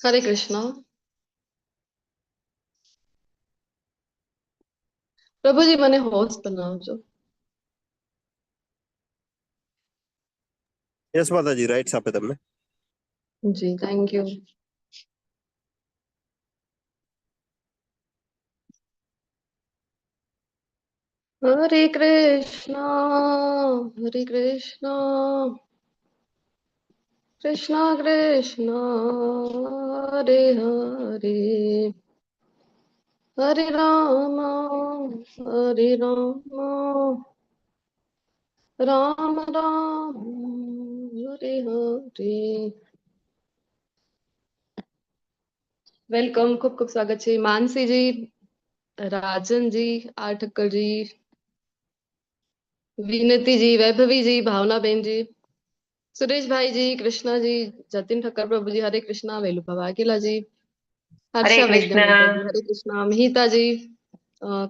हरे कृष्णा। प्रभुजी મને હોસ્ટ બનાવજો। યસ માતાજી, રાઈટ્સ આપે તમને। જી thank you. Hare Krishna Krishna Krishna Hare Hare Hare Ram Ram Ram Hare Hare. Welcome, ખૂબ ખૂબ સ્વાગત છે માનસીજી, રાજનજી, આર ઠક્કરજી, વિનતીજી, વૈભવીજી, ભાવનાબેનજી, સુરેશભાઈજી, કૃષ્ણાજી, જતીન ઠક્કર પ્રભુજી, હરે કૃષ્ણ, વેલુભા વાઘેલાજી, હર્ષા વૈદ્ય માતાજી, હરે કૃષ્ણ, મિહિતાજી,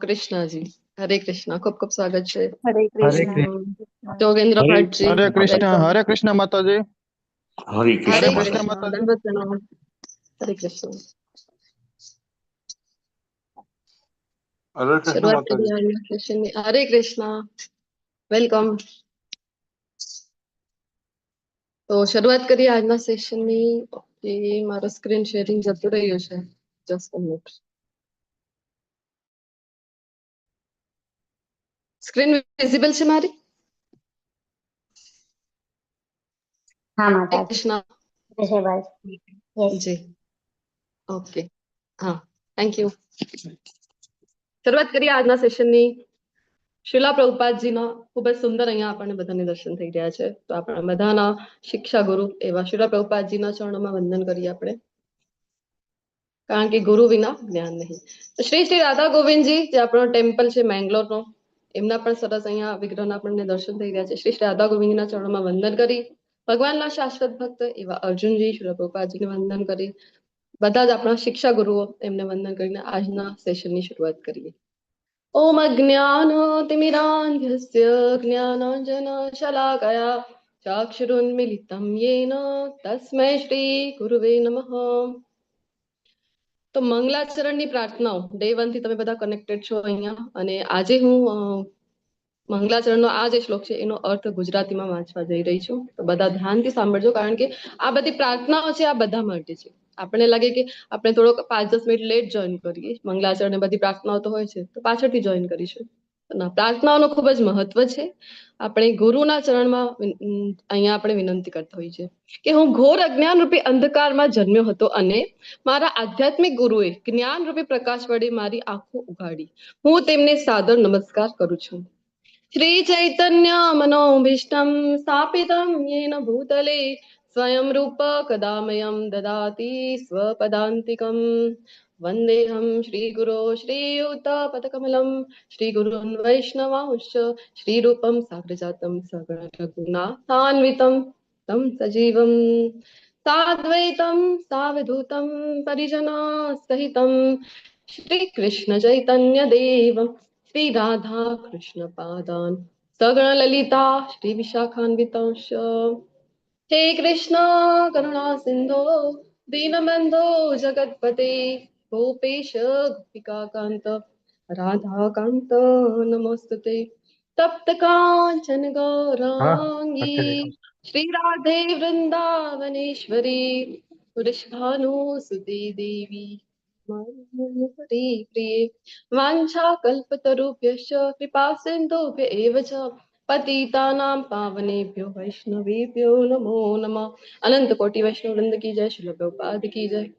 કૃષ્ણાજી, હરે કૃષ્ણ, ખૂબ ખૂબ સ્વાગત છે। હરે કૃષ્ણ। જોગેન્દ્ર ભટ્ટજી, હરે કૃષ્ણ વેલકમ। માતાજી। હરે હરે કૃષ્ણ કૃષ્ણ, માતાજી। દંડવત પ્રણામ। હરે કૃષ્ણ। હરે કૃષ્ણ શરૂઆત માતાજી। કરીએ આજના સેશનની। હરે કૃષ્ણ, વેલકમ। તો શરૂઆત કરીએ આજના સેશનની। ઓકે, મારો સ્ક્રીન શેરિંગ જતું રહ્યું છે, just a minute. Screen visible છે મારી? हाँ હરે माता કૃષ્ણ जी बस यस જી, ઓકે, હા, થેન્ક યુ। શરૂઆત કરીએ આજના સેશનની। શિલા પ્રભુપાદજીના ખૂબ જ સુંદર અહીંયા આપણને બધાને દર્શન થઈ રહ્યા છે, તો આપણા બધાના શિક્ષા ગુરુ એવા શિલા પ્રભુપાદજીના ચરણોમાં વંદન કરીએ આપણે, કારણ કે ગુરુ વિના જ્ઞાન નહીં। તો શ્રી શ્રી રાધા ગોવિંદજી, જે આપણો ટેમ્પલ છે મેંગ્લોરનો, એમના પણ સરસ અહીંયા વિગ્રહના આપણને દર્શન થઈ રહ્યા છે। શ્રી શ્રી રાધા ગોવિંદજીના ચરણોમાં વંદન કરી, ભગવાનના શાશ્વત ભક્ત એવા અર્જુનજી, શિલા પ્રભુપાદજીને વંદન કરી, બધા જ આપણા શિક્ષા ગુરુઓ એમને વંદન કરીને આજના સેશનની શરૂઆત કરીએ। ओम अज्ञानतिमिरान्धस्य ज्ञानाञ्जनशलाकया चाक्षुरुन्मिलितं येन तस्मै श्रीगुरुवे नमः। તો મંગલાચરણની પ્રાર્થનાઓ ડે 1 થી તમે બધા કનેક્ટેડ છો અહીંયા, અને આજે હું મંગલાચરણનો આ જે શ્લોક છે એનો અર્થ ગુજરાતીમાં વાંચવા જઈ રહી છું, તો બધા ધ્યાનથી સાંભળજો, કારણ કે આ બધી પ્રાર્થનાઓ છે આ બધા માટે છે। આપણને લાગે કે આપણે થોડોક 5-10 મિનિટ લેટ જોઈન કરીએ, મંગલાચરણ બધી પ્રાર્થનાઓ તો હોય છે તો પાછળથી જોઈન કરીશું, ના, પ્રાર્થનાઓનો ખૂબ જ મહત્વ છે। આપણે ગુરુના ચરણમાં અહીંયા આપણે વિનંતી કરતા હોઈએ છીએ કે હું ઘોર અજ્ઞાન રૂપી અંધકારમાં જન્મ્યો હતો, અને મારા આધ્યાત્મિક ગુરુએ જ્ઞાન રૂપી પ્રકાશ વડે મારી આંખો ઉઘાડી, હું તેમને સાદર નમસ્કાર કરું છું। श्री चैतन्य मनोभीष्टं स्थापितं येन भूतले स्वयं रूप कदामयं ददाति स्वपदान्तिकं। वन्देऽहं श्रीगुरो श्रीयुतपदकमलं श्रीगुरुन् वैष्णवांश्च श्रीरूपं साग्रजातं सगुणरघुनाथान्वितं तं सजीवं साद्वैतं सावधूतं परिजनसहितं श्रीकृष्णचैतन्यदेवं श्री राधा कृष्ण पादान सगण ललिता श्री विशाखान्वितांश। हे कृष्ण करुणा सिंधो दीनबंधो जगतपते गोपेश गोपिका कांत राधा कांत नमोस्तुते। तप्त कांचन गौरांगी श्री राधे वृंदावनेश्वरी वृषभानुसुते देवी हरि प्रिये वाञ्छाकल्पतरुभ्यश्च कृपा सिन्धुभ्य एव च पतितानां पावनेभ्यो वैष्णवेभ्यो नमो नमः। अनंत कोटि वैष्णव वृंद की जय, श्रील प्रभुपाद की जय,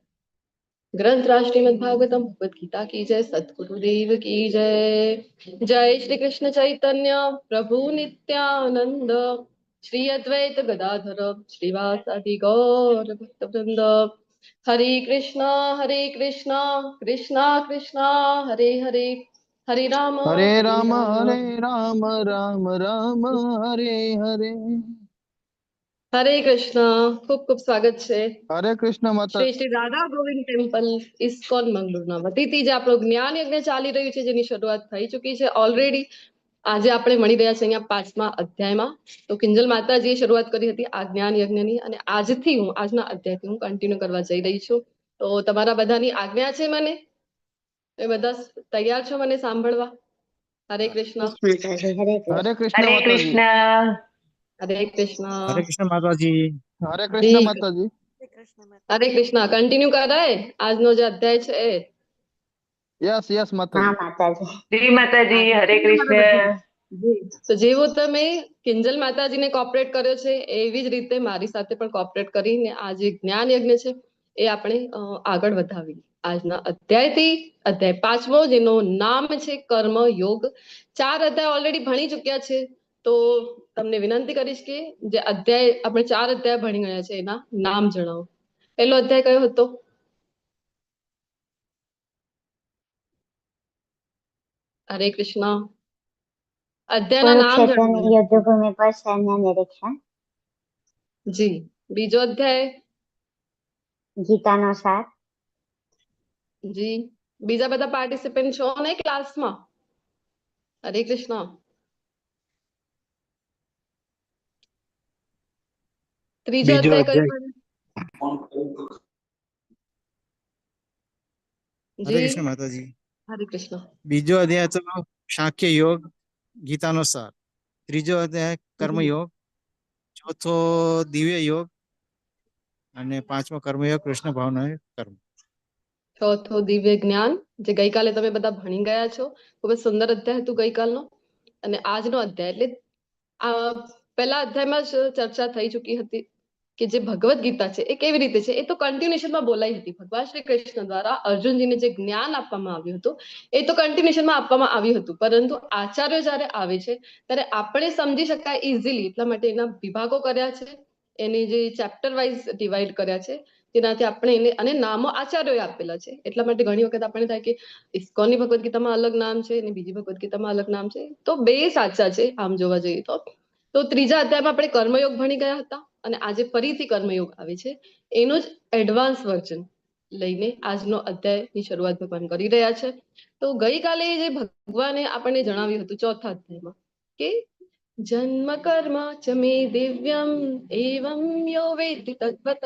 ग्रंथ राज श्रीमद् भागवतम भगवद गीता की जय, सद्गुरुदेव की जय। जय श्री कृष्ण चैतन्य प्रभु नित्यानंद श्री अद्वैत गदाधर श्रीवासादि गौर भक्तवृंद। हरे कृष्णा कृष्णा कृष्णा हरे हरे, हरे राम हरे राम राम राम हरे हरे। हरे कृष्णा, खूब खूब स्वागत છે। हरे कृष्ण माता। શ્રી શ્રી રાધા ગોવિંદ ટેમ્પલ ઇસ્કોન મંગળુરના વતીથી જે આપણો જ્ઞાન યજ્ઞ ચાલી રહ્યું છે, જેની શરૂઆત થઈ ચૂકી છે ઓલરેડી। આજે આપણે મળી રહ્યા છે અહીંયા 5મા અધ્યાયમાં। તો કિંજલ માતાજીએ શરૂઆત કરી હતી આ જ્ઞાન યજ્ઞની, અને આજથી હું આજના અધ્યાયથી હું કન્ટિન્યુ કરવા જઈ રહી છું। તો તમારા બધાની આજ્ઞા છે મને? એ બધા તૈયાર છો મને સાંભળવા? હરે કૃષ્ણ. માતાજી, હરે કૃષ્ણ. હરે કૃષ્ણ હરે માતાજી. કૃષ્ણ. હરે કૃષ્ણ. હરે કૃષ્ણ માતાજી. હરે કૃષ્ણ જી. માતાજી. હરે કૃષ્ણ. કન્ટિન્યુ કરાય આજનો જે અધ્યાય છે એ? યસ યસ હા માતાજી. માતાજી. શ્રી માતાજી. હરે કૃષ્ણ. જી. તો જેવું તમે કિંજલ માતાજીને કોઓપરેટ કર્યો છે એવી જ રીતે મારી સાથે પણ કોઓપરેટ કરીને આ જે જ્ઞાન યજ્ઞ છે એ આપણે આગળ વધાવી. આજના અધ્યાયથી અધ્યાય 5મો જેનું નામ છે કર્મ યોગ. 4 અધ્યાય ઓલરેડી ભણી ચુક્યા છે. તો તમને વિનંતી કરીશ કે જે અધ્યાય આપણે 4 અધ્યાય ભણી ગયા છે એના નામ જણાવો. પહેલો અધ્યાય કયો હતો? હરે કૃષ્ણ. અધ્યાયના નામ કુરુક્ષેત્રની જણાવો. યુદ્ધભૂમિ પર સૈન્ય નિરીક્ષણ. જી. બીજો અધ્યાય? ગીતાનો સાર. જી. બીજા બધા પાર્ટિસિપન્ટ છો ને ક્લાસમાં? હરે કૃષ્ણ. ત્રીજો બીજો અધ્યાય કયો? હરે જી. કૃષ્ણ માતાજી. હરે કૃષ્ણ. બીજો અધ્યાય તો સાંખ્ય યોગ, ગીતાનો સાર. ત્રીજો અધ્યાય કર્મયોગ, ચોથો દિવ્ય યોગ અને 5મો કર્મયોગ કૃષ્ણ ભાવના કર્મ. ચોથો દિવ્ય જ્ઞાન, જે ગઈકાલે તમે બધા ભણી ગયા છો. ખૂબ જ સુંદર અધ્યાય હતું ગઈકાલનો. અને આજનો અધ્યાય એટલે આ પહેલા અધ્યાયમાં જ ચર્ચા થઈ ચૂકી હતી કે જે ભગવદ ગીતા છે એ કેવી રીતે છે. એ તો કન્ટિન્યુએશનમાં બોલાઈ હતી. ભગવાન શ્રી કૃષ્ણ દ્વારા અર્જુનજીને જે જ્ઞાન આપવામાં આવ્યું હતું એ તો કન્ટિન્યુએશનમાં આપવામાં આવ્યું હતું, પરંતુ આચાર્ય જ્યારે આવે છે ત્યારે આપણે સમજી શકાય ઇઝીલી એટલા માટે એના વિભાગો કર્યા છે, એની જે ચેપ્ટર વાઇઝ ડિવાઈડ કર્યા છે, તેનાથી આપણે એને અને નામો આચાર્યોએ આપેલા છે. એટલા માટે ઘણી વખત આપણે થાય કે ઇસ્કોનની ભગવદ ગીતામાં અલગ નામ છે અને બીજી ભગવદ ગીતામાં અલગ નામ છે. તો બે સાચા છે આમ જોવા જઈએ તો. તો ત્રીજા અધ્યાયમાં આપણે કર્મયોગ ભણી ગયા હતા અને આજે ફરીથી કર્મયોગ આવે છે. એનું જ એડવાન્સ વર્ઝન લઈને આજનો અધ્યાયની શરૂઆત ભગવાન કરી રહ્યા છે. તો ગઈકાલે જે ભગવાને આપણને જણાવ્યું હતું ચોથા અધ્યાયમાં કે જન્મ કર્મ ચ મે દિવ્યમ એવમ યો વેત્તિ તદ્વત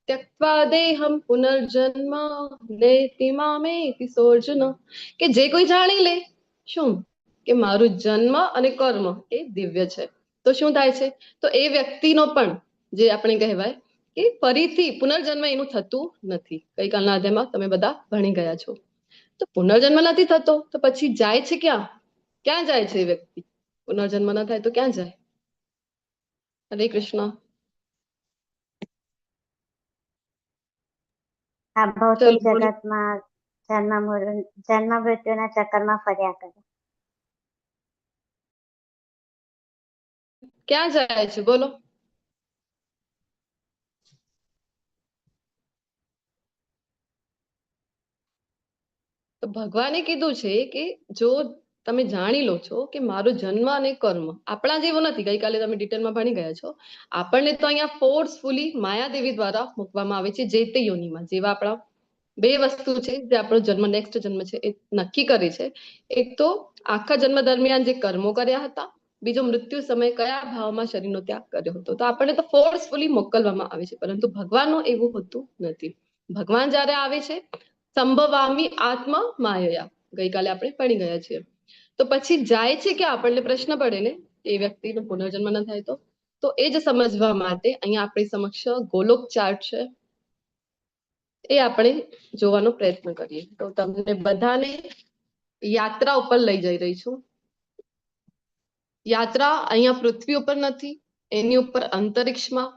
ત્યક્ત્વા દેહમ પુનર્જન્મ નૈતિ મામેતિ સોર્જુન. કે જે કોઈ જાણી લે શું કે મારું જન્મ અને કર્મ એ દિવ્ય છે તો શું થાય છે, તો એ વ્યક્તિનો પણ જે આપણે કહેવાય કે ફરીથી પુનર્જન્મ એનું થતું નથી. ગઈકાલના અધ્યાયમાં તમે બધા ભણી ગયા છો. તો પુનર્જન્મ નથી થતો તો પછી જાય છે ક્યાં? ક્યાં જાય છે એ વ્યક્તિ? પુનર્જન્મ ન થાય તો ક્યાં જાય? હરે કૃષ્ણ. આ ભૌતિક ચલો બોલો. જગતમાં જન્મ મૃત્યુના ચક્કરમાં ફર્યા કરે. ક્યાં જાય છે બોલો? તો ભગવાને કીધું છે કે જો તમે જાણી લો છો કે મારો જન્મ અને કર્મ આપણા જેવો નથી. ગઈકાલે તમે ડિટેલમાં ભણી ગયા છો. આપણને તો અહીંયા ફોર્સફુલી માયાદેવી દ્વારા મૂકવામાં આવે છે જે તે યોનિમાં. જેવા આપણા બે વસ્તુ છે જે આપણો જન્મ નેક્સ્ટ જન્મ છે એ નક્કી કરે છે. એક તો આખા જન્મ દરમિયાન જે કર્મો કર્યા હતા, બીજો મૃત્યુ સમયે કયા ભાવમાં શરીરનો ત્યાગ કર્યો હતો. તો આપણને તો ફોર્સફુલી મોકલવામાં આવે છે, પરંતુ ભગવાનનું એવું હોતું નથી. ભગવાન જ્યારે આવે છે સંભવામી આત્મ માયયા, ગઈકાલે આપણે ભણી ગયા છીએ. તો પછી જાય છે કે આપણને પ્રશ્ન પડે ને એ વ્યક્તિનો પુનર્જન્મ ન થાય તો એ જ સમજવા માટે અહીંયા આપણી સમક્ષ ગોલોક ચાર્ટ છે એ આપણે જોવાનો પ્રયત્ન કરીએ. તો તમને બધાને યાત્રા ઉપર લઈ જઈ રહી છું. યાત્રા અહીંયા પૃથ્વી ઉપર નથી, એની ઉપર અંતરિક્ષમાં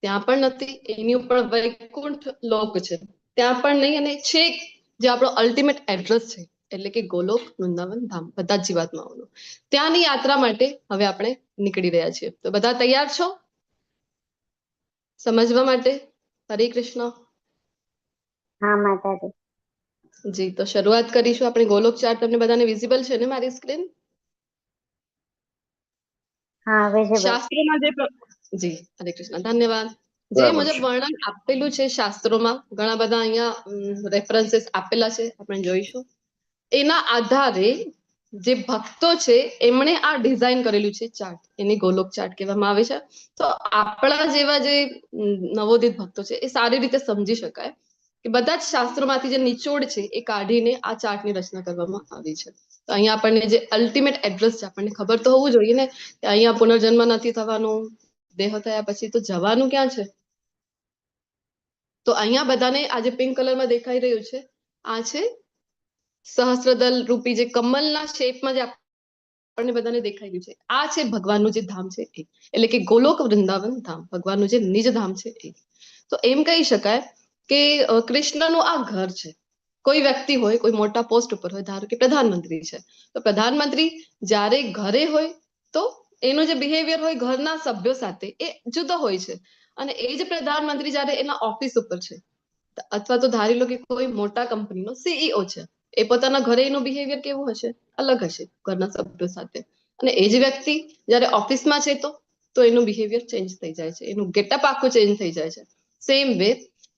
ત્યાં પણ નથી, એની ઉપર વૈકુંઠ લોક છે ત્યાં પણ નહીં, અને છેક જે આપણો અલ્ટિમેટ એડ્રેસ છે એટલે કે ગોલોક વૃંદાવન ધામ, બધા જ જીવાત્માઓનો ત્યાંની યાત્રા માટે હવે આપણે નીકળી રહ્યા છીએ. તો બધા તૈયાર છો સમજવા માટે? હરે કૃષ્ણ. હા માતાજી. જી. તો શરૂઆત કરીશું આપણે. ગોલોક ચાર્ટ તમને બધાને વિઝિબલ છે ને મારી સ્ક્રીન? હા વિઝિબલ. શાસ્ત્રોમાં જે જી હરે કૃષ્ણ, ધન્યવાદ. જે મુજબ વર્ણન આપેલું છે શાસ્ત્રોમાં, ઘણા બધા અહીંયા રેફરન્સીસ આપેલા છે, આપણે જોઈશું. એના આધારે જે ભક્તો છે એમણે આ ડિઝાઇન કરેલું છે ચાર્ટ, એને ગોલોક ચાર્ટ કહેવામાં આવે છે. તો આપણા જેવા જે નવોદિત ભક્તો છે એ સારી રીતે સમજી શકાય કે બધા જ શાસ્ત્રોમાંથી જે નિચોડ છે એ કાઢીને આ ચાર્ટની રચના કરવામાં આવી છે. તો અહીંયા આપણને જે અલ્ટિમેટ એડ્રેસ છે આપણને ખબર તો હોવું જોઈએ ને કે અહીંયા પુનર્જન્મ નથી થવાનું, દેહ થયા પછી તો જવાનું ક્યાં છે. તો અહીંયા બધાને આ જે પિંક કલરમાં દેખાઈ રહ્યું છે આ છે સહસ્ત્રદલ રૂપી જે કમલના શેપમાં જે આપણને બધાને દેખાઈ રહ્યું છે આ છે ભગવાનનું જે ધામ છે એ, એટલે કે ગોલોક વૃંદાવન ધામ, ભગવાનનું જે નિજ ધામ છે એ. તો એમ કહી શકાય કે કૃષ્ણનું આ ઘર છે. કોઈ વ્યક્તિ હોય, કોઈ મોટા પોસ્ટ ઉપર હોય, ધારો કે પ્રધાનમંત્રી છે, તો પ્રધાનમંત્રી જ્યારે ઘરે હોય તો એનું જે બિહેવિયર હોય ઘરના સભ્યો સાથે એ જુદો હોય છે, અને એ જ પ્રધાનમંત્રી જ્યારે એના ઓફિસ ઉપર છે અથવા તો ધારી લો કે કોઈ મોટા કંપનીનો સીઈઓ છે, એ પોતાના ઘરે એનું બિહેવિયર કેવું હશે, અલગ હશે ઘરના સભ્યો સાથે. અને એ જ વ્યક્તિ જ્યારે ઓફિસમાં છે તો એનું બિહેવિયર ચેન્જ થઈ જાય છે, એનું ગેટઅપ આખું ચેન્જ થઈ જાય છે. સેમ વે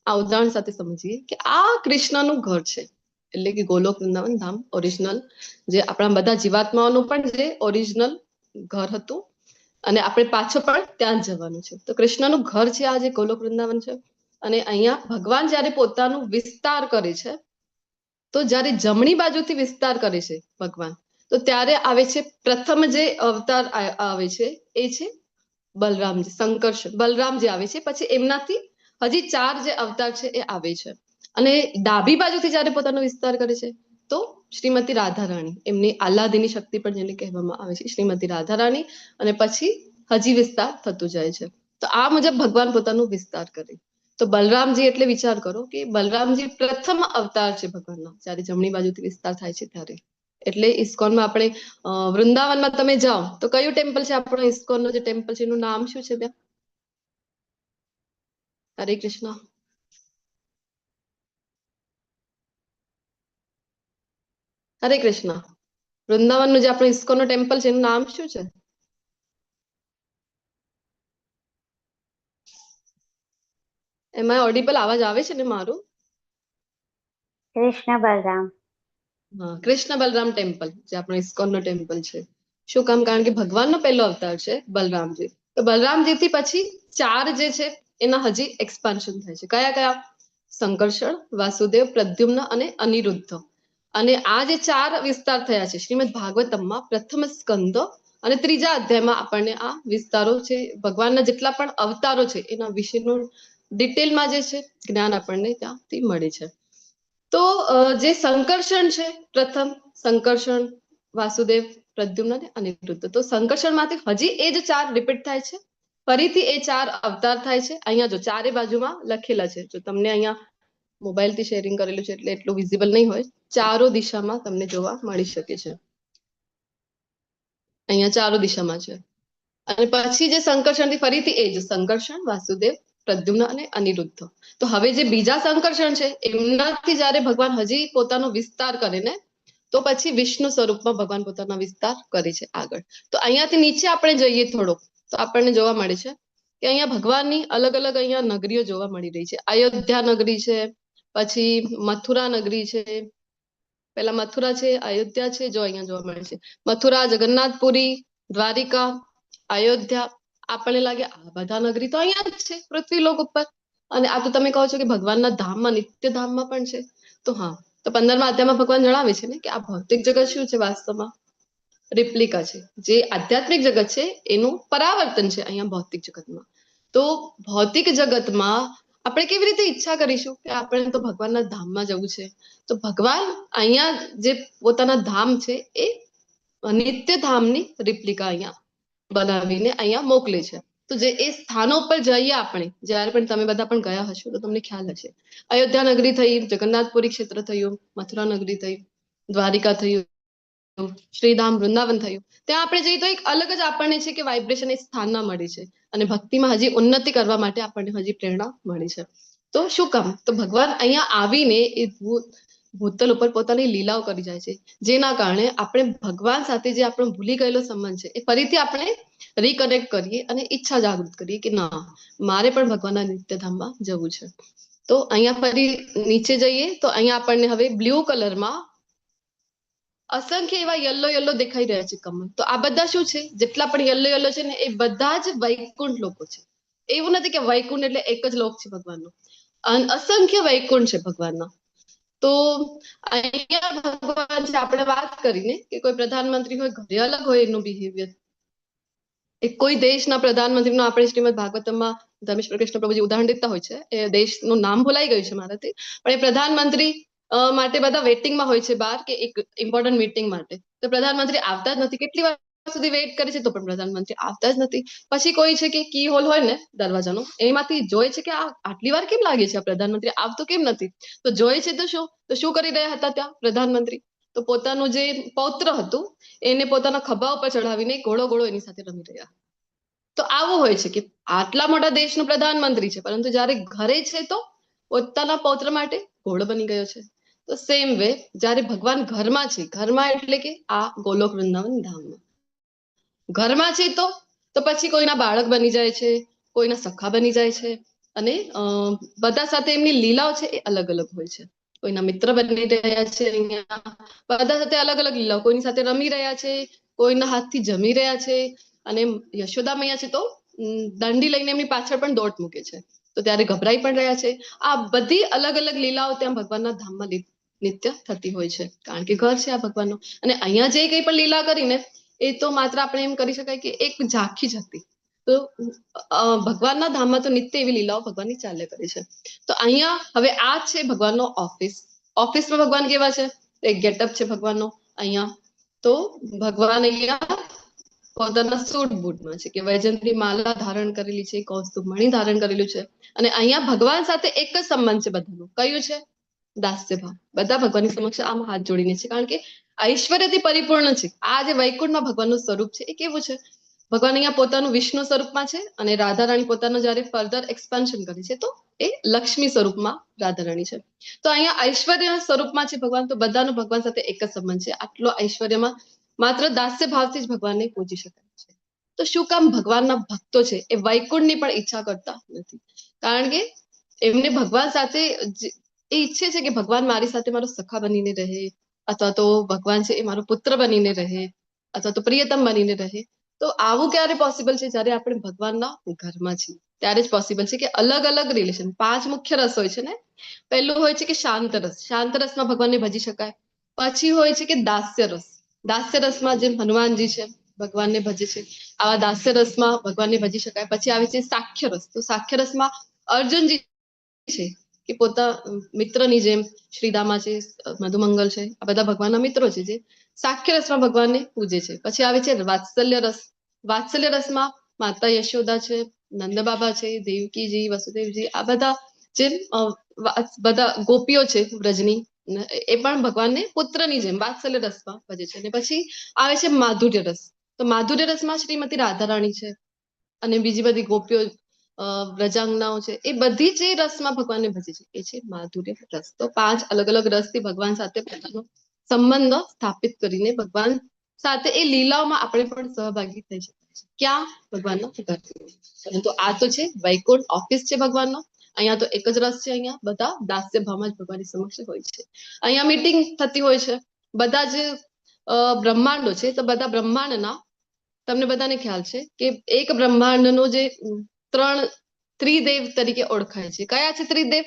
આ ઉદાહરણ સાથે સમજીએ કે આ કૃષ્ણનું ઘર છે, એટલે કે ગોલોક વૃંદાવન ધામ ઓરિજિનલ, જે આપણા બધા જીવાત્માઓનું પણ જે ઓરિજિનલ ઘર હતું, અને આપણે પાછો પણ ત્યાં જ જવાનું છે. તો કૃષ્ણનું ઘર છે આ જે ગોલોક વૃંદાવન છે. અને અહીંયા ભગવાન જ્યારે પોતાનું વિસ્તાર કરે છે, તો જ્યારે જમણી બાજુથી વિસ્તાર કરે છે ભગવાન, તો ત્યારે આવે છે પ્રથમ જે અવતાર આવે છે એ છે બલરામજી, સંકર્ષણ બલરામ જે આવે છે, પછી એમનાથી હજી 4 જે અવતાર છે એ આવે છે. અને ડાબી બાજુથી જ્યારે પોતાનો વિસ્તાર કરે છે તો શ્રીમતી રાધા રાણી, એમની આહલાદિની શક્તિ પણ જેને કહેવામાં આવે છે શ્રીમતી રાધા રાણી, અને પછી હજી વિસ્તાર થતું જાય છે. તો આ મુજબ ભગવાન પોતાનું વિસ્તાર કરે. તો બલરામજી એટલે વિચાર કરો કે બલરામજી પ્રથમ અવતાર છે ભગવાનનો, જ્યારે જમણી બાજુથી વિસ્તાર થાય છે ત્યારે. એટલે ઇસ્કોનમાં આપણે વૃંદાવનમાં તમે જાઓ તો કયું ટેમ્પલ છે આપણો ઇસ્કોનનો જે ટેમ્પલ છે એનું નામ શું છે ત્યાં? હરે કૃષ્ણ. હરે કૃષ્ણ. વૃંદાવનનું જે આપણું ઇસ્કોનનું ટેમ્પલ છે એનું નામ શું છે? એમાં ઓડિબલ અવાજ આવે છે ને મારું? કૃષ્ણ બલરામ. હા, કૃષ્ણ બલરામ ટેમ્પલ જે આપણું ઇસ્કોનનો ટેમ્પલ છે. શું કામ? કારણ કે ભગવાનનો પહેલો અવતાર છે બલરામજી. તો બલરામજીથી પછી 4 જે છે એના હજી એક્સપાન્શન થાય છે. કયા કયા? સંકર્ષણ, વાસુદેવ, પ્રદ્યુમ્ન અને અનિરુદ્ધ. અને આ જે 4 વિસ્તાર થયા છે શ્રીમદ ભાગવતમમાં પ્રથમ સ્કંદ અને 3જા અધ્યાયમાં આપણને આ વિસ્તારો છે, ભગવાનના જેટલા પણ અવતારો છે એના વિશેનું ડિટેલમાં જે છે જ્ઞાન આપણને ત્યાંથી મળે છે. તો જે સંકર્ષણ છે, પ્રથમ સંકર્ષણ, વાસુદેવ, પ્રદ્યુમ્ન અને અનિરુદ્ધ. તો સંકર્ષણમાંથી હજી એ જ 4 રિપીટ થાય છે, ફરીથી એ 4 અવતાર થાય છે. અહીંયા જો 4 બાજુમાં લખેલા છે, જો તમને અહીંયા મોબાઈલથી શેરિંગ કરેલું છે એટલે એટલું વિઝિબલ નહીં હોય, 4 દિશામાં તમને જોવા મળી શકે છે. અહીંયા 4 દિશામાં છે. અને પછી જે સંકર્ષણથી ફરીથી એ જ સંકર્ષણ, વાસુદેવ, પ્રદ્યુમ્ન અને અનિરુદ્ધ. તો હવે જે બીજા સંકર્ષણ છે એમનાથી જ્યારે ભગવાન હજી પોતાનો વિસ્તાર કરે ને, તો પછી વિષ્ણુ સ્વરૂપમાં ભગવાન પોતાનો વિસ્તાર કરે છે આગળ. તો અહીંયાથી નીચે આપણે જઈએ થોડોક તો આપણને જોવા મળે છે કે અહીંયા ભગવાનની અલગ અલગ અહીંયા નગરીઓ જોવા મળી રહી છે. અયોધ્યા નગરી છે, પછી મથુરા નગરી છે. પહેલા મથુરા છે, અયોધ્યા છે, જો અહીંયા જોવા મળે છે મથુરા, જગન્નાથપુરી, દ્વારિકા, અયોધ્યા. આપણને લાગે આ બધા નગરી તો અહીંયા જ છે પૃથ્વીલોક ઉપર, અને આ તો તમે કહો છો કે ભગવાનના ધામમાં, નિત્ય ધામમાં પણ છે. તો હા, તો 15મા અધ્યાયમાં ભગવાન જણાવે છે ને કે આ ભૌતિક જગત શું છે, વાસ્તવમાં રિપ્લિકા છે. જે આધ્યાત્મિક જગત છે એનું પરાવર્તન છે અહીંયા ભૌતિક જગતમાં. તો ભૌતિક જગતમાં આપણે કેવી રીતે ઈચ્છા કરીશું કે આપણે તો ભગવાનના ધામમાં જવું છે? તો ભગવાન અહીંયા જે પોતાના ધામ છે એ નિત્ય ધામની રિપ્લિકા અહીંયા બનાવીને અહીંયા મોકલે છે. તો જે એ સ્થાનો પર જઈએ આપણે, જ્યારે પણ તમે બધા પણ ગયા હશો તો તમને ખ્યાલ હશે. અયોધ્યા નગરી થઈ, જગન્નાથપુરી ક્ષેત્ર થયું, મથુરા નગરી થઈ, દ્વારિકા થયું, શ્રીધામ વૃંદાવન થયું. ત્યાં આપણે જઈએ તો એક અલગ જ આપણને છે કે વાઇબ્રેશન એ સ્થાનના મળે છે, અને ભક્તિમાં હજી ઉન્નતિ કરવા માટે આપણને હજી પ્રેરણા મળી છે. તો શું કામ? તો ભગવાન અહીંયા આવીને એ ભૂતલ ઉપર પોતાની લીલાઓ કરી જાય છે, જેના કારણે આપણે ભગવાન સાથે જે આપણો ભૂલી ગયેલો સંબંધ છે એ ફરીથી આપણે રિકનેક્ટ કરીએ અને ઈચ્છા જાગૃત કરીએ કે ના, મારે પણ ભગવાનના નિત્યધામમાં જવું છે. તો અહીંયા ફરી નીચે જઈએ તો અહીંયા આપણને હવે બ્લુ કલરમાં અસંખ્ય એવા યલો યલો દેખાઈ રહ્યા છે કમળ. તો આ બધા શું છે? જેટલા પણ યલો યલો છે ને એ બધા જ વૈકુંઠ લોકો છે. એવું નથી કે વૈકુંઠ એટલે એક જ લોક છે ભગવાનનો. અસંખ્ય વૈકુંઠ છે ભગવાનના. તો અહીંયા ભગવાન છે, આપણે વાત કરીને કે કોઈ પ્રધાનમંત્રી હોય, ઘરે અલગ હોય એનું બિહેવિયર. એ કોઈ દેશના પ્રધાનમંત્રીનું આપણે શ્રીમદ ભાગવતમાં ધર્મેશ્વર કૃષ્ણ પ્રભુજી ઉદાહરણ દેતા હોય છે. એ દેશનું નામ ભૂલાઈ ગયું છે મારાથી, પણ એ પ્રધાનમંત્રી માટે બધા વેટિંગમાં હોય છે બહાર, કે એક ઇમ્પોર્ટન્ટ મીટિંગ માટે. તો પ્રધાનમંત્રી આવતા જ નથી, કેટલી વાર સુધી વેઇટ કરે છે તો પણ પ્રધાનમંત્રી આવતા જ નથી. પછી કોઈ છે કે કી હોલ હોય ને દરવાજાનો, એમાંથી જોઈ છે કે આ આટલી વાર કેમ લાગે છે, આ પ્રધાનમંત્રી આવતો કેમ નથી. તો જોઈ છે તો શું કરી રહ્યા હતા ત્યાં પ્રધાનમંત્રી? તો પોતાનું જે પૌત્ર હતું એને પોતાના ખભા ઉપર ચઢાવીને ઘોડો ઘોડો એની સાથે રમી રહ્યા. તો આવું હોય છે કે આટલા મોટા દેશનો પ્રધાનમંત્રી છે, પરંતુ જયારે ઘરે છે તો પોતાના પૌત્ર માટે ઘોડો બની ગયો છે. તો સેમ વે જયારે ભગવાન ઘરમાં છે, ઘરમાં એટલે કે આ ગોલોક વૃંદાવન ધામમાં ઘરમાં છે તો પછી કોઈના બાળક બની જાય છે, કોઈના સખા બની જાય છે, અને બધા સાથે એમની લીલાઓ છે એ અલગ અલગ હોય છે. કોઈના મિત્ર બની રહ્યા છે, અહીંયા બધા સાથે અલગ અલગ લીલાઓ, કોઈની સાથે રમી રહ્યા છે, કોઈના હાથથી જમી રહ્યા છે. અને યશોદા મૈયા છે તો દંડી લઈને એમની પાછળ પણ દોટ મૂકે છે, તો ત્યારે ગભરાઈ પણ રહ્યા છે. આ બધી અલગ અલગ લીલાઓ ત્યાં ભગવાનના ધામમાં નિત્ય થતી હોય છે, કારણ કે ઘર છે આ ભગવાનનું. અને અહીંયા જે કંઈ પણ લીલા કરીને એ તો માત્ર આપણે એમ કરી શકાય કે એક ઝાંખી જ હતી. તો ભગવાનના ધામમાં તો નિત્ય એવી લીલાઓ ભગવાનની ચાલ્યા કરે છે. તો અહીંયા હવે આ છે ભગવાનનો ઓફિસ. ઓફિસમાં ભગવાન કેવા છે? એક ગેટઅપ છે ભગવાનનો અહીંયા. તો ભગવાન અહીંયા પોતાના સૂટ બૂટમાં છે, કે વૈજંતી માલા ધારણ કરેલી છે, કૌસ્તુભ મણિ ધારણ કરેલું છે. અને અહીંયા ભગવાન સાથે એક જ સંબંધ છે બધાનો. કયું છે? દાસ્ય ભાવ. બધા ભગવાનની સમક્ષ આમ હાથ જોડીને છે, કારણ કે ઐશ્વર્યથી પરિપૂર્ણ છે. આ જે વૈકુંઠમાં ભગવાનનું સ્વરૂપ છે એ કેવું છે? ભગવાન અહીંયા પોતાનું વિષ્ણુ સ્વરૂપમાં છે, અને રાધા રાણી પોતાનું જયારે ફર્ધર એક્સપાન્શન કરે છે તો એ લક્ષ્મી સ્વરૂપમાં રાધા રાણી છે. તો અહીંયા ઐશ્વર્ય સ્વરૂપમાં છે ભગવાન. તો બધાનો ભગવાન સાથે એક જ સંબંધ છે. આટલો ઐશ્વર્યમાં માત્ર દાસ્ય ભાવથી જ ભગવાનને પૂજી શકાય છે. તો શું કામ ભગવાનના ભક્તો છે એ વૈકુંઠની પણ ઈચ્છા કરતા નથી? કારણ કે એમને ભગવાન સાથે એ ઈચ્છે છે કે ભગવાન મારી સાથે મારો સખા બનીને રહે, અથવા તો ભગવાન છે એ મારો પુત્ર બનીને રહે, અથવા તો પ્રિયતમ બનીને રહે. તો આવું ક્યારે પોસિબલ છે? જ્યારે આપણે ભગવાનના ઘરમાં છીએ ત્યારે જ પોસિબલ છે કે અલગ અલગ રિલેશન. 5 મુખ્ય રસ હોય છે ને. પહેલું હોય છે કે શાંત રસ. શાંત રસમાં ભગવાનને ભજી શકાય. પછી હોય છે કે દાસ્ય રસ. દાસ્ય રસમાં જેમ હનુમાનજી છે ભગવાનને ભજે છે, આવા દાસ્ય રસમાં ભગવાનને ભજી શકાય. પછી આવે છે સાખ્ય રસ. તો સાખ્ય રસમાં અર્જુનજી છે કે પોતા મિત્રની જેમ શ્રીદામા છે, મધુમંગલ છે, આ બધા ભગવાનના મિત્રો છે જે સાખ્ય રસમાં ભગવાનને પૂજે છે. પછી આવે છે વાત્સલ્ય રસ. વાત્સલ્ય રસમાં માતા યશોદા છે, નંદ બાબા છે, દેવકીજી, વસુદેવજી, આ બધા જે બધા ગોપીઓ છે વ્રજની, એ પણ ભગવાનને પુત્રની જેમ વાત્સલ્ય રસમાં ભજે છે. અને પછી આવે છે માધુર્ય રસ. તો માધુર્ય રસમાં શ્રીમતી રાધા રાણી છે અને બીજી બધી ગોપીઓ વ્રજાંગનાઓ છે, એ બધી જે રસમાં ભગવાનને ભજે છે એ છે માધુર્ય રસ. તો 5 અલગ અલગ રસથી ભગવાન સાથે પોતાનો સંબંધ સ્થાપિત કરીને ભગવાન સાથે એ લીલાઓમાં આપણે પણ સહભાગી થઈ શકીએ છીએ. ક્યાં? ભગવાનના ઘરથી. પરંતુ આ તો છે વૈકુંઠ, ઓફિસ છે ભગવાનનો. અહીંયા તો એક જ રસ છે. અહીંયા બધા દાસ્ય ભાવમાં જ ભગવાનની સમક્ષ હોય છે. અહીંયા મીટિંગ થતી હોય છે. બધા જે બ્રહ્માંડો છે, તો બધા બ્રહ્માંડના, તમને બધાને ખ્યાલ છે કે એક બ્રહ્માંડનો જે 3 ત્રિદેવ તરીકે ઓળખાય છે. કયા છે ત્રિદેવ?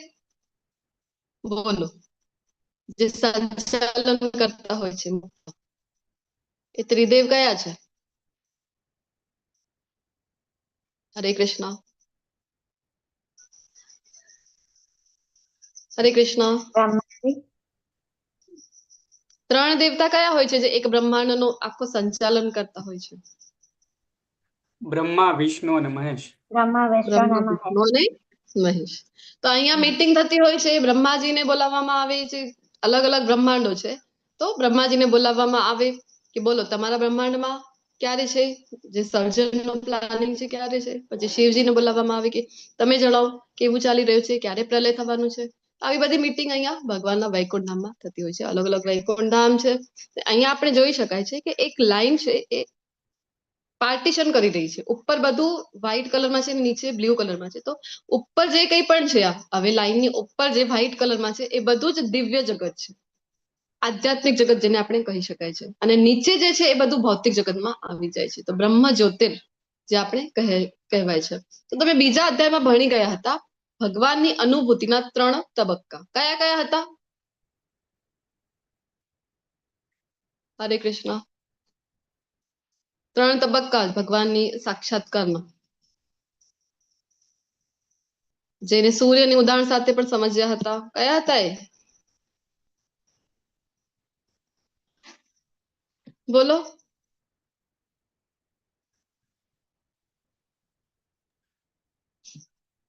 બોલો. જે સંચાલન કરતા હોય છે એ ત્રિદેવ કયા છે? હરે કૃષ્ણ. હરે કૃષ્ણ. બ્રહ્માજી, 3 દેવતા કયા હોય છે જે એક બ્રહ્માંડનો આખો સંચાલન કરતા હોય છે? બ્રહ્મા, વિષ્ણુ અને મહેશ. બ્રહ્મા વિષ્ણુ અને બ્રહ્મા, મહેશ. વિષ્ણુ અને મહેશ. તો અહીંયા મીટિંગ થતી હોય છે. બ્રહ્માજીને બોલાવવામાં આવે છે. અલગ અલગ બ્રહ્માંડો છે, તો બ્રહ્માજીને બોલાવવામાં આવે કે બોલો તમારા બ્રહ્માંડમાં ક્યારે છે જે સર્જનનો પ્લાનિંગ છે, ક્યારે છે. પછી શિવજીને બોલાવવામાં આવે કે તમે જણાવો કેવું ચાલી રહ્યું છે, ક્યારે પ્રલય થવાનું છે. આવી બધી મીટિંગ અહીંયા ભગવાનના વૈકુંઠ ધામમાં થતી હોય છે. અલગ અલગ વૈકુંઠ ધામ છે. અહીંયા આપણે જોઈ શકાય છે કે એક લાઈન છે એ પાર્ટીશન કરી રહી છે. ઉપર બધું વ્હાઈટ કલરમાં છે, નીચે બ્લુ કલરમાં છે. તો ઉપર જે કંઈ પણ છે, આ હવે લાઈનની ઉપર જે વ્હાઈટ કલરમાં છે એ બધું જ દિવ્ય જગત છે, આધ્યાત્મિક જગત જેને આપણે કહી શકાય છે. અને નીચે જે છે એ બધું ભૌતિક જગતમાં આવી જાય છે. તો બ્રહ્મ જ્યોતિર જે આપણે કહેવાય છે. તો તમે બીજા અધ્યાયમાં ભણી ગયા હતા ભગવાનની અનુભૂતિના 3 તબક્કા કયા કયા હતા? હરે કૃષ્ણ. 3 તબક્કા ભગવાનની સાક્ષાત્કારના, જેને સૂર્યની ઉદાહરણ સાથે પણ સમજ્યા હતા. કયા હતા એ? બોલો.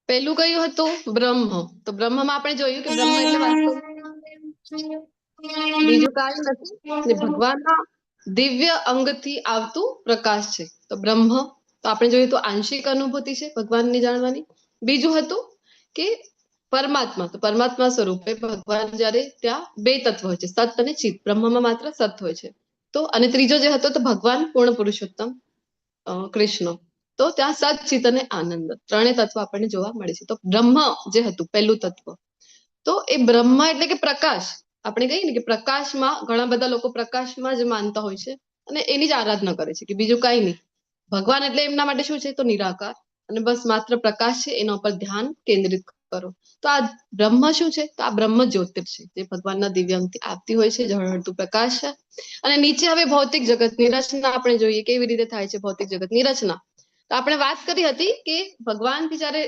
પહેલું કયું હતું? બ્રહ્મ. તો બ્રહ્મમાં આપણે જોયું કે બ્રહ્મ એટલે વાસ્તવ બીજું કાંઈ નથી ને ભગવાનના દિવ્ય અંગથી આવતું પ્રકાશ છે. તો બ્રહ્મ તો આપણે જોયું તો આંશિક અનુભૂતિ છે ભગવાનની જાણવાની. બીજું હતું કે પરમાત્મા. તો પરમાત્મા સ્વરૂપે ભગવાન જ્યારે ત્યાં 2 તત્વ હોય છે, સત અને ચિત. બ્રહ્મમાં માત્ર સત હોય છે. તો અને ત્રીજો જે હતો તો ભગવાન પૂર્ણ પુરુષોત્તમ કૃષ્ણ. તો ત્યાં સત, ચિત અને આનંદ 3 તત્વ આપણને જોવા મળે છે. તો બ્રહ્મ જે હતું પહેલું તત્વ, તો એ બ્રહ્મ એટલે કે પ્રકાશ. આપણે કહીએ ને કે પ્રકાશમાં ઘણા બધા લોકો પ્રકાશમાં જ માનતા હોય છે અને એની જ આરાધના કરે છે કે બીજું કાંઈ નહીં. ભગવાન એટલે એમના માટે શું છે? તો નિરાકાર અને બસ માત્ર પ્રકાશ છે, એના ઉપર ધ્યાન કેન્દ્રિત કરો. તો આ બ્રહ્મ શું છે? તો આ બ્રહ્મ જ્યોતિર છે, જે ભગવાનના દિવ્યાંગથી આવતી હોય છે, ઝળહળતું પ્રકાશ છે. અને નીચે હવે ભૌતિક જગતની રચના આપણે જોઈએ કેવી રીતે થાય છે ભૌતિક જગતની રચના. તો આપણે વાત કરી હતી કે ભગવાનથી જ્યારે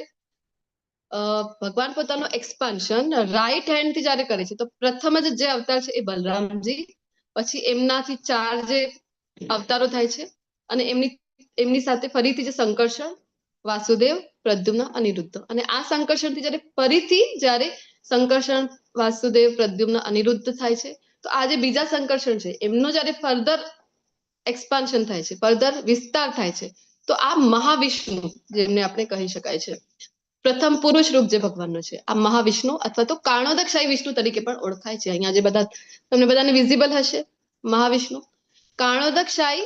ભગવાન પોતાનું એક્સપાન્શન રાઈટ હેન્ડ થી જ્યારે કરે છે, તો પ્રથમ જ જે અવતાર છે એ બલરામજી, પછી એમનાથી 4 જે અવતારો થાય છે અને એમની સાથે ફરીથી જે સંકર્ષણ, વાસુદેવ, પ્રદ્યુમ્ન, અનિરુદ્ધ. અને આ સંકર્ષણથી જ્યારે સંકર્ષણ, વાસુદેવ, પ્રદ્યુમ્ન, અનિરુદ્ધ થાય છે, તો આ જે બીજા સંકર્ષણ છે એમનું જ્યારે ફર્ધર એક્સપાન્શન થાય છે, ફર્ધર વિસ્તાર થાય છે, તો આ મહાવિષ્ણુ જેમને આપણે કહી શકાય છે, પ્રથમ પુરુષ રૂપ જે ભગવાનનું છે, આ મહાવિષ્ણુ અથવા તો કારણોદકશાહી વિષ્ણુ તરીકે પણ ઓળખાય છે. અહીંયા જે બધા તમને બધાને વિઝિબલ હશે મહાવિષ્ણુ. કારણોદકશાહી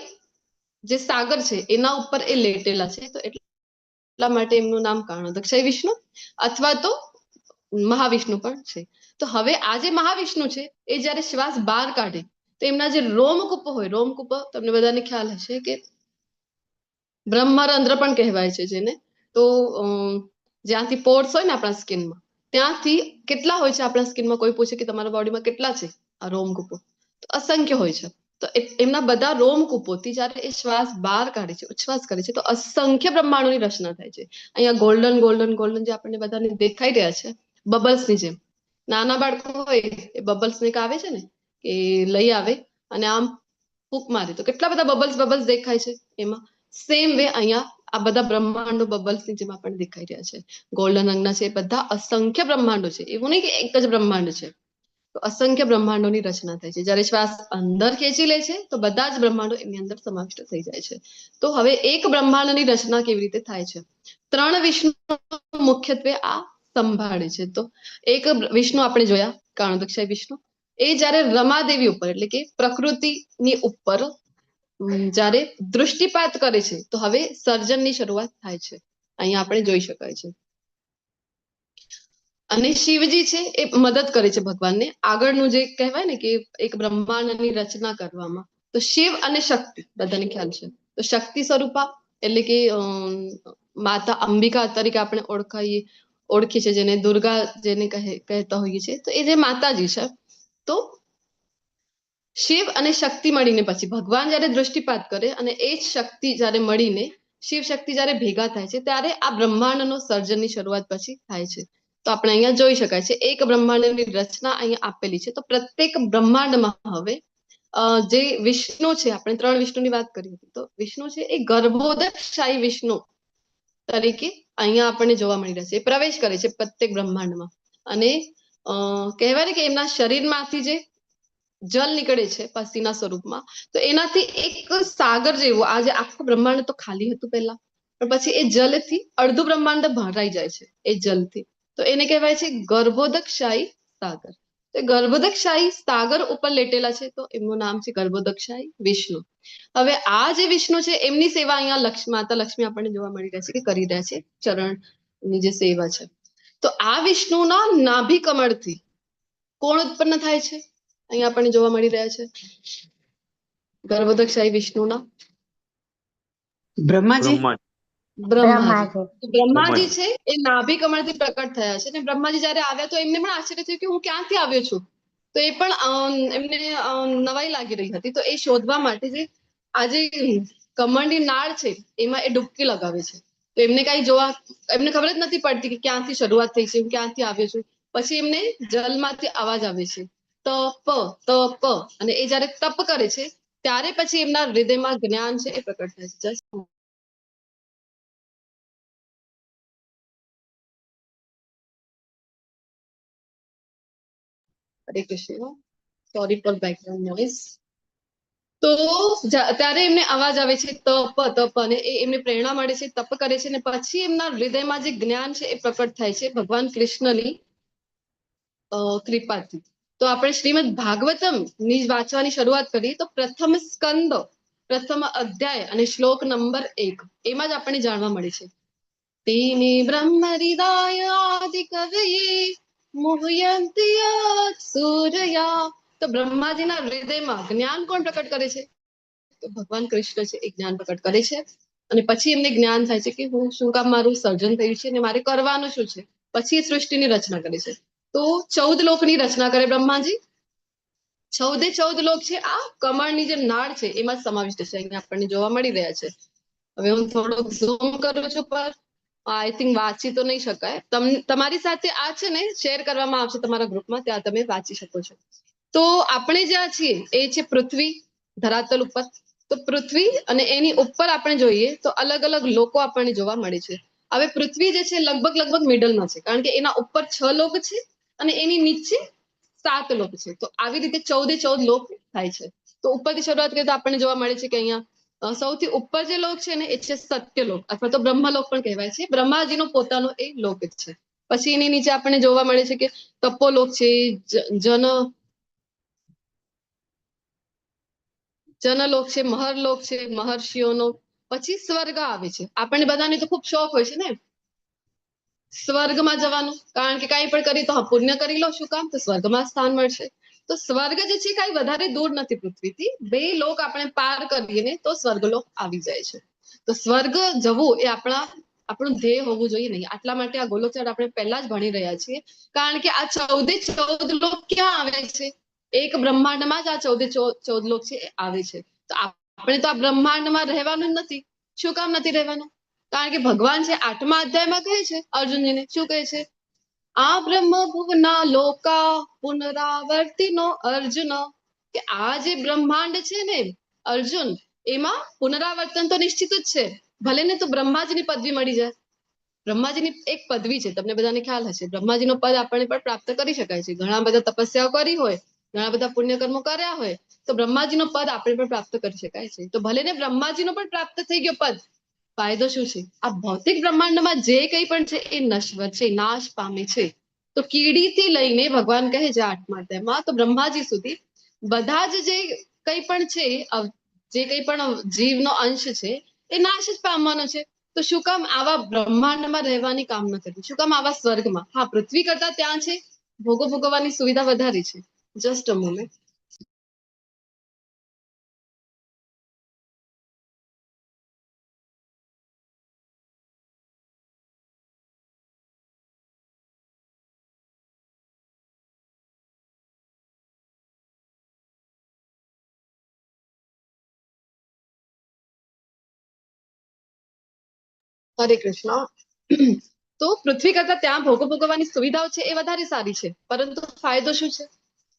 જે સાગર છે એના ઉપર એ લેટેલા છે, તો એટલા માટે એમનું નામ કારણોદકશાહી વિષ્ણુ અથવા તો મહાવિષ્ણુ પણ છે. તો હવે આ જે મહાવિષ્ણુ છે એ જ્યારે શ્વાસ બહાર કાઢે તો એમના જે રોમકૂપ હોય, રોમકૂપ તમને બધાને ખ્યાલ હશે કે બ્રહ્મરંધ્ર પણ કહેવાય છે જેને. તો જ્યાંથી પોર્સ હોય ને આપણા સ્કિનમાં, ત્યાંથી કેટલા હોય છે આપણા સ્કિનમાં? કોઈ પૂછે કે તમારા બોડીમાં કેટલા છે આ રોમકૂપો, તો અસંખ્ય હોય છે. તો એમના બધા રોમકૂપોથી જ્યારે એ શ્વાસ બહાર કાઢે છે, ઉચ્છ્વાસ કરે છે, તો અસંખ્ય બ્રહ્માંડોની રચના થાય છે. અહીંયા ગોલ્ડન ગોલ્ડન ગોલ્ડન જે આપણને બધાને દેખાઈ રહ્યા છે બબલ્સની જેમ, નાના બાળકો હોય એ બબલ્સ ને આવે છે ને કે લઈ આવે અને આમ ફૂંક મારે તો કેટલા બધા બબલ્સ દેખાય છે. એમાં સેમ વે અહીંયા આ બધા બ્રહ્માંડો બબલ્સની જેમ આપણને દેખાઈ રહ્યા છે. ગોલ્ડન રંગના છે, બધા અસંખ્ય બ્રહ્માંડો છે. એવું નહીં કે એક જ બ્રહ્માંડ છે. તો અસંખ્ય બ્રહ્માંડોની રચના થાય છે. જ્યારે શ્વાસ અંદર ખેંચી લે છે તો બધા જ બ્રહ્માંડો એની અંદર સમાવિષ્ટ થઈ જાય છે. તો હવે એક બ્રહ્માંડની રચના કેવી રીતે થાય છે? 3 વિષ્ણુ મુખ્યત્વે આ સંભાળે છે. તો એક વિષ્ણુ આપણે જોયા કારણોદકશાહી વિષ્ણુ, એ જ્યારે રમાદેવી ઉપર એટલે કે પ્રકૃતિની ઉપર જ્યારે દૃષ્ટિપાત કરે છે તો હવે સર્જનની શરૂઆત થાય છે. અહીંયા આપણે જોઈ શકાય છે. અને શિવજી છે એ મદદ કરે છે ભગવાનને આગળનું જે કહેવાય ને કે એક બ્રહ્માંડની રચના કરવામાં. તો શિવ અને શક્તિ બધાને ખ્યાલ છે. તો શક્તિ સ્વરૂપા એટલે કે માતા અંબિકા તરીકે આપણે ઓળખીએ છીએ, જેને દુર્ગા જેને કહેતા હોઈએ છીએ. તો એ જે માતાજી છે, તો શિવ અને શક્તિ મળીને પછી ભગવાન જ્યારે દૃષ્ટિપાત કરે અને એ જ શક્તિ જ્યારે મળીને શિવ શક્તિ જ્યારે ભેગા થાય છે ત્યારે આ બ્રહ્માંડનો સર્જનની શરૂઆત પછી થાય છે. તો આપણે અહીંયા જોઈ શકાય છે એક બ્રહ્માંડની રચના અહીંયા આપેલી છે. તો પ્રત્યેક બ્રહ્માંડમાં હવે જે વિષ્ણુ છે, આપણે 3 વિષ્ણુની વાત કરી હતી, તો વિષ્ણુ છે એ ગર્ભોદકશાહી વિષ્ણુ તરીકે અહીંયા આપણને જોવા મળી રહ્યા છે. એ પ્રવેશ કરે છે પ્રત્યેક બ્રહ્માંડમાં અને કહેવાય ને કે એમના શરીરમાંથી જે જલ નીકળે છે પસીના સ્વરૂપમાં, તો એનાથી એક સાગર જેવું, આ જે આખું બ્રહ્માંડ તો ખાલી હતું પહેલા, પણ પછી એ જલથી અડધું બ્રહ્માંડ ભરાઈ જાય છે એ જલથી. તો એને કહેવાય છે ગર્ભોદકશાહી સાગર. તો ગર્ભોદકશાહી સાગર ઉપર લેટેલા છે, તો એમનું નામ છે ગર્ભોદકશાહી વિષ્ણુ. હવે આ જે વિષ્ણુ છે એમની સેવા અહીંયા માતા લક્ષ્મી આપણને જોવા મળી રહ્યા છે કે કરી રહ્યા છે, ચરણની જે સેવા છે. તો આ વિષ્ણુના નાભી કમળથી કોણ ઉત્પન્ન થાય છે? અહીંયા આપણને જોવા મળી રહ્યા છે ગર્ભોદકશાહી વિષ્ણુના બ્રહ્માજી. બ્રહ્માજી. બ્રહ્માજી. બ્રહ્માજી છે એ નાભી કમળથી પ્રકટ થયા છે, અને બ્રહ્માજી જયારે આવ્યા તો એમને પણ આશ્ચર્ય થયું કે હું ક્યાંથી આવ્યો છું. તો એ પણ એમને નવાઈ લાગી રહી હતી. તો એ શોધવા માટે જે આજે કમળની નાળ છે એમાં એ ડૂબકી લગાવે છે. તો એમને એમને ખબર જ નથી પડતી કે ક્યાંથી શરૂઆત થઈ છે, હું ક્યાંથી આવ્યો છું. પછી એમને જલમાંથી અવાજ આવે છે, તપ તપ, અને એ જયારે તપ કરે છે ત્યારે પછી એમના હૃદયમાં જ્ઞાન છે એ પ્રકટ થાય છે. Just Hare Krishna, sorry for background noise. તો ત્યારે એમને અવાજ આવે છે તપ તપ, અને એ એમને પ્રેરણા મળે છે, તપ કરે છે, અને પછી એમના હૃદયમાં જે જ્ઞાન છે એ પ્રકટ થાય છે ભગવાન કૃષ્ણની કૃપાથી. તો આપણે શ્રીમદ ભાગવતમ ની વાંચવાની શરૂઆત કરીએ તો પ્રથમ સ્કંદ, પ્રથમ અધ્યાય અને શ્લોક નંબર 1 એમાં જ આપણને જાણવા મળે છે. તેને બ્રહ્મ હૃદય આદિ કવયે મોહયંતિ યત સૂરયા. તો બ્રહ્માજીના હૃદયમાં જ્ઞાન કોણ પ્રકટ કરે છે? તો ભગવાન કૃષ્ણ છે એ જ્ઞાન પ્રકટ કરે છે. અને પછી એમને જ્ઞાન થાય છે કે હું શું કામ મારું સર્જન થયું છે અને મારે કરવાનું શું છે. પછી એ સૃષ્ટિની રચના કરે છે. તો 14 લોકની રચના કરે બ્રહ્માજી. 14 લોક છે આ કમળની જે નાળ છે એમાં સમાવિષ્ટ છે, અહીંયા આપણને જોવા મળી રહ્યા છે. હવે હું થોડોક ઝૂમ કરું છું, પર આઈ થિંક વાંચી તો નહીં શકાય. તમારી સાથે આ છે ને શેર કરવામાં આવશે તમારા ગ્રુપમાં, ત્યાં તમે વાંચી શકો છો. તો આપણે જ્યાં છીએ એ છે પૃથ્વી, ધરાતલ ઉપર. તો પૃથ્વી અને એની ઉપર આપણે જોઈએ તો અલગ અલગ લોકો આપણને જોવા મળે છે. હવે પૃથ્વી જે છે લગભગ મિડલમાં છે, કારણ કે એના ઉપર 6 લોક છે અને એની નીચે 7 લોક છે. તો આવી રીતે 14 લોક થાય છે. તો ઉપરથી શરૂઆત કરીએ તો આપણને જોવા મળે છે કે અહીંયા સૌથી ઉપર જે લોક છે ને એ છે સત્યલોક, અથવા તો બ્રહ્મલોક પણ કહેવાય છે. બ્રહ્માજીનો પોતાનો એ લોક છે. પછી એની નીચે આપણને જોવા મળે છે કે તપોલોક છે, જનલોક છે, મહરલોક છે, મહર્ષિઓનો. પછી સ્વર્ગ આવે છે. આપણને બધાને તો ખૂબ શોખ હોય છે ને સ્વર્ગમાં જવાનું, કારણ કે કાંઈ પણ કરી તો પુણ્ય કરી લો, શું કામ? તો સ્વર્ગમાં સ્થાન મળશે. તો સ્વર્ગ જે છે કાંઈ વધારે દૂર નથી પૃથ્વીથી. 2 લોક આપણે પાર કરીએ ને તો સ્વર્ગલોક આવી જાય છે. તો સ્વર્ગ જવું એ આપણું ધ્યેય હોવું જોઈએ નહીં. આટલા માટે આ ગોલોકચાર્ટ આપણે પહેલા જ ભણી રહ્યા છીએ, કારણ કે આ 14 લોક ક્યાં આવે છે? એક બ્રહ્માંડમાં જ આ 14 લોક છે એ આવે છે. તો આપણે તો આ બ્રહ્માંડમાં રહેવાનું જ નથી. શું કામ નથી રહેવાનું? કારણ કે ભગવાન છે 8મા અધ્યાયમાં કહે છે અર્જુનજીને, શું કહે છે? આ બ્રહ્મ ભુવના લોકા પુનરાવર્તિનો અર્જુન. કે આ જે બ્રહ્માંડ છે ને અર્જુન, એમાં પુનરાવર્તન તો નિશ્ચિત જ છે. ભલે ને તો બ્રહ્માજીની પદવી મળી જાય. બ્રહ્માજીની એક પદવી છે, તમને બધાને ખ્યાલ હશે. બ્રહ્માજીનો પદ આપણને પણ પ્રાપ્ત કરી શકાય છે. ઘણા બધા તપસ્યાઓ કરી હોય, ઘણા બધા પુણ્ય કર્મો કર્યા હોય તો બ્રહ્માજીનો પદ આપણે પણ પ્રાપ્ત કરી શકાય છે. તો ભલે ને બ્રહ્માજીનો પણ પ્રાપ્ત થઈ ગયો પદ, ફાયદો શું છે? આ ભૌતિક બ્રહ્માંડમાં જે કંઈ પણ છે એ નશ્વર છે, નાશ પામે છે. તો કીડીથી લઈને ભગવાન કહે છે 8મા અધ્યાયમાં તો બ્રહ્માજી સુધી બધા જ જે કંઈ પણ છે, જે કંઈ પણ જીવનો અંશ છે એ નાશ જ પામવાનો છે. તો શું કામ આવા બ્રહ્માંડમાં રહેવાની કામના કરવી? શું કામ આવા સ્વર્ગમાં? હા, પૃથ્વી કરતા ત્યાં છે ભોગો ભોગવવાની સુવિધા વધારે છે. Just a moment. હરે કૃષ્ણ. તો પૃથ્વી કરતા ત્યાં ભોગો ભોગવવાની સુવિધાઓ છે એ વધારે સારી છે, પરંતુ ફાયદો શું છે?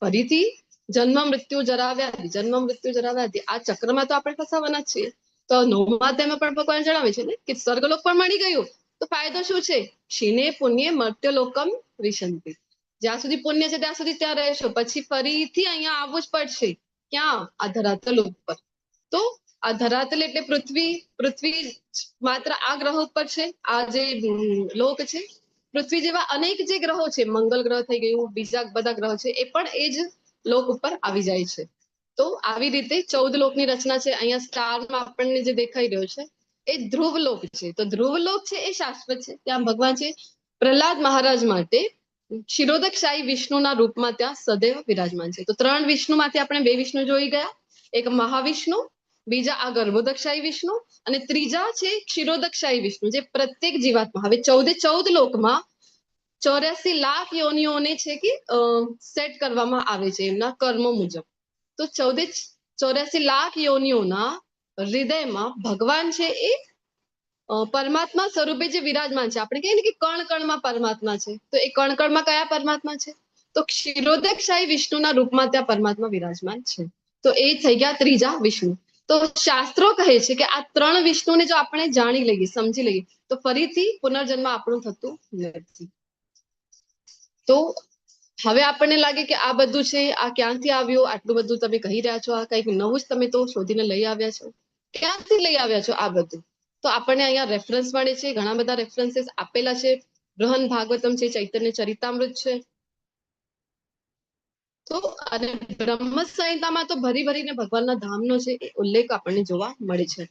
ફરીથી જન્મ મૃત્યુ જરા વ્યાધિ, જન્મ મૃત્યુ જરા વ્યાધિ, આ ચક્રમાં તો આપણે ફસાવાના જ છીએ. તો 9મા અધ્યાયમાં પણ ભગવાન જણાવે છે ને કે સ્વર્ગલોક પણ મળી ગયું તો ફાયદો શું છે? ક્ષીણે પુણ્ય મર્ત્યલોકમ વિશંતિ. જ્યાં સુધી પુણ્ય છે ત્યાં સુધી ત્યાં રહેશો, પછી ફરીથી અહીંયા આવવું જ પડશે. ક્યાં? આ ધરાતલ ઉપર. તો આ ધરાતલ એટલે પૃથ્વી માત્ર આ ગ્રહ ઉપર છે. આ જે લોક છે, પૃથ્વી જેવા અનેક જે ગ્રહો છે, મંગળ ગ્રહ થઈ ગયું, બીજા બધા ગ્રહ છે, એ પણ એ જ લોક ઉપર આવી જાય છે. તો આવી રીતે 14 લોકની રચના છે. અહીંયા સ્ટારમાં આપણને જે દેખાઈ રહ્યો છે એ ધ્રુવલોક છે. તો ધ્રુવલોક છે એ શાશ્વત છે. ત્યાં ભગવાન છે પ્રહલાદ મહારાજ માટે ક્ષીરોદકશાહી વિષ્ણુના રૂપમાં ત્યાં સદૈવ વિરાજમાન છે. તો 3 વિષ્ણુમાંથી આપણે 2 વિષ્ણુ જોઈ ગયા. એક મહાવિષ્ણુ બીજા આ ગર્ભોદકશાહી વિષ્ણુ અને ત્રીજા છે ક્ષીરોદકશાહી વિષ્ણુ, જે પ્રત્યેક જીવાત્મા હવે 14 લોકમાં 84 લાખ યોનિઓને છે કે સેટ કરવામાં આવે છે એમના કર્મો મુજબ. તો 84 લાખ યોનિઓના હૃદયમાં ભગવાન છે એ પરમાત્મા સ્વરૂપે જે વિરાજમાન છે. આપણે કહીએ ને કે કણ કણમાં પરમાત્મા છે, તો એ કણ કણમાં કયા પરમાત્મા છે? તો ક્ષીરોદકશાહી વિષ્ણુના રૂપમાં ત્યાં પરમાત્મા વિરાજમાન છે. તો એ થઈ ગયા ત્રીજા વિષ્ણુ. તો શાસ્ત્રો કહે છે કે આ 3 વિષ્ણુને જો આપણે જાણી લઈએ, સમજી લઈએ, તો ફરીથી પુનર્જન્મ આપણું થતું નથી. તો હવે આપણને લાગે કે આ બધું છે, આ ક્યાંથી આવ્યું? આટલું બધું તમે કહી રહ્યા છો, આ કંઈક નવું જ તમે તો શોધીને લઈ આવ્યા છો. ક્યાંથી લઈ આવ્યા છો આ બધું? તો આપણને અહીંયા રેફરન્સ મળે છે, ઘણા બધા રેફરન્સીસ આપેલા છે. બૃહન ભાગવતમ છે, ચૈતન્ય ચરિતામૃત છે. તો અને બ્રહ્મ સંહિતામાં તો ભરી ભરીને ભગવાનના ધામનો છે એ ઉલ્લેખ આપણને જોવા મળે છે.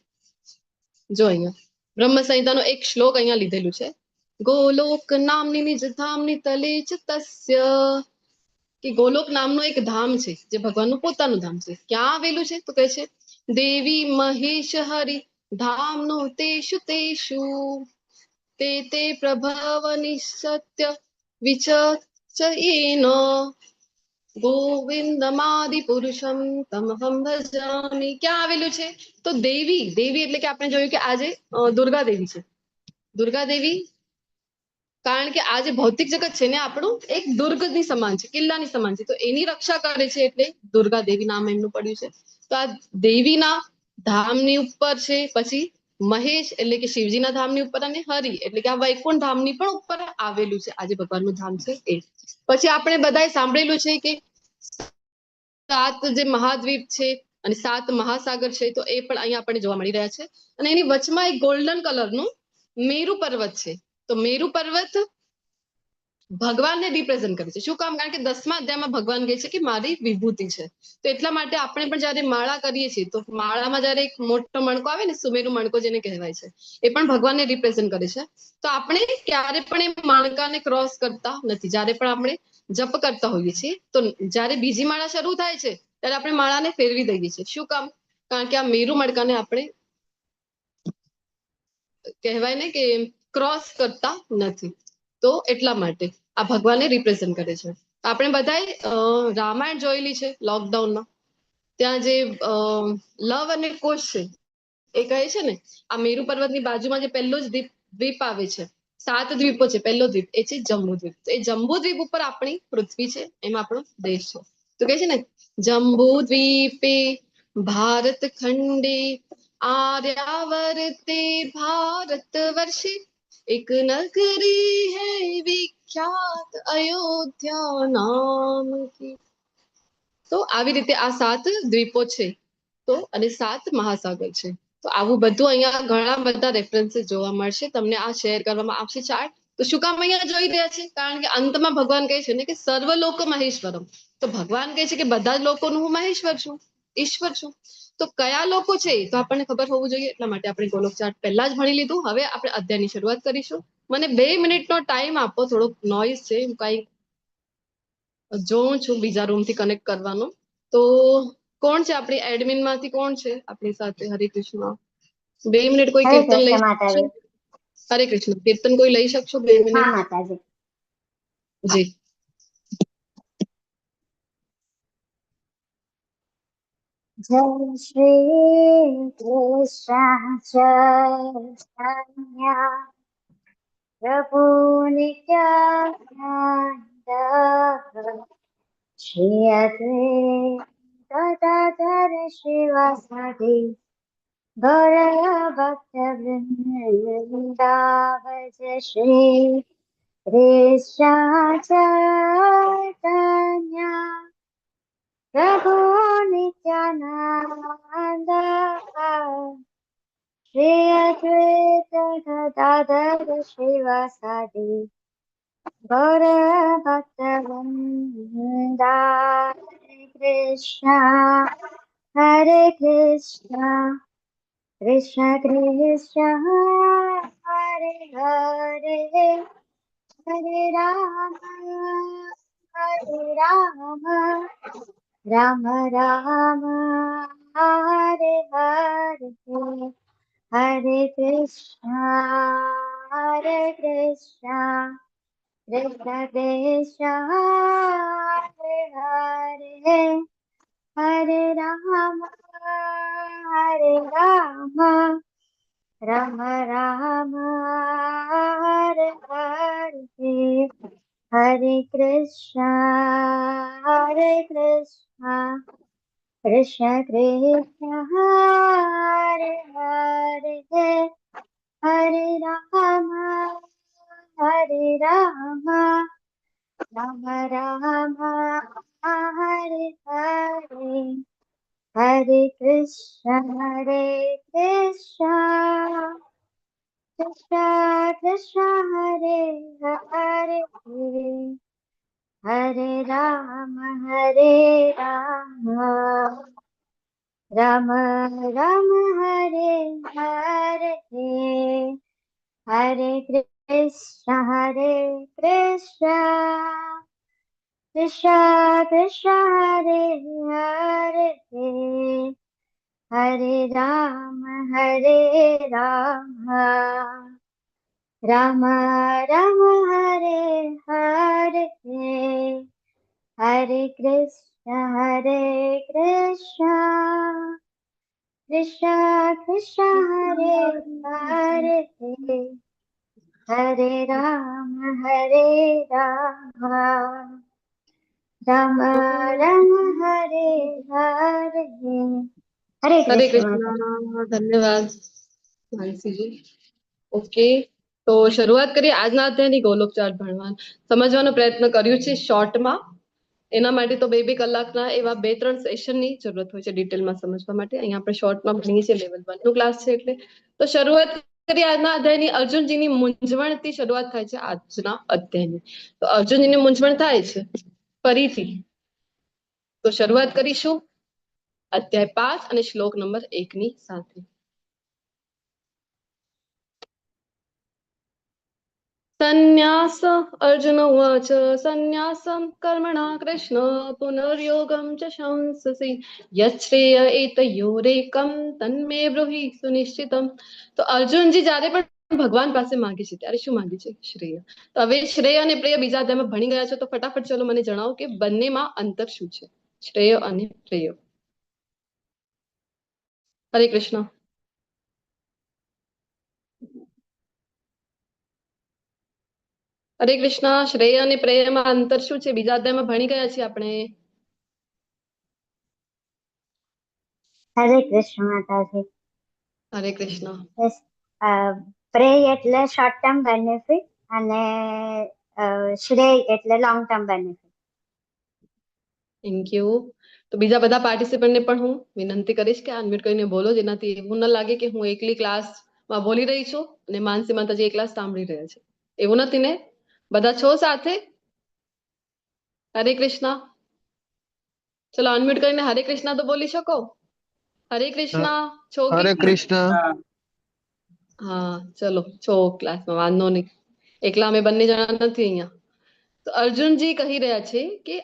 જો અહીંયા બ્રહ્મ સંહિતાનો એક શ્લોક અહીંયા લીધેલું છે. ગોલોક નામની નિજ ધામની તલે ચ તસ્ય, કે ગોલોક નામનો એક ધામ છે જે ભગવાનનું પોતાનું ધામ છે. ક્યાં આવેલું છે? તો કહે છે દેવી મહેશ હરિ ધામનો તેષુ તેષુ તે તે પ્રભવની સત્ય વિચચયેન ગોવિંદમાદિ પુરુષમ તમહમ ભજામિ. ક્યાં આવેલું છે? તો દેવી એટલે કે આપણે જોયું કે આજે દુર્ગા દેવી છે. દુર્ગા દેવી, કારણ કે આ જે ભૌતિક જગત છે ને આપણું એક દુર્ગની સમાન છે, કિલ્લાની સમાન છે. તો એની રક્ષા કરે છે એટલે દુર્ગા દેવી નામ એમનું પડ્યું છે. તો આ દેવીના ધામની ઉપર છે, પછી મહેશ એટલે કે શિવજીના ધામની ઉપર, અને હરિ એટલે કે આ વૈકુંઠ ધામની પણ ઉપર આવેલું છે આજે ભગવાનનું ધામ છે એ. પછી આપણે બધાએ સાંભળેલું છે કે 7 જે મહાદ્વીપ છે અને 7 મહાસાગર છે, તો એ પણ અહીંયા આપણને જોવા મળી રહ્યા છે. અને એની વચમાં એક ગોલ્ડન કલરનું મેરુ પર્વત છે. તો મેરુ પર્વત ભગવાનને રિપ્રેઝન્ટ કરે છે. શું કામ? કારણ કે 10મા અધ્યાયમાં ભગવાન કહે છે કે મારી વિભૂતિ છે. તો એટલા માટે આપણે પણ જયારે માળા કરીએ છીએ, તો માળામાં જયારે એક મોટો મણકો આવે ને, સુમેરુ મણકો જેને કહેવાય છે, એ પણ ભગવાનને રિપ્રેઝન્ટ કરે છે. તો આપણે ક્યારે પણ એ મણકાને ક્રોસ કરતા નથી. જયારે પણ આપણે જપ કરતા હોઈએ છીએ, તો જયારે બીજી માળા શરૂ થાય છે ત્યારે આપણે માળાને ફેરવી દઈએ છીએ. શું કામ? કારણ કે આ મેરુ મણકાને આપણે કહેવાય ને કે ક્રોસ કરતા નથી. તો એટલા માટે આ ભગવાનને રિપ્રેઝન્ટ કરે છે. આપણે બધાએ રામાયણ જોયેલી છે લોકડાઉનમાં. ત્યાં જે લવ અને કુશ છે એ કહે છે ને, આ મેરુ પર્વતની બાજુમાં જે પહેલો જ દ્વીપ આવે છે, 7 દ્વીપો છે, પહેલો દ્વીપ એ છે જંબુ દ્વીપ. તો એ જંબુ દ્વીપ ઉપર આપણી પૃથ્વી છે, એમાં આપણો દેશ છે. તો કહે છે ને જંબુ દ્વીપે ભારત ખંડે आर्यावर्ते भारतवर्षे एक नगरी है विख्यात अयोध्या नाम की. તો આવી રીતે આ 7 દ્વીપો છે, તો અને 7 મહાસાગર છે. તો આવું બધું અહીંયા ઘણા બધા રેફરન્સીસ જોવા મળશે. તમને આ શેર કરવામાં આવશે ચાર્ટ. તો શું કામ અહીંયા જોઈ રહ્યા છે? કારણ કે અંતમાં ભગવાન કહે છે ને કે સર્વલોક મહેશ્વરમ. તો ભગવાન કહે છે કે બધા જ લોકોનું હું મહેશ્વર છું, ઈશ્વર છું. તો કયા લોકો છે તો આપણને ખબર હોવું જોઈએ. એટલા માટે આપણે ગોલોક ચાર્ટ પહેલા જ ભણી લીધું. હવે આપણે અધ્યાયની શરૂઆત કરીશું. મને 2 મિનિટનો ટાઈમ આપો. થોડોક નોઈઝ છે, હું કઈ જોઉં છું બીજા રૂમથી કનેક્ટ કરવાનો. તો કોણ છે આપણી એડમિન માંથી? કોણ છે આપણી સાથે? હરે કૃષ્ણ. 2 મિનિટ કોઈ હરે કીર્તન લઈ કૃષ્ણ શકશો? માતાજી. હરે કૃષ્ણ. કીર્તન કોઈ લઈ શકશો 2 હા મિનિટ? માતાજી. જી. જય શ્રી કૃષ્ણ ચૈતન્ય પ્રભુ નિત્યાનંદ શ્રી અદ્વૈત ગદાધર શ્રીવાસાદિ ગૌર ભક્ત વૃંદાવજ શ્રી કૃષ્ણ ચૈતન્ય પ્રભુ નિત્યાનંદ શ્રી અદ્વૈત ગદાધર શ્રીવાસાદિ ગૌર ભક્ત વૃંદા. હરે કૃષ્ણ કૃષ્ણ કૃષ્ણ હરે હરે હરે રામ રામ રામ હરે હરે હરે કૃષ્ણ કૃષ્ણ કૃષ્ણ હરે હરે હરે રામ રામ રામ હરે હરે હરે કૃષ્ણ કૃષ્ણ કૃષ્ણ હરે હરે હરે રામ રામ રામ હરે હરે હરે કૃષ્ણ કૃષ્ણ કૃષ્ણ હરે હરે હરે રામ રામ રામ હરે હરે હરે કૃષ્ણ કૃષ્ણ કૃષ્ણ હરે હરે હરે રામ રામ રામ હરે હરે હરે કૃષ્ણ કૃષ્ણ કૃષ્ણ હરે હરે હરે રામ રામ રામ હરે હરે હરે હરે કૃષ્ણ કૃષ્ણ. ધન્યવાદ માનસીજી. ઓકે, તો શરૂઆત કરીએ આજના અધ્યાયની ગોલોક ચાર્ટ ભણવા સમજવાનો પ્રયત્ન કર્યું છે શોર્ટમાં. એના માટે તો 2-2 કલાકના એવા 2-3 સેશનની જરૂરત હોય છે ડિટેલમાં સમજવા માટે. અહીંયા આપણે શોર્ટમાં ભણીએ છીએ, લેવલ 1 નું ક્લાસ છે એટલે. તો શરૂઆત કરીએ આજના અધ્યાયની. અર્જુનજીની મૂંઝવણથી શરૂઆત થાય છે આજના અધ્યાયની. તો અર્જુનજીની મૂંઝવણ થાય છે ફરીથી. તો શરૂઆત કરીશું અધ્યાય 5 અને શ્લોક નંબર 1 ની સાથે. સંન્યાસ અર્જુન ઉવાચ સંન્યાસમ કર્મણા કૃષ્ણ પુનર્યોગમ ચ શંસસि યચ્છ્રેય એતયોરેકમ તન્મે બ્રૂહિ સુનિશ્ચિતમ. તો અર્જુનજી જ્યારે પણ ભગવાન પાસે માંગે છે ત્યારે શું માંગે છે? શ્રેય. તો હવે શ્રેય અને પ્રેય બીજા અધ્યાયમાં ભણી ગયા છો તો ફટાફટ ચલો મને જણાવો કે બંનેમાં અંતર શું છે, શ્રેય અને પ્રેય. હરે કૃષ્ણ. હરે કૃષ્ણ. શ્રેય અને પ્રેયમાં અંતર શું છે બીજા અધ્યાયમાં ભણી ગયા છીએ આપણે. હરે કૃષ્ણ માતાજી. હરે કૃષ્ણ. Yes. પ્રેય એટલે શોર્ટ ટર્મ બેનિફિટ અને શ્રેય એટલે long term benefit. Thank you. તો બીજા બધા પાર્ટિસિપન્ટને પણ હું વિનંતી કરીશ કે અનમ્યુટ કરીને બોલો, જેનાથી એવું ન લાગે કે હું એકલી ક્લાસમાં બોલી રહી છું અને માનસી માતાજી એકલા સાંભળી રહ્યા છે. એવું નથી ને? બધા છો સાથે? હરે કૃષ્ણ. ચલો અનમ્યુટ કરીને હરે કૃષ્ણ તો બોલી શકો. હરે કૃષ્ણ. છો કે હરે કૃષ્ણ. હા ચલો છો ક્લાસમાં, વાંધો નહીં. એકલા અમે બંને જણા નથી અહીંયા. તો અર્જુનજી કહી રહ્યા છે કે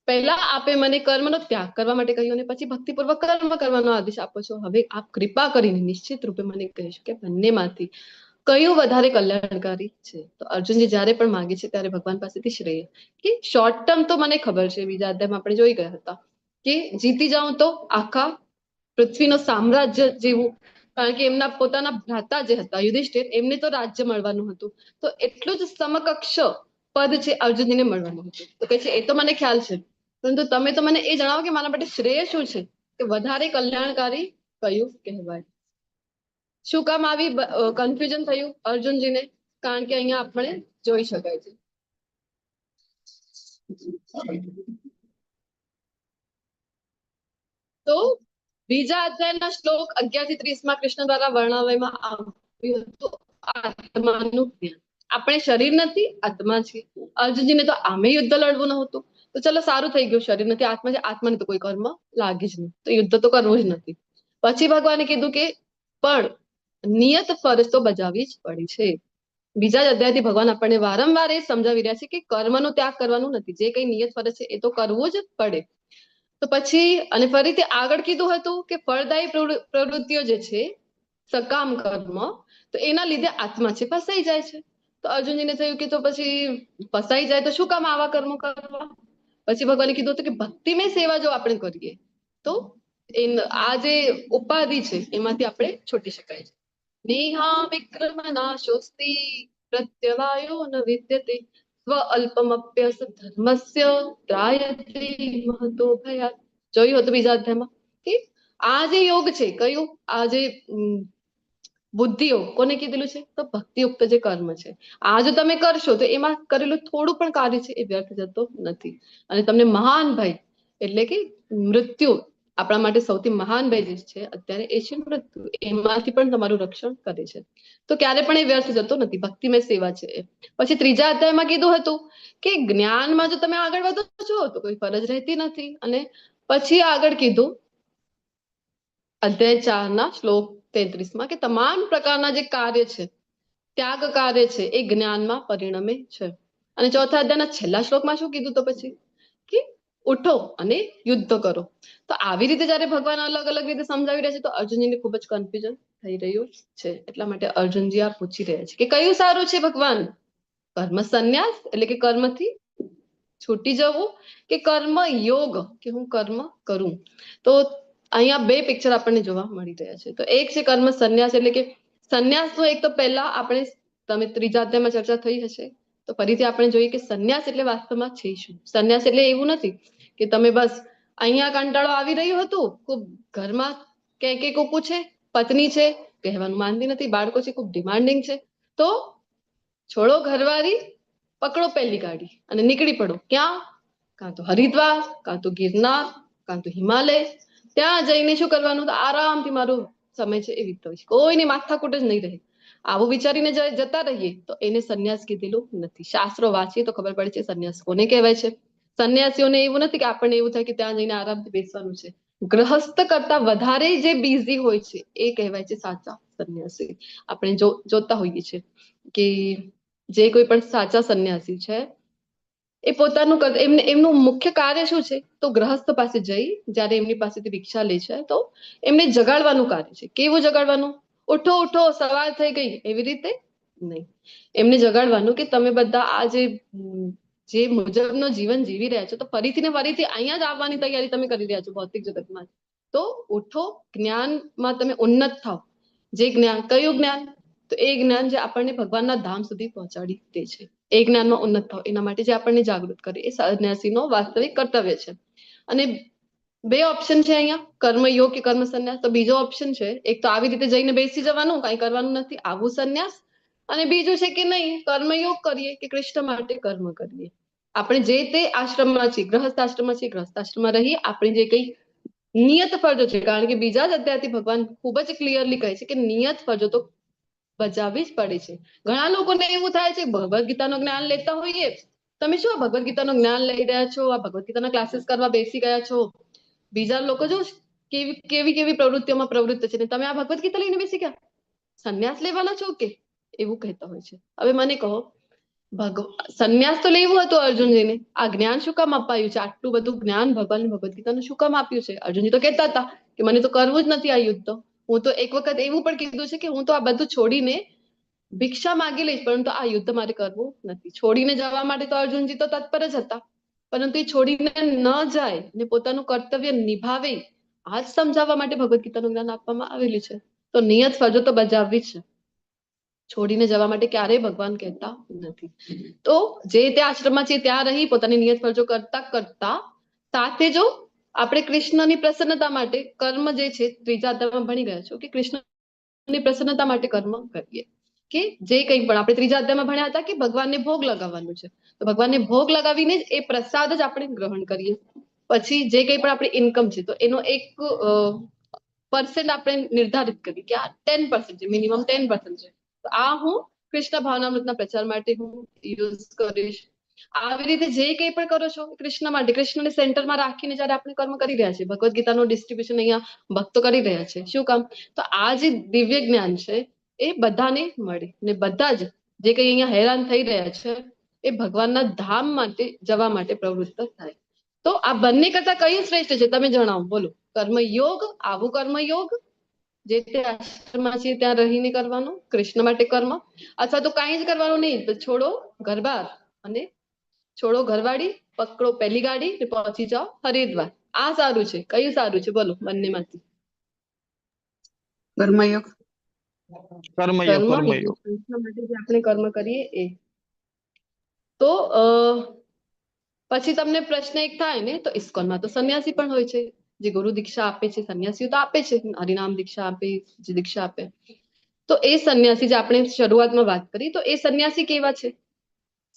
પહેલા આપે મને કર્મનો ત્યાગ કરવા માટે કહ્યું અને પછી ભક્તિપૂર્વક કર્મ કરવાનો આદેશ આપો છો. હવે આપ કૃપા કરીને નિશ્ચિત રૂપે મને કહેશો કે બંનેમાંથી કયું વધારે કલ્યાણકારી છે. તો અર્જુનજી જ્યારે પણ માંગે છે ત્યારે ભગવાન પાસેથી શ્રેય કે શોર્ટ ટર્મ તો મને ખબર છે, બીજા અધ્યાયમાં આપણે જોઈ ગયા હતા કે જીતી જાઉં તો આખા પૃથ્વીનો સામ્રાજ્ય જેવું, કારણ કે એમના પોતાના ભ્રાતા જે હતા યુધિષ્ઠિર, એમને તો રાજ્ય મળવાનું હતું. તો એટલું જ સમકક્ષ પદ છે અર્જુનજીને મળવાનું હતું. તો કહે છે એ તો મને ખ્યાલ છે, પરંતુ તમે તો મને એ જણાવો કે મારા માટે શ્રેય શું છે, કે વધારે કલ્યાણકારી કયું કહેવાય. શું કામ આવી કન્ફ્યુઝન થયું અર્જુનજીને? કારણ કે અહીંયા આપણે જોઈ શકાય છે તો બીજા અધ્યાયના શ્લોક 11 થી 30 માં કૃષ્ણ દ્વારા વર્ણવવામાં આવ્યું હતું આત્માનું જ્ઞાન. આપણે શરીર નથી, આત્મા છે. અર્જુનજીને તો આમે યુદ્ધ લડવું નહોતું. તો ચલો સારું થઈ ગયું, શરીર નથી આત્મા છે, આત્માને તો કોઈ કર્મ લાગે જ નહીં, તો યુદ્ધ તો કરવું જ નથી. પછી ભગવાને કીધું કે પણ નિયત ફરજ તો બજાવવી જ પડી છે. બીજા જ અધ્યાયથી ભગવાન આપણને વારંવાર એ સમજાવી રહ્યા છે કે કર્મનો ત્યાગ કરવાનું નથી, જે કઈ નિયત ફરજ છે એ તો કરવું જ પડે. તો પછી અને ફરીથી આગળ કીધું હતું કે ફળદાયી પ્રવૃત્તિઓ જે છે સકામ કર્મ, તો એના લીધે આત્મા છે ફસાઈ જાય છે. તો અર્જુનજીને થયું કે તો પછી ફસાઈ જાય તો શું કામ આવા કર્મો કરવા? પછી ભગવાને કીધું હતું કે ભક્તિમય સેવા જો આપણે કરીએ તો આ જે ઉપાધિ છે એમાંથી આપણે છૂટી શકાય છે. નેહા વિક્રમ નાશોસ્તિ પ્રત્યવાયો ન વિદ્યતે સ્વ અલ્પમપ્યસ ધર્મસ્ય ત્રાયતે મહતો ભયાત. જોયું હતું બીજા અધ્યાયમાં કે આ જે યોગ છે કયું, આ જે બુદ્ધિઓ કોને કીધેલું છે? તો ભક્તિયુક્ત જે કર્મ છે, આ જો તમે કરશો તો એમાં કરેલું થોડું પણ કાર્ય છે એ વ્યર્થ જતો નથી અને તમને મહાન ભય એટલે કે મૃત્યુ, આપણા માટે સૌથી મહાન ભય જે છે અત્યારે એ છે મૃત્યુ, એમાંથી પણ તમારું રક્ષણ કરે છે. તો ક્યારે પણ એ વ્યર્થ જતો નથી. ભક્તિમય સેવા છે એ. પછી ત્રીજા અધ્યાયમાં કીધું હતું કે જ્ઞાનમાં જો તમે આગળ વધો છો તો કોઈ ફરજ રહેતી નથી. અને પછી આગળ કીધું અધ્યાય 4 શ્લોક 33 કે તમામ પ્રકારના જે કાર્ય છે, ત્યાગ કાર્ય છે, એ જ્ઞાનમાં પરિણમે છે. અને ચોથા અધ્યાયના છેલ્લા શ્લોકમાં શું કીધું? તો પછી કે ઉઠો અને યુદ્ધ કરો. તો આવી રીતે જયારે ભગવાન અલગ અલગ રીતે સમજાવી રહ્યા છે તો અર્જુનજીને ખૂબ જ કન્ફ્યુઝન થઈ રહ્યું છે. એટલા માટે અર્જુનજી આ પૂછી રહ્યા છે કે કયું સારું છે ભગવાન? કર્મ સંન્યાસ એટલે કે કર્મથી છૂટી જવું કે કર્મ યોગ કે હું કર્મ કરું? તો અહીંયા બે પિક્ચર આપણને જોવા મળી રહ્યા છે. તો એક છે કર્મ સંન્યાસ એટલે કે સંન્યાસનો એક તો પહેલા આપણે તમે ત્રીજા અધ્યાયમાં ચર્ચા થઈ હશે તો ફરીથી આપણે જોઈએ કે સંન્યાસ એટલે વાસ્તવમાં છે શું? સંન્યાસ એટલે એવું નથી કે તમે બસ અહીંયા કંટાળો આવી રહ્યું હતું, ખૂબ ઘરમાં કે કુકુ છે, પત્ની છે, કહેવાનું માનતી નથી, બાળકો છે, ખૂબ ડિમાન્ડિંગ છે, તો છોડો ઘરવાળી, પકડો પહેલી ગાડી અને નીકળી પડો. ક્યાં? કાં તો હરિદ્વાર, કાં તો ગિરનાર, કાં તો હિમાલય. ત્યાં જઈને શું કરવાનું? તો આરામથી મારો સમય છે એ વિતાવીશ, કોઈની માથાકૂટ જ નહીં રહે. આવું વિચારીને જતા રહીએ તો એને સંન્યાસ કીધેલું નથી. શાસ્ત્રો વાંચીએ તો ખબર પડે છે સંન્યાસ કોને કહેવાય છે. સંન્યાસીઓને એવું નથી કે આપણને એવું થાય કે ત્યાં જઈને આરામથી બેસવાનું છે. ગ્રહસ્થ કરતા વધારે જે બિઝી હોય છે એ કહેવાય છે સાચા સંન્યાસી. આપણે જોતા હોઈએ છીએ કે જે કોઈ પણ સાચા સંન્યાસી છે એ પોતાનું એમનું મુખ્ય કાર્ય શું છે? તો ગ્રહસ્થ પાસે જઈ જ્યારે એમની પાસેથી ભિક્ષા લે છે તો એમને જગાડવાનું કાર્ય છે. કેવું જગાડવાનું? ઉઠો ઉઠો સવાર થઈ ગઈ એવી રીતે નહીં. એમને જગાડવાનું કે તમે બધા આ જે મુજબનો જીવન જીવી રહ્યા છો તો ફરીથી ને ફરીથી અહીંયા જ આવવાની તૈયારી તમે કરી રહ્યા છો ભૌતિક જગતમાં. તો ઉઠો, જ્ઞાનમાં તમે ઉન્નત થાવ. જે જ્ઞાન, કયું જ્ઞાન? તો એ જ્ઞાન જે આપણને ભગવાનના ધામ સુધી પહોંચાડી દે છે. એ જ્ઞાનમાં ઉન્નત થાવ એના માટે જે આપણને જાગૃત કરે એ સંન્યાસીનો વાસ્તવિક કર્તવ્ય છે. અને બે ઓપ્શન છે અહીંયા, કર્મયોગ કે કર્મ સંન્યાસ. તો બીજો ઓપ્શન છે એક તો આવી રીતે જઈને બેસી જવાનું, કાંઈ કરવાનું નથી, આવું સંન્યાસ. અને બીજું છે કે નહીં, કર્મયોગ કરીએ કે કૃષ્ણ માટે કર્મ કરીએ. આપણે જે તે આશ્રમમાં છીએ, ગ્રહસ્થ આશ્રમમાં છીએ, ગ્રહસ્થ આશ્રમમાં રહી આપણે જે કંઈ નિયત ફરજો છે, કારણ કે બીજા જ અધ્યાયથી ભગવાન ખૂબ જ ક્લિયરલી કહે છે કે નિયત ફરજો તો બજાવવી જ પડે છે. ઘણા લોકોને એવું થાય છે ભગવદ ગીતાનું જ્ઞાન લેતા હોઈએ, તમે શું આ ભગવદ ગીતાનું જ્ઞાન લઈ રહ્યા છો, આ ભગવદ ગીતાના ક્લાસીસ કરવા બેસી ગયા છો, બીજા લોકો જો કેવી કેવી પ્રવૃત્તિઓમાં પ્રવૃત્ત છે ને તમે આ ભગવદ ગીતા લઈને બેસી ગયા, સંન્યાસ લેવાના છો કે? એવું કહેતા હોય છે. હવે મને કહો, સંન્યાસ તો લેવું હતું અર્જુનજીને, આ જ્ઞાન શું કામ અપાયું છે? આટલું બધું જ્ઞાન ભગવાન ભગવદ ગીતાનું શું કામ આપ્યું છે? અર્જુનજી તો કહેતા હતા કે મને તો કરવું જ નથી આ યુદ્ધ. તો હું તો એક વખત એવું પણ કીધું છે કે હું તો આ બધું છોડીને ભિક્ષા માંગી લઈશ, પરંતુ આ યુદ્ધ મારે કરવું નથી. છોડીને જવા માટે તો અર્જુનજી તો તત્પર જ હતા, પરંતુ એ છોડીને ન જાય ને પોતાનું કર્તવ્ય નિભાવે આ જ સમજાવવા માટે ભગવદ ગીતાનું જ્ઞાન આપવામાં આવેલું છે. તો નિયત ફરજો તો બજાવવી છે, છોડીને જવા માટે ક્યારેય ભગવાન કહેતા નથી. તો જે તે આશ્રમમાં છે ત્યાં રહી પોતાની નિયત ફરજો કરતા કરતા સાથે જો આપણે કૃષ્ણની પ્રસન્નતા માટે કર્મ જે છે ત્રીજા અધ્યાયમાં ભણી ગયા છો કે કૃષ્ણની પ્રસન્નતા માટે કર્મ કરીએ. કે જે કંઈ પણ આપણે ત્રીજા અધ્યાયમાં ભણ્યા હતા કે ભગવાનને ભોગ લગાવવાનું છે, તો ભગવાનને ભોગ લગાવીને જ એ પ્રસાદ જ આપણે ગ્રહણ કરીએ. પછી જે કંઈ પણ આપણી ઇન્કમ છે તો એનો એક % આપણે નિર્ધારિત કરીએ કે આ 10% છે, મિનિમમ 10% છે, તો આ હું કૃષ્ણ ભાવનામૃતના પ્રચાર માટે હું યુઝ કરીશ. આવી રીતે જે કંઈ પણ કરો છો કૃષ્ણ માટે, કૃષ્ણને સેન્ટરમાં રાખીને જયારે આપણે કર્મ કરી રહ્યા છીએ, ભગવદ ગીતાનું ડિસ્ટ્રીબ્યુશન અહીંયા ભક્તો કરી રહ્યા છે. શું કામ? તો આ જે દિવ્ય જ્ઞાન છે એ બધાને મળે ને બધા જ જે કંઈ અહીંયા હેરાન થઈ રહ્યા છે એ ભગવાનના ધામ માટે જવા માટે પ્રવૃત્ત થાય. તો આ બંને કરતા કયું શ્રેષ્ઠ છે તમે જણાવો, બોલો. કર્મયોગ, આવું કર્મયોગ જે તે આશ્રમમાં છે ત્યાં રહીને કરવાનું કૃષ્ણ માટે કર્મ, અથવા તો કાંઈ જ કરવાનું નહીં, તો છોડો ઘરબાર અને છોડો ઘરવાળી, પકડો પહેલી ગાડી ને પહોંચી જાઓ હરિદ્વાર. આ સારું છે, કયું સારું છે બોલો બંનેમાંથી? કર્મયોગ. કર્મયોગ કર્મ કર્મયોગ. કૃષ્ણ માટે જે આપણે કર્મ કરીએ એ. તો પછી તમને પ્રશ્ન એક થાય ને, તો ઇસ્કોનમાં તો સંન્યાસી પણ હોય છે, જે ગુરુ દીક્ષા આપે છે. સંન્યાસીઓ તો આપે છે, હરિનામ દીક્ષા આપે, જે દીક્ષા આપે. તો એ સંન્યાસી જે આપણે શરૂઆતમાં વાત કરી, તો એ સંન્યાસી કેવા છે?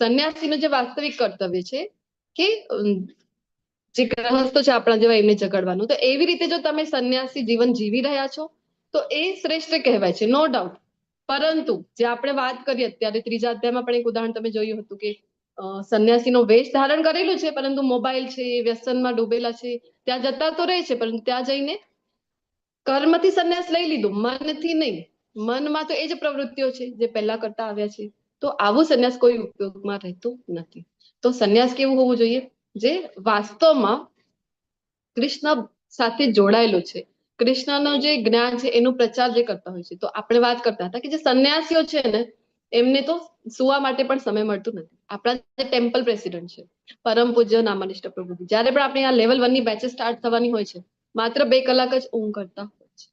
સંન્યાસીનું જે વાસ્તવિક કર્તવ્ય છે કે જે ગ્રહસ્થો છે આપણા જેવા, એમને જગાડવાનું. તો એવી રીતે જો તમે સંન્યાસી જીવન જીવી રહ્યા છો તો એ શ્રેષ્ઠ કહેવાય છે, નો ડાઉટ. પરંતુ જે આપણે વાત કરી અત્યારે ત્રીજા અધ્યાયમાં પણ એક ઉદાહરણ તમે જોયું હતું કે સંન્યાસીનો વેશ ધારણ કરેલું છે, પરંતુ મોબાઈલ છે, વ્યસનમાં ડૂબેલા છે, ત્યાં જતા તો રહે છે, પરંતુ ત્યાં જઈને કર્મથી સંન્યાસ લઈ લીધું, મનથી નહીં. મનમાં તો એ જ પ્રવૃત્તિઓ છે જે પહેલા કરતા આવ્યા છે. તો આવું સંન્યાસ કોઈ ઉપયોગમાં રહેતું નથી. તો સંન્યાસ કેવું હોવું જોઈએ? જે વાસ્તવમાં કૃષ્ણ સાથે જોડાયેલું છે, કૃષ્ણનો જે જ્ઞાન છે એનો પ્રચાર જે કરતા હોય છે. તો આપણે વાત કરતા હતા કે જે સંન્યાસીઓ છે ને, એમને તો સુવા માટે પણ સમય મળતું નથી. આપણા જે ટેમ્પલ પ્રેસિડેન્ટ છે પરમ પૂજ્ય નામાનિષ્ઠ પ્રભુજી, જ્યારે પણ આપણે આ લેવલ 1 ની બેચેસ સ્ટાર્ટ થવાની હોય છે, માત્ર 2 કલાક જ ઊંઘ કરતા હોય છે.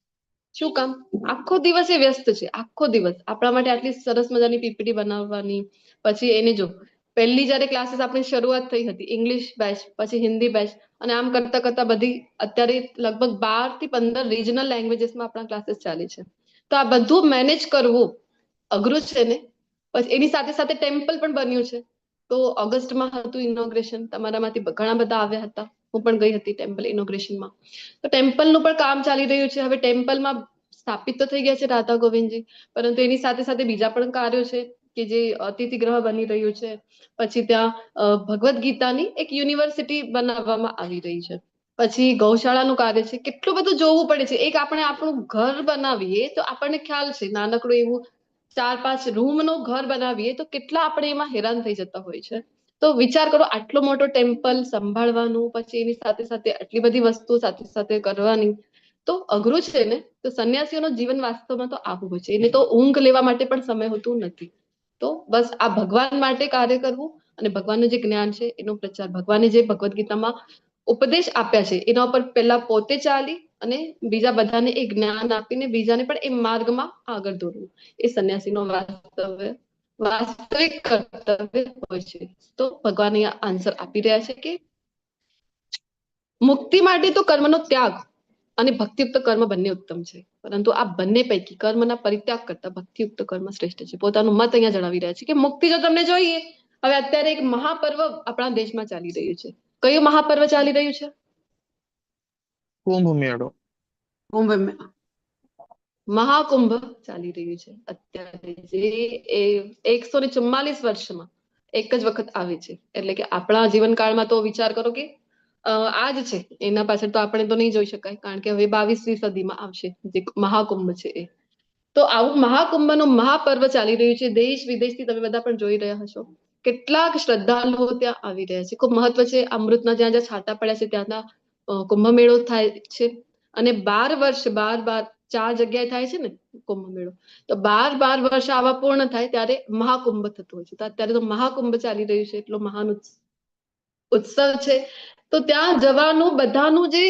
શું કામ? આખો દિવસ એ વ્યસ્ત છે, આખો દિવસ આપણા માટે આટલી સરસ મજાની પીપીટી બનાવવાની. પછી એને જો પહેલી જયારે ક્લાસીસ આપણી શરૂઆત થઈ હતી, ઇંગ્લિશ બેચ, પછી હિન્દી બેચ, અને આમ કરતા કરતા બધી અત્યારે લગભગ 12 થી 15 રિજનલ લેંગ્વેજીસમાં આપણા ક્લાસીસ ચાલે છે. તો આ બધું મેનેજ કરવું અઘરું છે ને. પછી એની સાથે સાથે ટેમ્પલ પણ બન્યું છે. તો ઓગસ્ટમાં હતું ઇનોગ્રેશન, તમારામાંથી ઘણા બધા આવ્યા હતા, હું પણ ગઈ હતી ટેમ્પલ ઇનોગ્રેશનમાં. તો ટેમ્પલનું પણ કામ ચાલી રહ્યું છે. હવે ટેમ્પલમાં સ્થાપિત તો થઈ ગયા છે રાધા ગોવિંદજી, પરંતુ એની સાથે સાથે બીજા પણ કાર્યો છે કે જે અતિથિ ગ્રહ બની રહ્યું છે. પછી ત્યાં ભગવદ્ ગીતાની એક યુનિવર્સિટી બનાવવામાં આવી રહી છે. પછી ગૌશાળાનું કાર્ય છે. કેટલું બધું જોવું પડે છે. એક આપણે આપણું ઘર બનાવીએ તો આપણને ખ્યાલ છે, નાનકડું એવું 4-5 રૂમનું ઘર બનાવીએ તો કેટલા આપણે એમાં હેરાન થઈ જતા હોય છે. તો વિચાર કરો, આટલો મોટો ટેમ્પલ સંભાળવાનું, પછી એની સાથે સાથે આટલી બધી વસ્તુ સાથે સાથે કરવાની, તો અઘરું છે ને. તો સંન્યાસીઓનું જીવન વાસ્તવમાં તો આવું હોય છે. એને તો ઊંઘ લેવા માટે પણ સમય હોતું નથી. તો બસ આ ભગવાન માટે કાર્ય કરવું અને ભગવાનનું જે જ્ઞાન છે એનો પ્રચાર, ભગવાને જે ભગવદ્ ગીતામાં ઉપદેશ આપ્યા છે એના ઉપર પહેલા પોતે ચાલી અને બીજા બધાને એ જ્ઞાન આપીને બીજાને પણ એ માર્ગમાં આગળ દોરવું, એ સંન્યાસીનો વાસ્તવિક કર્તવ્ય હોય છે. તો ભગવાન અહીંયા આન્સર આપી રહ્યા છે કે મુક્તિ માટે તો કર્મનો ત્યાગ અને ભક્તિયુક્ત કર્મ બંને ઉત્તમ છે, પરંતુ આ બંને પૈકી કર્મના પરિત્યાગ કરતા ભક્તિયુક્ત કર્મ શ્રેષ્ઠ છે. પોતાનું મત અહીંયા જણાવી રહ્યા છે કે મુક્તિ જો તમને જોઈએ, હવે અત્યારે એક મહાપર્વ આપણા દેશમાં ચાલી રહ્યું છે. કયું મહાપર્વ ચાલી રહ્યું છે? કુંભ મેળો. કુંભ મેળો. મહાકુંભ ચાલી રહ્યું છે અત્યારે, જે 144 વર્ષમાં એક જ વખત આવે છે. એટલે કે આપણા જીવનકાળમાં તો વિચાર કરો કે આ જ છે, એના પાછળ તો આપણે તો નહીં જોઈ શકાય, કારણ કે હવે 22મી સદીમાં આવશે જે મહાકુંભ છે એ. તો આવું મહાકુંભનું મહાપર્વ ચાલી રહ્યું છે. દેશ વિદેશથી તમે બધા પણ જોઈ રહ્યા હશો, કેટલાક શ્રદ્ધાળુઓ ત્યાં આવી રહ્યા છે. ખૂબ મહત્વ છે. અમૃતના જ્યાં જ્યાં છાંટા પડ્યા છે ત્યાંના કુંભ મેળો થાય છે. અને 12 વર્ષ 4 જગ્યાએ થાય છે ને કુંભ મેળો. તો 12 વર્ષ આવા પૂર્ણ થાય ત્યારે મહાકુંભ થતો હોય છે. તો અત્યારે તો મહાકુંભ ચાલી રહ્યું છે, એટલો મહાન ઉત્સવ છે. તો ત્યાં જવાનું બધાનું જે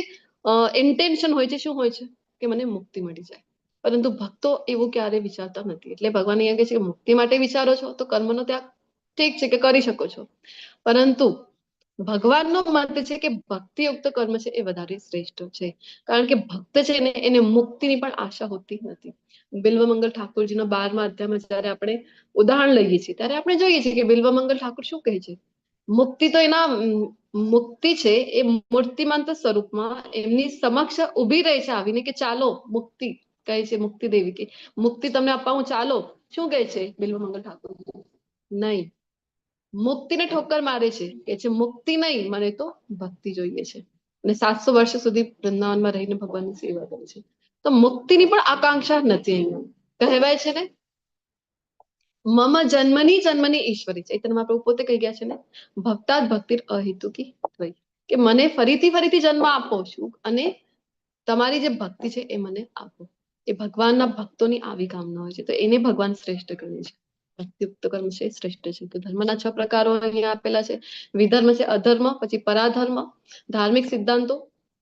ઇન્ટેન્શન હોય છે, શું હોય છે કે મને મુક્તિ મળી જાય. પરંતુ ભક્તો એવું ક્યારે વિચારતા નથી. એટલે ભગવાન અહીંયા કહે છે કે મુક્તિ માટે વિચારો છો તો કર્મનો ત્યાગ ઠીક છે કે કરી શકો છો, પરંતુ ભગવાનનો મત છે કે ભક્તિયુક્ત કર્મ છે એ વધારે શ્રેષ્ઠ છે. કારણ કે ભક્ત છે ને એને મુક્તિની પણ આશા હોતી નથી. બિલ્વમંગલ ઠાકોરજીનો 12મા અધ્યાયમાં જયારે આપણે ઉદાહરણ લઈએ છીએ ત્યારે આપણે જોઈએ છીએ કે બિલ્વમંગલ ઠાકોર શું કહે છે? મુક્તિ તો એના મુક્તિ છે એ મૂર્તિમંત સ્વરૂપમાં એમની સમક્ષ ઉભી રહે છે આવીને કે ચાલો મુક્તિ, કહે છે મુક્તિ દેવી કે મુક્તિ તમને અપાવું, ચાલો. શું કહે છે બિલ્વમંગલ ઠાકોર? નહીં, મુક્તિને ઠોકર મારે છે, કે છે મુક્તિ નહીં, મને તો ભક્તિ જોઈએ છે. અને 700 વર્ષ સુધી વૃંદાવનમાં રહીને ભગવાનની સેવા કરે છે. તો મુક્તિની પણ આકાંક્ષા નથી. અહીંયા કહેવાય છે ને, મમ જન્મની જન્મની ઈશ્વરી, ચૈતન્ય મહાપ્રભુ પોતે કહી ગયા છે ને, ભક્તાદ ભક્તિર અહેતુકી દ્વૈ. કે મને ફરીથી જન્મ આપો છું અને તમારી જે ભક્તિ છે એ મને આપો. એ ભગવાનના ભક્તોની આવી કામના હોય છે, તો એને ભગવાન શ્રેષ્ઠ ગણે છે. ભક્તિયુક્ત કર્મ છે શ્રેષ્ઠ છે. તો ધર્મના 6 પ્રકારો અહીંયા આપેલા છે. વિધર્મ છે અધર્મ, પછી પરાધર્મ, ધાર્મિક સિદ્ધાંતો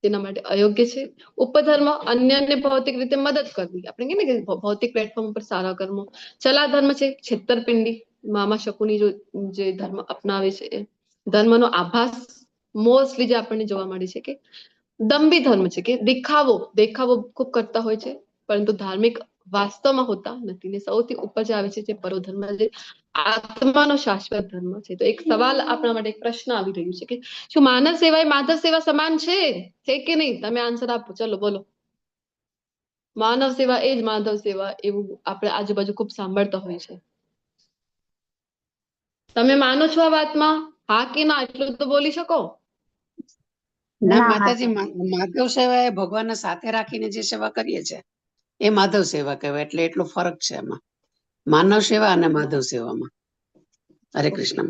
તેના માટે અયોગ્ય છે. ઉપધર્મ અન્યને ભૌતિક રીતે મદદ કરવી, આપણે કહીએ ને કે ભૌતિક પ્લેટફોર્મ પર સારા કર્મો. ચલાધર્મ છે છેતરપિંડી, મામા શકુની જે ધર્મ અપનાવે છે એ. ધર્મનો આભાસ મોસ્ટલી જે આપણને જોવા મળે છે કે દંભી ધર્મ છે, કે દેખાવો ખૂબ કરતા હોય છે, પરંતુ ધાર્મિક વાસ્તવમાં હોતા નથી. ને સૌથી ઉપર જે આવે છે જે પરોધર્મ, જે આત્માનો શાશ્વત ધર્મ છે. તો એક સવાલ આપણા માટે, એક પ્રશ્ન આવી રહ્યું છે કે શું માનવ સેવા એ માધવ સેવા સમાન છે કે નહીં? તમે આન્સર આપો, ચલો બોલો. માનવ સેવા એ જ માધવ સેવા, એવું આપણે આજુબાજુ ખૂબ સાંભળતા હોય છે. તમે માનો છો આ વાતમાં? હા કે ના એટલું તો બોલી શકો. ના ના, માતાજી, માધવ સેવા એ ભગવાનને સાથે રાખીને જે સેવા કરીએ છે એ માધવ સેવા કહેવાય. એટલે એટલો ફરક છે એમાં, માનવ સેવા અને માધવ સેવામાં. હરે કૃષ્ણ.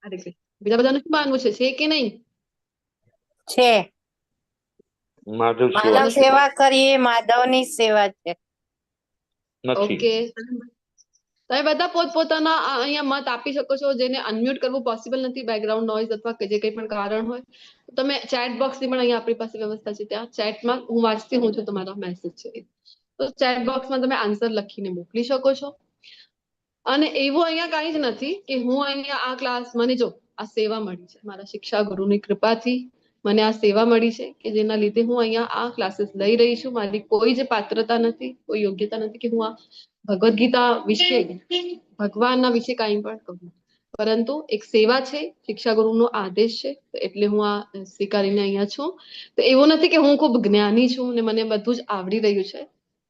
હરે કૃષ્ણ. બીજા બધાનું શું માનવું છે કે નહીં? છે. માધવ માનવ સેવા છે. સેવા કરીએ, માધવની સેવા છે. નથી. ઓકે, તમે બધા પોતપોતાના અહીંયા મત આપી શકો છો. જેને અનમ્યુટ કરવું પોસિબલ નથી, બેકગ્રાઉન્ડ નોઇઝ અથવા કે જે કંઈ પણ કારણ હોય, તમે ચેટ બોક્સની પણ અહીંયા આપણી પાસે વ્યવસ્થા છે. ત્યાં ચેટમાં હું વાંચતી હું છું તમારા મેસેજ છે, તો ચેટ બોક્સમાં તમે આન્સર લખીને મોકલી શકો છો. અને એવું અહીંયા કાંઈ જ નથી કે હું અહીંયા આ ક્લાસ, મને જો આ સેવા મળી છે મારા શિક્ષા ગુરુની કૃપાથી, મને આ સેવા મળી છે કે જેના લીધે હું અહીંયા આ ક્લાસીસ લઈ રહી છું. મારી કોઈ જ પાત્રતા નથી, કોઈ યોગ્યતા નથી કે હું આ ભગવદ ગીતા વિશે, ભગવાનના વિશે કાંઈ પણ કહું, પરંતુ એક સેવા છે, શિક્ષા ગુરુનો આદેશ છે, એટલે હું આ સ્વીકારીને અહીંયા છું. તો એવું નથી કે હું ખૂબ જ્ઞાની છું ને મને બધું જ આવડી રહ્યું છે.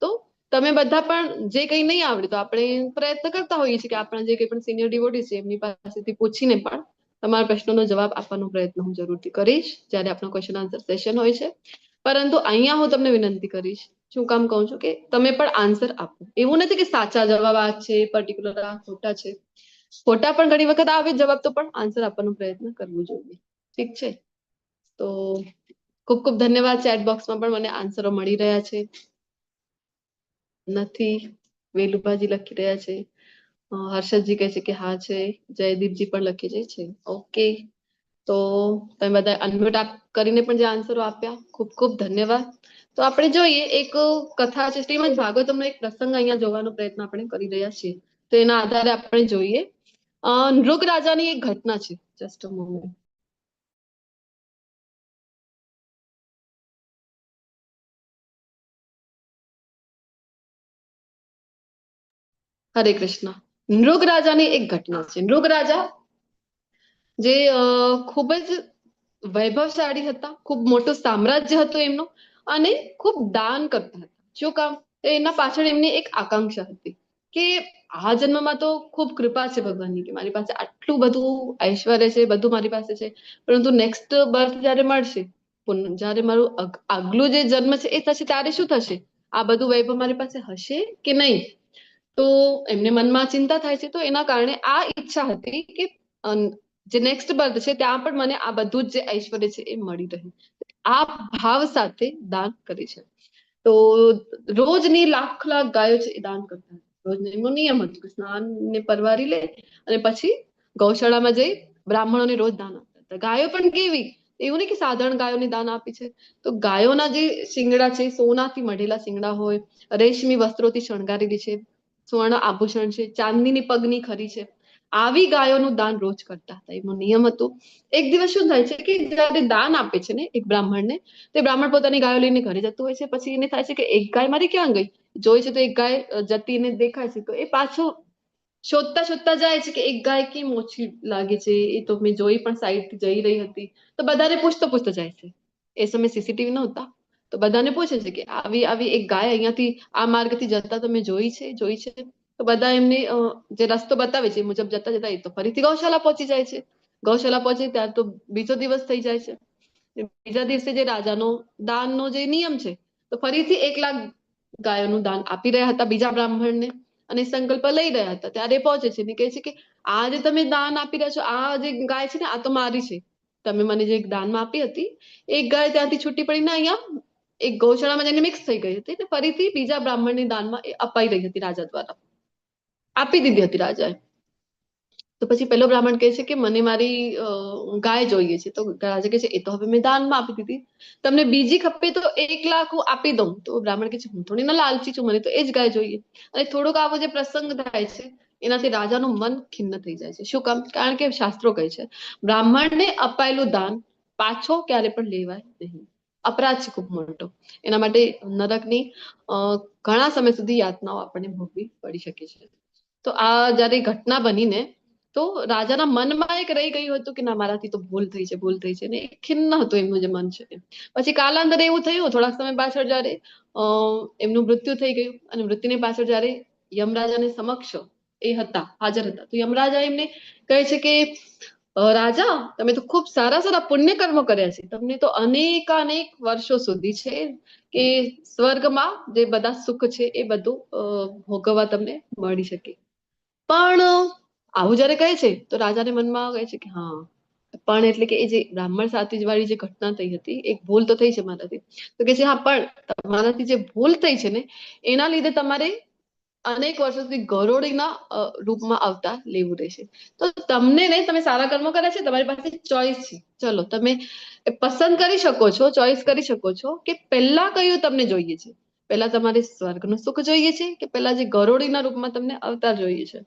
તો તમે બધા પણ જે કંઈ નહીં આવડે તો આપણે પ્રયત્ન કરતા હોઈએ છીએ કે આપણા જે કંઈ પણ સિનિયર ડિવોટીઝ છે એમની પાસેથી પૂછીને પણ તમારા પ્રશ્નોનો જવાબ આપવાનો પ્રયત્ન હું જરૂરથી કરીશ જ્યારે આપણો ક્વેશ્ચન આન્સર સેશન હોય છે. પરંતુ અહીંયા હું તમને વિનંતી કરીશ, શું કામ કહું છું કે તમે પણ આન્સર આપો. એવું નથી કે સાચા જવાબ આ છે, પર્ટિક્યુલર આ ખોટા છે. ખોટા પણ ઘણી વખત આવે જવાબ, તો પણ આન્સર આપવાનો પ્રયત્ન કરવો જોઈએ. ઠીક છે? તો ખૂબ ખૂબ ધન્યવાદ. ચેટ બોક્સમાં પણ મને આન્સરો મળી રહ્યા છે. નથી, વેલુભાજી લખી રહ્યા છે, હર્ષદજી કહે છે કે હા છે, જયદીપજી પણ લખી છે. ઓકે, તો તમે બધા અનમ્યુટ કરીને પણ જે આન્સરો આપ્યા, ખૂબ ખૂબ ધન્યવાદ. તો આપણે જોઈએ, એક કથા છે, શ્રીમદ ભાગવતમનો એક પ્રસંગ અહીંયા જોવાનો પ્રયત્ન આપણે કરી રહ્યા છીએ. તો એના આધારે આપણે જોઈએ, નૃગ રાજાની એક ઘટના છે. Just a moment. હરે કૃષ્ણ. નૃગ રાજાની એક ઘટના છે. નૃગ રાજા જે ખૂબ જ વૈભવશાળી હતા, ખૂબ મોટું સામ્રાજ્ય હતું એમનું, અને ખૂબ દાન કરતા હતા. શું કામ? તો એના પાછળ એમની એક આકાંક્ષા હતી કે આ જન્મમાં તો ખૂબ કૃપા છે ભગવાનની કે મારી પાસે આટલું બધું ઐશ્વર્ય છે, બધું મારી પાસે છે, પરંતુ નેક્સ્ટ બર્થ જ્યારે મળશે, જ્યારે મારું આગલું જે જન્મ છે એ થશે, ત્યારે શું થશે? આ બધું વૈભવ મારી પાસે હશે કે નહીં? તો એમને મનમાં ચિંતા થાય છે. તો એના કારણે આ ઈચ્છા હતી કે જે નેક્સ્ટ બર્થ છે ત્યાં પણ મને આ બધું જ જે ઐશ્વર્ય છે એ મળી રહે. આ ભાવ સાથે દાન કરે છે. તો રોજની લાખ ગાયો છે એ દાન કરતા. રોજનો એમનો નિયમ હતો કે સ્નાન ને પરવારી લે અને પછી ગૌશાળામાં જઈ બ્રાહ્મણોને રોજ દાન આપતા હતા. ગાયો પણ કેવી, એવું નહીં કે સાધારણ ગાયોને દાન આપી છે. તો ગાયોના જે શિંગડા છે, સોનાથી મઢેલા શિંગડા હોય, રેશમી વસ્ત્રોથી શણગારેલી છે, સ્વર્ણ આભૂષણ છે, ચાંદીની પગની ખરી છે, આવી ગાયોનું દાન રોજ કરતા હતા. એનો નિયમ હતો. એક દિવસ શું થાય છે કે જયારે દાન આપે છે ને એક બ્રાહ્મણને, તે બ્રાહ્મણ પોતાની ગાયો લઈને ઘરે જતું હોય છે. પછી એને થાય છે કે એક ગાય મારી ક્યાં ગઈ? જોઈ છે તો એક ગાય જતી એને દેખાય છે. તો એ પાછું શોધતા જાય છે કે એક ગાય કેમ ઓછી લાગે છે, એ તો મેં જોઈ પણ સાઈડથી જઈ રહી હતી. તો બધાને પૂછતો જાય છે. એ સમયે સીસીટીવી નહોતા, તો બધાને પૂછે છે કે આવી એક ગાય અહીંયાથી આ માર્ગથી જતા તમે જોઈ છે? તો બધા એમને જે રસ્તો બતાવે છે એ મુજબ જતા એ તો ફરીથી ગૌશાળા પહોંચી જાય છે. ગૌશાળા પહોંચે ત્યારે તો બીજો દિવસ થઈ જાય છે. બીજા દિવસે જે રાજાનો દાનનો જે નિયમ છે, તો ફરીથી 1 લાખ ગાયોનું દાન આપી રહ્યા હતા બીજા બ્રાહ્મણને, અને સંકલ્પ લઈ રહ્યા હતા. ત્યારે પહોંચે છે ને કહે છે કે આ જે તમે દાન આપી રહ્યા છો, આ જે ગાય છે ને આ તો મારી છે, તમે મને જે દાનમાં આપી હતી, એક ગાય ત્યાંથી છૂટી પડીને અહીંયા એક ગૌશાળામાં જઈને મિક્સ થઈ ગઈ હતી, ને ફરીથી બીજા બ્રાહ્મણની દાનમાં એ અપાઈ રહી હતી રાજા દ્વારા, આપી દીધી હતી રાજાએ. તો પછી પેલો બ્રાહ્મણ કહે છે કે મને મારી ગાય જોઈએ છે. તો રાજા કહે છે એ તો હવે મેં દાનમાં આપી દીધી, તમને બીજી ખપે તો 1 લાખ હું આપી દઉં. તો બ્રાહ્મણ કહે છે હું થોડી ના લાલચી છું, મને તો એ જ ગાય જોઈએ. અને થોડોક આવો જે પ્રસંગ થાય છે એનાથી રાજાનું મન ખિન્ન થઈ જાય છે. શું કામ? કારણ કે શાસ્ત્રો કહે છે બ્રાહ્મણને અપાયેલું દાન પાછો ક્યારે પણ લેવાય નહીં. અપરાધ છે ખૂબ મોટો. એના માટે નરકની ઘણા સમય સુધી યાતનાઓ આપણને ભોગવી પડી શકે છે. તો આ જયારે ઘટના બનીને તો રાજાના મનમાં એક રહી ગયું હતું કે ના, મારાથી તો ભૂલ થઈ છે, ભૂલ થઈ છે, ને ખિન્ન હતું એમનું જે મન છે. પછી કાલાંતરે એવું થયું, થોડાક સમય પાછળ જયારે એમનું મૃત્યુ થઈ ગયું, અને મૃત્યુની પાછળ જયારે યમરાજાને સમક્ષ એ હતા, હાજર હતા, તો યમરાજા એમને કહે છે કે રાજા, તમે તો ખૂબ સારા સારા પુણ્ય કર્મો કર્યા છે, તમને તો અનેક વર્ષો સુધી છે કે સ્વર્ગમાં જે બધા સુખ છે એ બધું ભોગવવા તમને મળી શકે. પણ આવું જયારે કહે છે તો રાજાને મનમાં કહે છે કે હા, પણ એટલે કે એ જે બ્રાહ્મણ સાથે વાળી જે ઘટના થઈ હતી, એક ભૂલ તો થઈ છે મારાથી. તો કે છે હા, પણ તમારાથી જે ભૂલ થઈ છે ને એના લીધે તમારે અનેક વર્ષો સુધી ગરોળીના રૂપમાં અવતાર લેવું રહેશે. તો તમને નહીં, તમે સારા કર્મો કર્યા છે, તમારી પાસે ચોઈસ છે. ચલો, તમે પસંદ કરી શકો છો, ચોઈસ કરી શકો છો કે પહેલા કયું તમને જોઈએ છે. પહેલા તમારે સ્વર્ગનું સુખ જોઈએ છે કે પહેલા જે ગરોળીના રૂપમાં તમને અવતાર જોઈએ છે?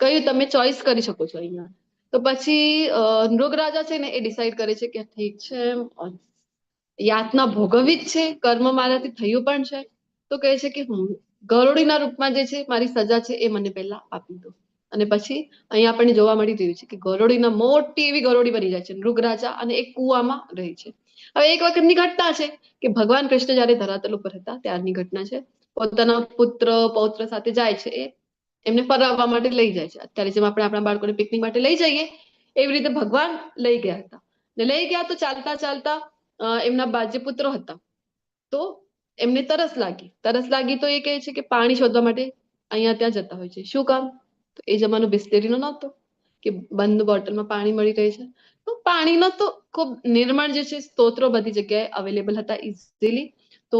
કયું તમે ચોઈસ કરી શકો છો અહીંયા. તો પછી નૃગ રાજા છે ને એ ડિસાઈડ કરે છે કે ઠીક છે, યાતના ભોગવવી જ છે, કર્મ મારાથી થયું પણ છે, તો કહે છે કે હું ગરોળીના રૂપમાં જે છે મારી સજા છે એ મને પહેલા આપી દો. અને પછી અહીંયા આપણને જોવા મળી રહ્યું છે કે ગરોળીના મોટી એવી ગરોળી બની જાય છે નૃગ રાજા, અને એક કુવામાં રહે છે. હવે એક વખતની ઘટના છે કે ભગવાન કૃષ્ણ જયારે ધરાતલ ઉપર હતા ત્યારની ઘટના છે. પોતાના પુત્ર પૌત્ર સાથે જાય છે, એ એમને ફરાવવા માટે લઈ જાય છે. અત્યારે જેમ આપણે આપણા બાળકોને પિકનિક માટે લઈ જઈએ એવી રીતે ભગવાન લઈ ગયા હતા. ને લઈ ગયા તો ચાલતા ચાલતા એમના જે પુત્રો હતા તો એમને તરસ લાગી તો એ કહે છે કે પાણી શોધવા માટે અહીંયા ત્યાં જતા હોય છે. શું કામ? તો એ જમાનો બિસ્લેરીનો નહોતો કે બંધ બોટલમાં પાણી મળી રહે છે. તો પાણીનો તો ખૂબ નિર્મળ જે છે સ્ત્રોતો બધી જગ્યાએ અવેલેબલ હતા ઇઝીલી. તો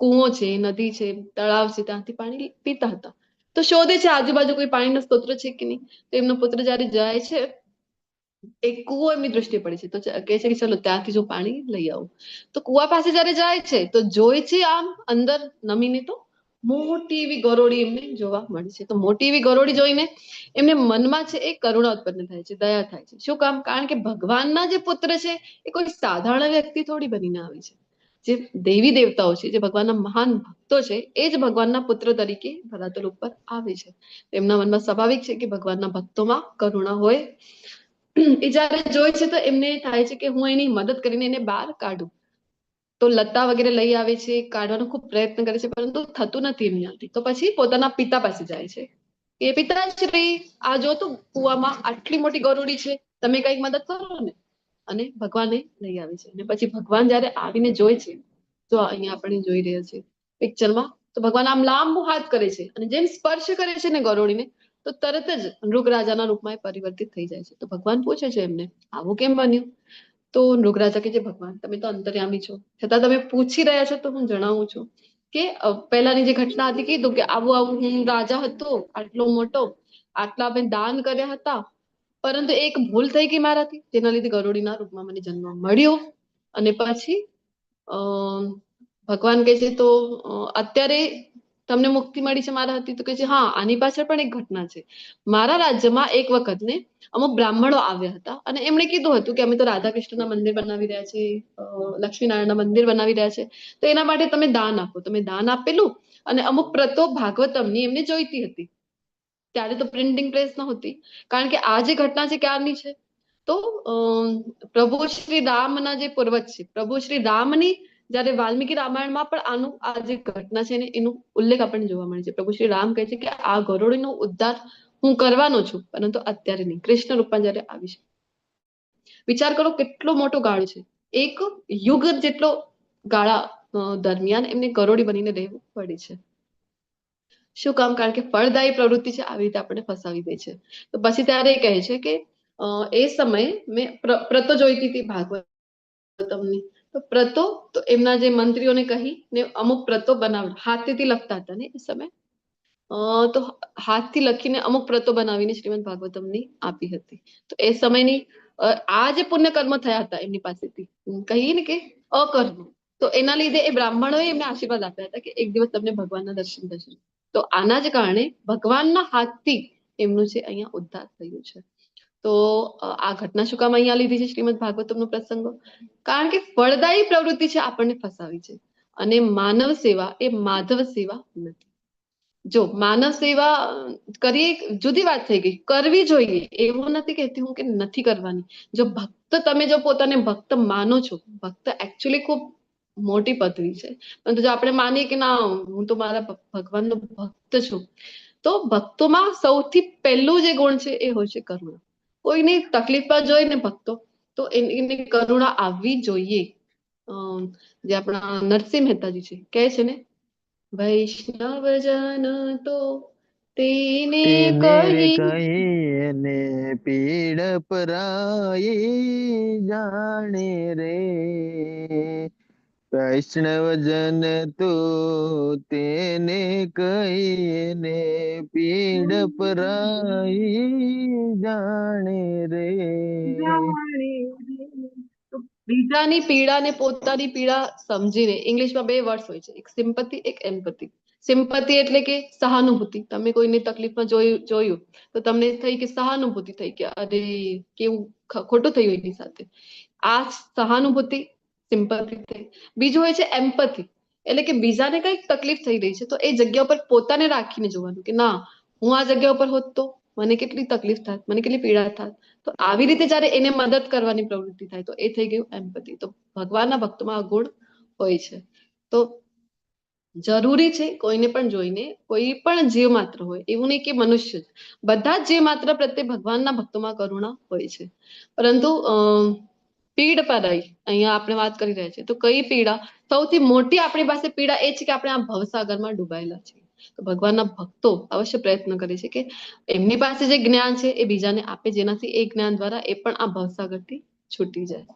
કુવો છે, નદી છે, તળાવ છે, ત્યાંથી પાણી પીતા હતા. તો શોધે છે આજુબાજુ કોઈ પાણીનો સ્ત્રોત છે કે નહીં. તો એમનો પુત્ર જયારે જાય છે, એક કુવો એમની દ્રષ્ટિએ પડે છે, તો કહે છે કે ચલો ત્યાંથી જો પાણી લઈ આવું. તો કુવા પાસે જયારે જાય છે તો જોઈ છે આમ અંદર નમીને તો મોટી એવી ગરોળી એમને જોવા મળે છે. તો મોટી એવી ગરોળી જોઈને એમને મનમાં છે એ કરુણા ઉત્પન્ન થાય છે, દયા થાય છે. શું કામ? કારણ કે ભગવાનના જે પુત્ર છે એ કોઈ સાધારણ વ્યક્તિ થોડી બનીને આવે છે. જે દેવી દેવતાઓ છે, જે ભગવાનના મહાન ભક્તો છે, એ જ ભગવાનના પુત્ર તરીકે ધરાતલ ઉપર આવે છે. એમના મનમાં સ્વાભાવિક છે કે ભગવાનના ભક્તોમાં કરુણા હોય. એ જયારે જોઈ છે તો એમને થાય છે કે હું એની મદદ કરીને એને બહાર કાઢું. તો લતા વગેરે લઈ આવે છે, કાઢવાનો ખૂબ પ્રયત્ન કરે છે, પરંતુ થતું નથી એમનાથી. તો પછી પોતાના પિતા પાસે જાય છે કે પિતાશ્રી, આ જો તો કુવામાં આટલી મોટી ગરોળી છે, તમે કઈક મદદ કરો ને. અને ભગવાને લઈ આવે છે. અને પછી ભગવાન જયારે આવીને જોઈ છે, તો અહીંયા આપણે જોઈ રહ્યા છીએ પિક્ચરમાં, તો ભગવાન આમ લાંબુ હાથ કરે છે અને જેમ સ્પર્શ કરે છે ને ગરોળીને, તો તરત જ નૃગ રાજાના રૂપમાં એ પરિવર્તિત થઈ જાય છે. તો ભગવાન પૂછે છે એમને આવું કેમ બન્યું? તો નૃગ રાજા કે છે ભગવાન, તમે તો અંતર્યામી છો, છતાં તમે પૂછી રહ્યા છો તો હું જણાવું છું કે પહેલાની જે ઘટના હતી કીધું કે આવું હું રાજા હતો આટલો મોટો, આટલા મેં દાન કર્યા હતા, પરંતુ એક ભૂલ થઈ ગઈ મારાથી, જેના લીધે ગરોળીના રૂપમાં મને જન્મ મળ્યો. અને પછી ભગવાન કહે છે તો અત્યારે તમને મુક્તિ મળી છે મારા હતી? તો કહે છે હા, આની પાછળ પણ એક ઘટના છે. મારા રાજ્યમાં એક વખત ને અમુક બ્રાહ્મણો આવ્યા હતા અને એમણે કીધું હતું કે અમે તો રાધા કૃષ્ણના મંદિર બનાવી રહ્યા છે, લક્ષ્મીનારાયણના મંદિર બનાવી રહ્યા છે, તો એના માટે તમે દાન આપો. તમે દાન આપેલું અને અમુક પ્રતો ભાગવતમની એમને જોઈતી હતી. ત્યારે તો પ્રિન્ટિંગ પ્રેસ નહોતી, કારણ કે આ જે ઘટના છે ક્યારની છે? તો પ્રભુ શ્રી રામના જે પૂર્વજ છે, પ્રભુ શ્રી રામની જયારે વાલ્મીકી રામાયણમાં પણ આનું આ જે ઘટના છે ને એનો ઉલ્લેખ આપણને જોવા મળે છે. પ્રભુ શ્રી રામ કહે છે કે આ ગરોળીનો ઉદ્ધાર હું કરવાનો છું, પરંતુ અત્યારે નહીં, કૃષ્ણ રૂપમાં જયારે આવી છે. વિચાર કરો કેટલો મોટો ગાળો છે. એક યુગ જેટલો ગાળા દરમિયાન એમને ગરોળી બનીને રહેવું પડે છે. શું કામ? કારણ કે ફળદાયી પ્રવૃત્તિ છે આવી રીતે આપણને ફસાવી દે છે. તો પછી ત્યારે એ કહે છે કે એ સમયે મેં પ્રતો જોઈતી હતી ભાગવતમની. તો પ્રતો તો એમના જે મંત્રીઓને કહી ને અમુક પ્રતો બનાવ હાથેથી લખતા હતા ને એ સમયે. તો હાથથી લખીને અમુક પ્રતો બનાવીને શ્રીમદ ભાગવતમની આપી હતી. તો એ સમયની આ જે પુણ્ય કર્મ થયા હતા એમની પાસેથી કહીએ ને કે અકર્મ, તો એના લીધે એ બ્રાહ્મણોએ એમને આશીર્વાદ આપ્યા હતા કે એક દિવસ તમને ભગવાનના દર્શન થશે. તો આના જ કારણે ભગવાનના હાથથી એમનું છે અહીંયા ઉદ્ધાર થયું છે. તો આ ઘટના શું કામ અહીંયા લીધી છે શ્રીમદ ભાગવતમનો પ્રસંગો? કારણ કે ફળદાયી પ્રવૃત્તિ છે આપણને ફસાવી છે, અને માનવ સેવા એ માધવ સેવા નથી. જો માનવ સેવા કરીએ જુદી વાત થઈ ગઈ, કરવી જોઈએ એવું નથી કહેતી હું કે નથી કરવાની. જો ભક્ત તમે જો પોતાને ભક્ત માનો છો, ભક્ત એકચ્યુઅલી ખૂબ મોટી પદવી છે, પરંતુ જો આપણે માનીએ કે ના હું તો મારા ભગવાનનો ભક્ત છું, તો ભક્તોમાં સૌથી પહેલું જે ગુણ છે એ હોય છે કરુણા. કોઈની તકલીફમાં જોઈને ભક્તો તો એની કરુણા આવવી જોઈએ. જે આપણા નરસિંહ મહેતાજી છે કહે છે ને, વૈષ્ણવજન તો તેને કહીને પીડ પરાઈ જાણે રે, વૈષ્ણવજન તો તેને કહીને પીડ પરાઈ જાણે રે. બીજાની પીડા ને પોતાની પીડા સમજીને, ઇંગ્લિશમાં 2 વર્ડ્સ હોય છે, એક સિમ્પથી એક એમ્પથી. સિમ્પથી એટલે કે સહાનુભૂતિ. તમે કોઈની તકલીફમાં જોયું તો તમને થઈ કે સહાનુભૂતિ થઈ કે અરે કેવું ખોટું થયું એની સાથે, આ સહાનુભૂતિ સિમ્પથી થઈ. બીજું હોય છે એમ્પથી, એટલે કે બીજાને કઈક તકલીફ થઈ રહી છે તો એ જગ્યા ઉપર પોતાને રાખીને જોવાનું કે ના હું આ જગ્યા ઉપર હોત તો મને કેટલી તકલીફ થાત, મને કેટલી પીડા થાત. તો આવી રીતે જયારે એને મદદ કરવાની પ્રવૃત્તિ થાય તો એ થઈ ગયું એમ્પથી. તો ભગવાનના ભક્તોમાં આ ગુણ હોય છે. તો જરૂરી છે કોઈને પણ જોઈને, કોઈ પણ જીવ માત્ર હોય એવું નહીં કે મનુષ્ય, બધા જ જીવ માત્ર પ્રત્યે ભગવાનના ભક્તોમાં કરુણા હોય છે. પરંતુ પીડ પરાઈ અહીંયા આપણે વાત કરી રહ્યા છીએ, તો કઈ પીડા? સૌથી મોટી આપણી પાસે પીડા એ છે કે આપણે આ ભવસાગરમાં ડૂબાયેલા છીએ. તો ભગવાનના ભક્તો અવશ્ય પ્રયત્ન કરે છે કે એમની પાસે જે જ્ઞાન છે એ બીજાને આપે, જેનાથી એ જ્ઞાન દ્વારા એ પણ આ ભવસાગરથી છૂટી જાય.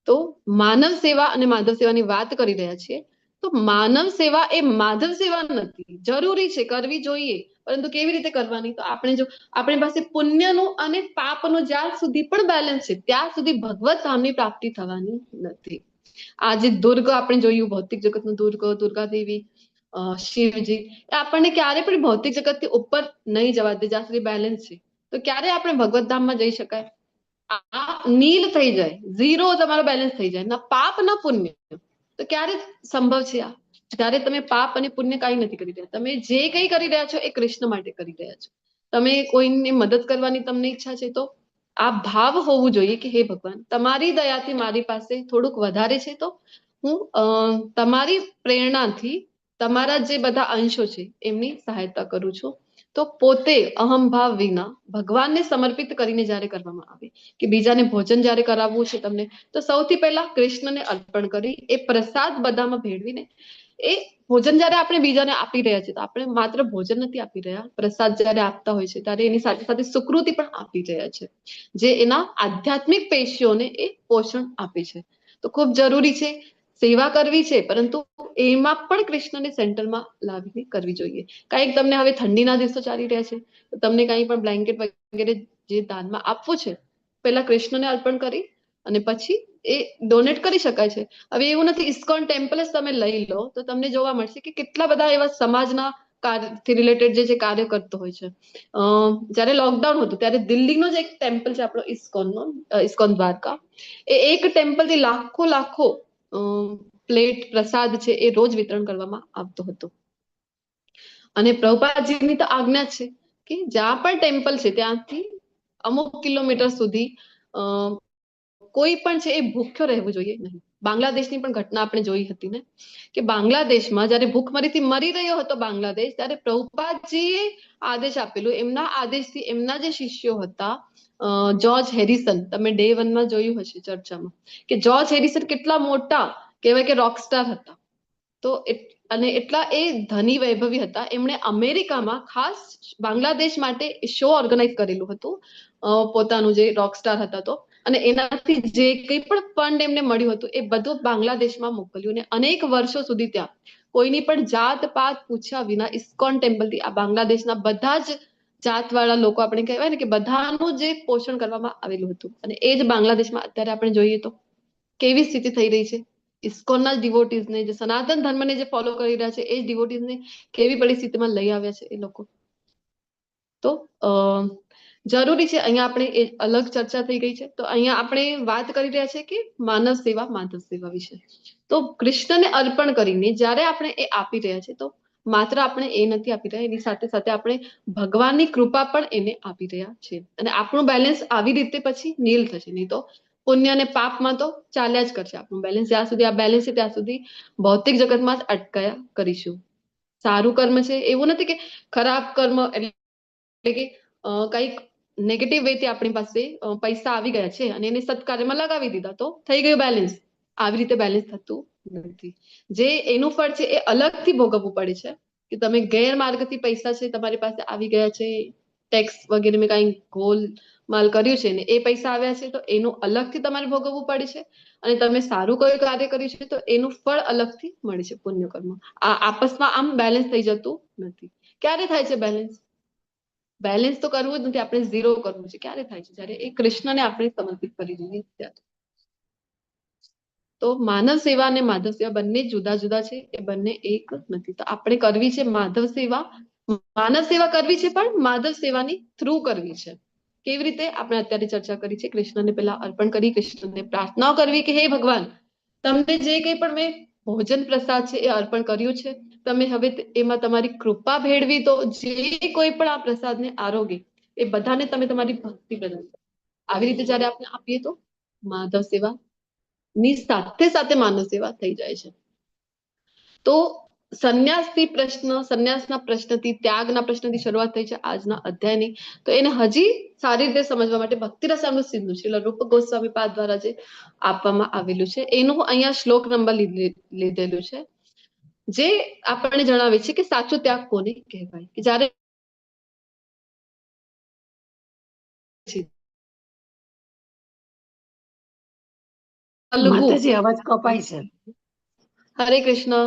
તો માનવ સેવા અને માધવ સેવાની વાત કરી રહ્યા છીએ. તો માનવ સેવા એ માધવ સેવા નથી, જરૂરી છે કરવી જોઈએ, પરંતુ કેવી રીતે કરવાની? તો આપણે જો આપણી પાસે પુણ્યનું અને પાપનું જ્યાં સુધી પણ બેલેન્સ છે ત્યાં સુધી ભગવત ધામની પ્રાપ્તિ થવાની નથી. આજે દુર્ગ આપણે જોયું, ભૌતિક જગતનું દુર્ગ, દુર્ગા દેવી, શિવજી, એ આપણને ક્યારે પણ ભૌતિક જગતથી ઉપર નહીં જવા દે જ્યાં સુધી બેલેન્સ છે. તો ક્યારે આપણે ભગવત ધામમાં જઈ શકાય? આ નીલ થઈ જાય, 0 તમારો બેલેન્સ થઈ જાય, ના પાપ ના પુણ્ય, તો ક્યારે સંભવ છે? આ જ્યારે તમે પાપ અને પુણ્ય કઈ નથી કરી રહ્યા, તમે જે કઈ કરી રહ્યા છો એ કૃષ્ણ માટે કરી રહ્યા છો. તમે કોઈને મદદ કરવાની તમને ઈચ્છા છે તો આ ભાવ હોવું જોઈએ કે હે ભગવાન તમારી દયાથી મારી પાસે થોડુંક વધારે છે, તો હું તમારી પ્રેરણાથી તમારા જે બધા અંશો છે એમની સહાયતા કરું છું. તો પોતે અહંભાવ વિના ભગવાનને સમર્પિત કરીને જ્યારે કરવામાં આવે કે બીજાને ભોજન જ્યારે કરાવવું છે તમને, તો સૌથી પહેલા કૃષ્ણને અર્પણ કરી એ પ્રસાદ બધામાં ભેળવીને એ ભોજન જ્યારે આપણે બીજાને આપી રહ્યા છીએ, તો આપણે માત્ર ભોજન નથી આપી રહ્યા, પ્રસાદ જ્યારે આપતા હોય છે ત્યારે એની સાથે સાથે સુકૃતિ પણ આપી રહ્યા છે, જે એના આધ્યાત્મિક પેશીઓને એ પોષણ આપે છે. તો ખૂબ જરૂરી છે, સેવા કરવી છે, પરંતુ એમાં પણ કૃષ્ણને સેન્ટરમાં લાવીને કરવી જોઈએ. કાંઈક તમને હવે ઠંડીના દિવસો ચાલી રહ્યા છે તો તમને કંઈ પણ બ્લેન્કેટ વગેરે જે દાનમાં આપવું છે, પહેલા કૃષ્ણને અર્પણ કરી અને પછી એ ડોનેટ કરી શકાય છે. હવે એવું નથી ઇસ્કોન ટેમ્પલ જ તમે લઈ લો તો તમને જોવા મળશે કે કેટલા બધા એવા સમાજના કાર્યથી રિલેટેડ જે કાર્ય કરતો હોય છે. જ્યારે લોકડાઉન હતું ત્યારે દિલ્હીનો જ એક ટેમ્પલ છે આપણો ઇસ્કોન દ્વારકા, એ એક ટેમ્પલથી લાખો પ્લેટ પ્રસાદ છે એ રોજ વિતરણ કરવામાં આવતો હતો. અને પ્રભુપાદજીની તો આજ્ઞા છે કે જ્યાં પણ ટેમ્પલ છે ત્યાંથી અમુક કિલોમીટર સુધી કોઈ પણ છે એ ભૂખ્યો રહેવું જોઈએ નહીં. બાંગ્લાદેશની પણ ઘટના આપણે જોઈ હતી ને, કે બાંગ્લાદેશમાં જયારે ભૂખમરીથી મરી રહ્યો હતો બાંગ્લાદેશ, ત્યારે પ્રભુપાદજીએ આદેશ આપેલું, એમના આદેશથી એમના જે શિષ્યો હતા જોર્જ હેરિસન, તમે ડે 1 જોયું હશે ચર્ચામાં, કે જોર્જ હેરિસન કેટલા મોટા કહેવાય કે રોકસ્ટાર હતા. તો અને એટલા એ ધની વૈભવી હતા, એમણે અમેરિકામાં ખાસ બાંગ્લાદેશ માટે શો ઓર્ગેનાઇઝ કરેલું હતું, પોતાનું જે રોકસ્ટાર હતા તો, અને એનાથી જે કંઈ પણ ફંડ એમને મળ્યું હતું એ બધું બાંગ્લાદેશમાં મોકલ્યું, અને અનેક વર્ષો સુધી ત્યાં કોઈની પણ જાત પાત પૂછ્યા વિના ઇસ્કોન ટેમ્પલથી આ બાંગ્લાદેશના બધા જ જાતવાળા લોકો, આપણે કહેવાય ને કે બધાનું જે પોષણ કરવામાં આવેલું હતું. અને એ જ બાંગ્લાદેશમાં અત્યારે આપણે જોઈએ તો કેવી સ્થિતિ થઈ રહી છે. ઇસ્કોનના ડિવોટીઝને, જે સનાતન ધર્મને જે ફોલો કરી રહ્યા છે એ જ ડિવોટીઝને કેવી પરિસ્થિતિમાં લઈ આવ્યા છે એ લોકો. તો જરૂરી છે અહીંયા આપણે એ અલગ ચર્ચા થઈ ગઈ છે. તો અહીંયા આપણે વાત કરી રહ્યા છે કે માનવ સેવા, માધવ સેવા વિશે. તો કૃષ્ણને અર્પણ કરીને જ્યારે આપણે એ આપી રહ્યા છે, તો માત્ર આપણે એ નથી આપી રહ્યા, એની સાથે સાથે આપણે ભગવાનની કૃપા પણ એને આપી રહ્યા છે. અને આપણું બેલેન્સ આવી રીતે પછી નીલ થશે, નહીં તો પુણ્ય અને પાપમાં તો ચાલ્યા જ કરશે આપણું બેલેન્સ. જ્યાં સુધી આ બેલેન્સ છે ત્યાં સુધી ભૌતિક જગતમાં જ અટકાયા કરીશું. સારું કર્મ છે એવું નથી કે ખરાબ કર્મ, એટલે કે કંઈક નેગેટિવ વેથી આપણી પાસે પૈસા આવી ગયા છે અને એને સત્કાર્યમાં લગાવી દીધા તો થઈ ગયું બેલેન્સ. આવી રીતે બેલેન્સ થતું નથી. જે એનું ફળ છે એ અલગથી ભોગવવું પડે છે, કે તમે ગેરમાર્ગથી પૈસા છે તમારી પાસે આવી ગયા છે, ટેક્સ વગેરે મેં કઈ ગોલમાલ કર્યું છે ને એ પૈસા આવ્યા છે, તો એનું અલગથી તમારે ભોગવવું પડે છે. અને તમે સારું કોઈ કાર્ય કર્યું છે તો એનું ફળ અલગથી મળે છે, પુણ્ય કર્મ. આ આપસમાં આમ બેલેન્સ થઈ જતું નથી. ક્યારે થાય છે બેલેન્સ? બેલેન્સ તો કરવું જ નથી, આપણે ઝીરો કરવું છે. ક્યારે થાય છે? જ્યારે એ કૃષ્ણને આપણે સમર્પિત કરી દઈએ ત્યારે. તો માનવ સેવા અને માધવ સેવા બંને જુદા જુદા છે, એ બંને એક નથી. તો આપણે કરવી છે માધવ સેવા, માનવ સેવા કરવી છે, પણ માધવ સેવાની થ્રુ કરવી છે. કેવી રીતે? આપણે અત્યારે ચર્ચા કરી છે. કૃષ્ણને પહેલા અર્પણ કરી, કૃષ્ણને પ્રાર્થના કરવી કે હે ભગવાન, તમને જે કંઈ પણ મેં ભોજન પ્રસાદ છે એ અર્પણ કર્યું છે, તમે હવે એમાં તમારી કૃપા ભેળવી દો. જે કોઈ પણ આ પ્રસાદને આરોગે એ બધાને તમે તમારી ભક્તિ પ્રદાન કરો. આવી રીતે જયારે આપણે આપીએ તો માધવ સેવા ની સાથે સાથે માનવ સેવા થઈ જાય છે. તો સંન્યાસથી પ્રશ્ન, સંન્યાસના પ્રશ્નથી, ત્યાગના પ્રશ્નથી શરૂઆત થઈ છે આજના અધ્યાયની. તો એને હજી સારી રીતે સમજવા માટે ભક્તિરસામૃત સિંધુ શ્રીલ રૂપ ગોસ્વામી પાદ દ્વારા જે આપવામાં આવેલું છે એનું અહીંયા શ્લોક નંબર લીધેલું છે, જે આપણને જણાવે છે કે સાચો ત્યાગ કોને કહેવાય. કે જ્યારે માતાજી અવાજ કપાય છે. હરે કૃષ્ણ.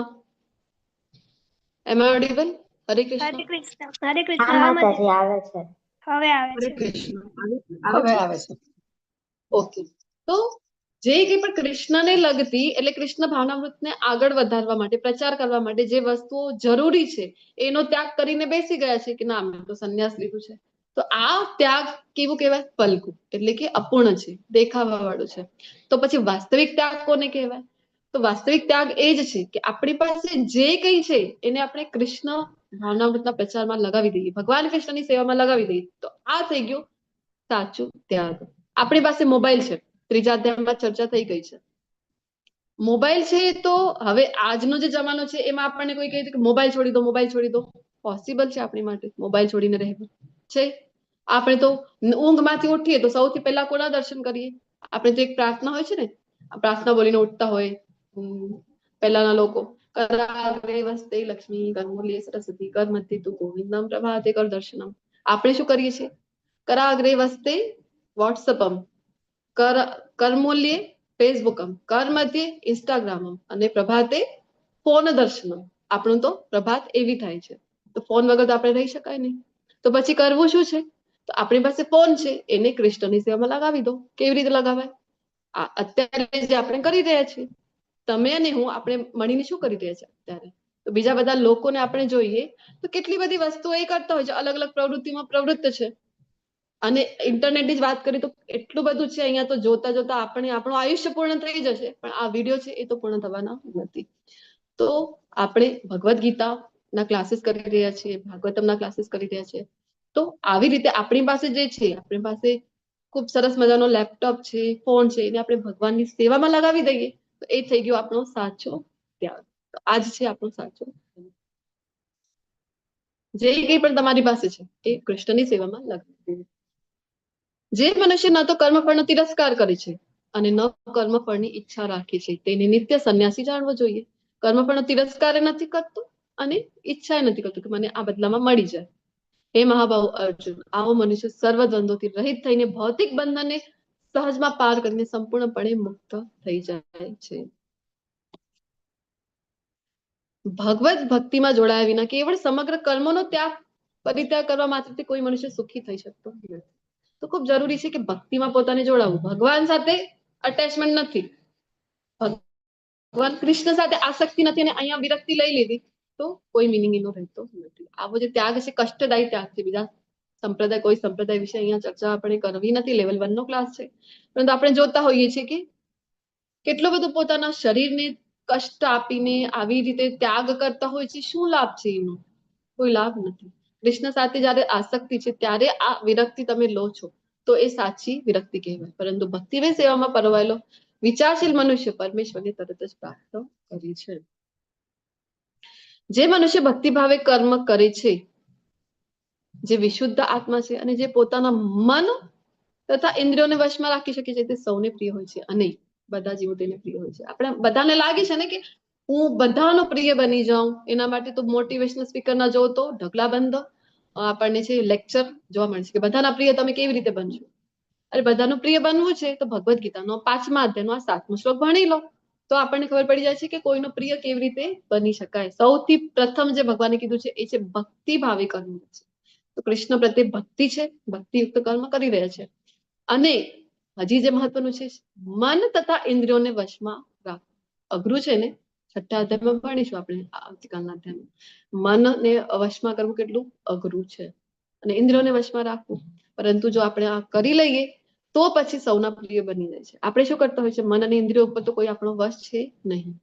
Am I audible? હરે હરે કૃષ્ણ. કૃષ્ણ. હરે હા કૃષ્ણ. માતાજી આવે છે. હવે આવે હરે છે. કૃષ્ણ. હવે આવે છે. ઓકે. તો જે કંઈ પણ કૃષ્ણને લગતી, એટલે કૃષ્ણ ભાવનામૃતને આગળ વધારવા માટે, પ્રચાર કરવા માટે જે વસ્તુઓ જરૂરી છે એનો ત્યાગ કરીને બેસી ગયા છે કે ના મેં તો સંન્યાસ લીધું છે. તો આ ત્યાગ કેવું કહેવાય? પલકું, એટલે કે અપૂર્ણ છે, દેખાવા વાળું છે. તો પછી વાસ્તવિક ત્યાગ કોને કહેવાય? તો વાસ્તવિક ત્યાગ એ જ છે કે આપણી પાસે જે કંઈ છે એને આપણે કૃષ્ણ ભાવનામૃતના પ્રચારમાં લગાવી દઈએ, ભગવાન કૃષ્ણની સેવામાં લગાવી દઈએ. તો આ થઈ ગયું સાચું ત્યાગ. આપણી પાસે મોબાઈલ છે, ત્રીજા અધ્યાયમાં ચર્ચા થઈ ગઈ છે. મોબાઈલ છે તો હવે આજનો જે જમાનો છે એમાં આપણને કોઈ કહે કે મોબાઈલ છોડી દો, મોબાઈલ છોડી દો. પોસિબલ છે આપણી માટે મોબાઈલ છોડીને રહેવું? છે? આપણે તો ઊંઘમાંથી ઉઠીએ તો સૌથી પહેલા કોના દર્શન કરીએ? આપણે તો એક પ્રાર્થના હોય છે ને, પ્રાર્થના બોલીને ઉઠતા હોય પહેલાના લોકો, કરાગ્રે વસ્તે લક્ષ્મી, કરમૂલ્યે સરસ્વતી, કર મધ્યે તુ ગોવિંદમ, પ્રભાતે કર દર્શનમ. આપણે શું કરીએ છીએ? કરાગ્રે વસ્તે વોટ્સઅપમ, કરમૂલ્યે ફેસબુકમ, કર મધ્યે ઇન્સ્ટાગ્રામમ અને પ્રભાતે ફોન દર્શનમ. આપણું તો પ્રભાત એવી થાય છે. તો ફોન વગર તો આપણે રહી શકાય નહીં. તો પછી કરવું શું છે? તો આપણી પાસે ફોન છે, એને કૃષ્ણની સેવામાં લગાવી દો. કેવી રીતે લગાવાય? અત્યારે જે આપણે કરી રહ્યા છીએ, તમે અને હું, આપણે મળીને શું કરી રહ્યા છે અત્યારે? તો બીજા બધા લોકોને આપણે જોઈએ તો કેટલી બધી વસ્તુઓ એ કરતા હોય છે, અલગ અલગ પ્રવૃત્તિમાં પ્રવૃત્ત છે. અને ઇન્ટરનેટની જ વાત કરીએ તો એટલું બધું છે અહીંયા, તો જોતા જોતા આપણું આયુષ્ય પૂર્ણ થઈ જશે, પણ આ વિડીયો છે એ તો પૂર્ણ થવાના નથી. તો આપણે ભગવદ્ ગીતાના ક્લાસીસ કરી રહ્યા છીએ, ભાગવતમના ક્લાસીસ કરી રહ્યા છીએ. તો આવી રીતે આપણી પાસે જે છે, આપણી પાસે ખૂબ સરસ મજાનો લેપટોપ છે, ફોન છે, એને આપણે ભગવાનની સેવામાં લગાવી દઈએ તો એ થઈ ગયો આપણો સાચો ત્યાગ. તો આજ છે આપણો સાચો. જે કંઈ પણ તમારી પાસે છે એ કૃષ્ણની સેવામાં લગાવી દઈએ. જે મનુષ્ય ન તો કર્મફળનો તિરસ્કાર કરે છે અને ન કર્મફળની ઈચ્છા રાખે છે, તેને નિત્ય સંન્યાસી જાણવો જોઈએ. કર્મફળનો તિરસ્કાર નથી કરતો અને ઈચ્છા નથી કરતો કે મને આ બદલામાં મળી જાય. હે મહાબાહુ અર્જુન, આવો મનુષ્ય સર્વ દ્વંદ્વોથી રહિત થઈને ભૌતિક બંધનને સહજમાં પાર કરીને સંપૂર્ણપણે મુક્ત થઈ જાય છે. ભગવત ભક્તિમાં જોડાયા વિના કેવળ સમગ્ર કર્મોનો ત્યાગ પરિત્યાગ કરવા માત્રથી કોઈ મનુષ્ય સુખી થઈ શકતો નથી. તો ખૂબ જરૂરી છે કે ભક્તિમાં પોતાને જોડાવવું. ભગવાન સાથે અટેચમેન્ટ નથી, ભગવાન કૃષ્ણ સાથે આસક્તિ નથી અને અહીંયા વિરક્તિ લઈ લીધી તો કોઈ મિનિંગ એનો રહેતો નથી. આવો જે ત્યાગ છે કષ્ટદાયી ત્યાગ છે. બીજા સંપ્રદાય કોઈ સંપ્રદાય વિશે અહીંયા ચર્ચા આપણે કરવી નથી, લેવલ 1 નો ક્લાસ છે. પરંતુ આપણે જોતા હોઈએ છીએ કે કેટલો બધો પોતાના શરીરને કષ્ટ આપીને આવી રીતે ત્યાગ કરતા હોય છે. શું લાભ છે એનો? કોઈ લાભ નથી. કૃષ્ણ સાથે જયારે આસક્તિ છે ત્યારે આ વિરક્તિ તમે લો છો તો એ સાચી વિરક્તિ કહેવાય. પરંતુ ભક્તિમય સેવામાં પરવાયેલો વિચારશીલ મનુષ્ય પરમેશ્વરને તરત જ પ્રાપ્ત કરે છે. જે મનુષ્ય ભક્તિભાવે કર્મ કરે છે, જે વિશુદ્ધ આત્મા છે અને જે પોતાના મન તથા ઇન્દ્રિયોને વશમાં રાખી શકે છે, તે સૌને પ્રિય હોય છે અને બધા જીવો તેને પ્રિય હોય છે. આપણે બધાને લાગે છે ને કે હું બધાનો પ્રિય બની જાઉં, એના માટે તો મોટિવેશનલ સ્પીકર ના જોવો તો ઢગલા બંધ આપણને છે લેક્ચર જોવા મળે છે કે બધાના પ્રિય તમે કેવી રીતે બનશો. અરે બધાનું પ્રિય બનવું છે તો ભગવદ્ ગીતાનો 5મા અધ્યાયનો આ 7મો શ્લોક ભણી લો તો આપણને ખબર પડી જાય છે કે કોઈનો પ્રિય કેવી રીતે બની શકાય. સૌથી પ્રથમ જે ભગવાને કીધું છે એ છે ભક્તિ ભાવે કર્મ છે. તો કૃષ્ણ પ્રત્યે ભક્તિ છે, ભક્તિયુક્ત કર્મ કરી રહ્યા છે. અને હજી જે મહત્વનું છે મન તથા ઇન્દ્રિયોને વશમાં રાખવું. અઘરું છે ને, 6ઠા અધ્યાયમાં ભણીશું આપણે આવતીકાલના અધ્યાયમાં. મનને વશમાં કરવું કેટલું અઘરું છે અને ઇન્દ્રિયોને વશમાં રાખવું. પરંતુ જો આપણે આ કરી લઈએ તો પછી સૌના પ્રિય બની જાય છે. આપણે શું કરતા હોય છે, મન અને ઇન્દ્રિયો ઉપર તો કોઈ આપણો વશ છે નહીં.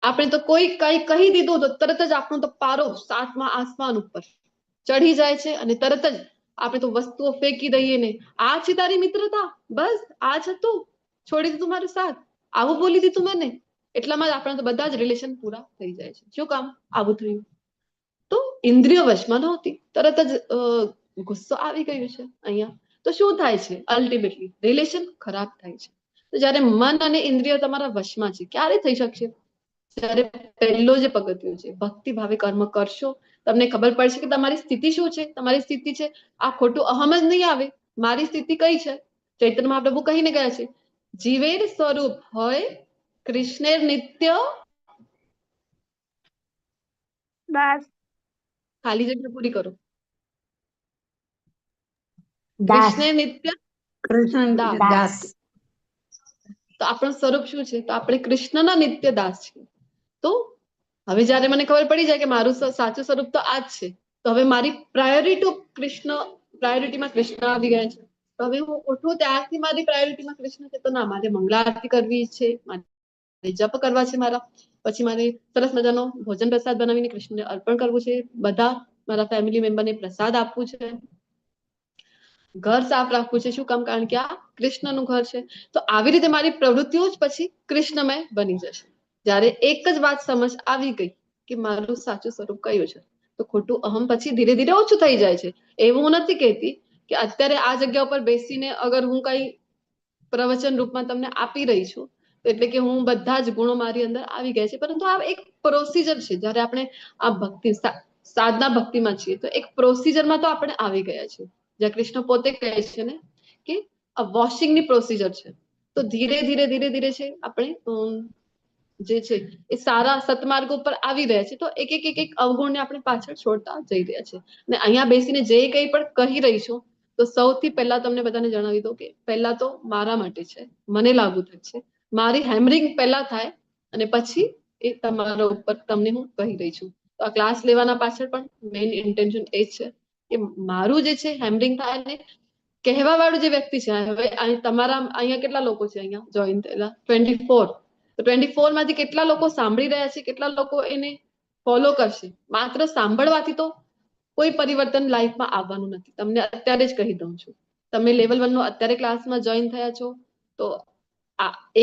આપણે તો કોઈ કઈ કહી દીધું તો તરત જ આપણો તો પારો 7મા આસમાન ઉપર ચઢી જાય છે અને તરત જ આપણે તો વસ્તુઓ ફેંકી દઈએ ને, આ છે તારી મિત્રતા, બસ આ જ હતું, છોડી દીધું મારો સાથ, આવું બોલી દીધું મને, એટલામાં જ આપણા તો બધા જ રિલેશન પૂરા થઈ જાય છે. શું કામ આવું થયું? તો ઇન્દ્રિય વશમાં નહોતી, તરત જ ગુસ્સો આવી ગયો છે અહીંયા. તો શું થાય છે? અલ્ટિમેટલી રિલેશન ખરાબ થાય છે. તો જયારે મન અને ઇન્દ્રિય તમારા વશમાં છે, ક્યારે થઈ શકશે? જ્યારે પહેલો જે પગથિયું છે ભક્તિ ભાવે કર્મ કરશો, તમને ખબર પડશે કે તમારી સ્થિતિ શું છે. તમારી સ્થિતિ છે આ ખોટું અહમ જ નહીં આવે. મારી સ્થિતિ કઈ છે? ચૈતન્ય મહાપ્રભુ કહીને ગયા છે, જીવેર સ્વરૂપ હોય કૃષ્ણેર નિત્ય દાસ. ખાલી જગ્યા પૂરી કરો. દાસ. કૃષ્ણ નિત્ય કૃષ્ણ દાસ. દાસ. તો આપણું સ્વરૂપ શું છે? તો આપણે કૃષ્ણના નિત્ય દાસ છીએ. તો હવે જયારે મને ખબર પડી જાય કે મારું સાચું સ્વરૂપ તો આ જ છે, તો હવે મારી પ્રાયોરિટીમાં કૃષ્ણ આવી ગયા છે. તો હવે હું ઉઠું ત્યારથી મારી પ્રાયોરિટીમાં કૃષ્ણ છે. તો ના, મારે મંગળા આરતી કરવી છે, મારે જપ કરવા છે મારા, પછી મારે સરસ મજાનો ભોજન પ્રસાદ બનાવીને કૃષ્ણને અર્પણ કરવું છે, બધા મારા ફેમિલી મેમ્બરને પ્રસાદ આપવું છે, ઘર સાફ રાખવું છે. શું કામ? કારણ કે આ કૃષ્ણનું ઘર છે. તો આવી રીતે મારી પ્રવૃત્તિઓ જ પછી કૃષ્ણમય બની જશે. જ્યારે એક જ વાત સમજ આવી ગઈ કે મારું સાચું સ્વરૂપ કયું છે, તો ખોટું અહમ પછી ધીરે ધીરે ઓછું થઈ જાય છે. એવું હું નથી કહેતી કે અત્યારે આ જગ્યા ઉપર બેસીને અગર હું કઈ પ્રવચન રૂપમાં તમને આપી રહી છું એટલે કે હું બધા જ ગુણો મારી અંદર આવી ગયા છે. પરંતુ આ એક પ્રોસિજર છે. જ્યારે આપણે આ ભક્તિ સાધના ભક્તિમાં છીએ તો એક પ્રોસિજરમાં તો આપણે આવી ગયા છીએ. જ્યાં કૃષ્ણ પોતે કહે છે ને કે આ વોશિંગની પ્રોસિજર છે. તો ધીરે ધીરે ધીરે ધીરે છે આપણે જે છે એ સારા સતમાર્ગ ઉપર આવી રહ્યા છે. તો એક એક એક એક અવગુણને આપણે પાછળ છોડતા જઈ રહ્યા છે. અને અહીંયા બેસીને જે કંઈ પણ કહી રહી છું તો સૌથી પહેલા તમને બધાને જણાવી દઉં કે પહેલા તો મારા માટે છે, મને લાગુ થાય છે, મારી હેમરિંગ પહેલા થાય અને પછી એ તમારા ઉપર તમને હું કહી રહી છું. તો આ ક્લાસ લેવાના પાછળ પણ મેઇન ઇન્ટેન્શન એ છે કે મારું જે છે હેમરિંગ થાય ને કહેવા વાળું જે વ્યક્તિ છે. હવે તમારા અહીંયા કેટલા લોકો છે અહીંયા જોઈન થયેલા? 24. તો 24 માંથી કેટલા લોકો સાંભળી રહ્યા છે, કેટલા લોકો એને ફોલો કરશે? માત્ર સાંભળવાથી તો કોઈ પરિવર્તન લાઈફમાં આવવાનું નથી. તમને અત્યારે જ કહી દઉં છું. તમે લેવલ 1 નો અત્યારે ક્લાસમાં જોઈન થયા છો તો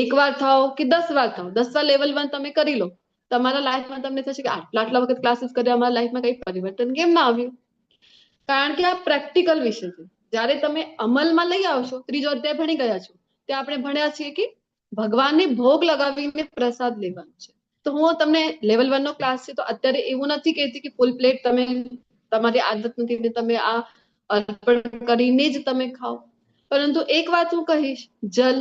એક વાર થાઓ કે 10 વાર થાઓ, 10 વાર લેવલ 1 તમે કરી લો, તમારા લાઈફમાં તમને થશે કે આટલા વખત ક્લાસીસ કર્યા, અમારા લાઈફમાં કઈ પરિવર્તન કેમ ના આવ્યું? કારણ કે આ પ્રેક્ટિકલ વિષય છે. જ્યારે તમે અમલમાં લઈ આવશો, 3જો અધ્યાય ભણી ગયા છો, ત્યાં આપણે ભણ્યા છીએ કે ભગવાનને ભોગ લગાવીને પ્રસાદ લેવાનો છે. તો હું તમને લેવલ 1 નો ક્લાસ છે તો અત્યારે એવું નથી કહેતી કે ફૂલ પ્લેટ તમે તમારી આદત નથી ને તમે આ અર્પણ કરીને જ તમે ખાઓ. પરંતુ એક વાત હું કહીશ, જલ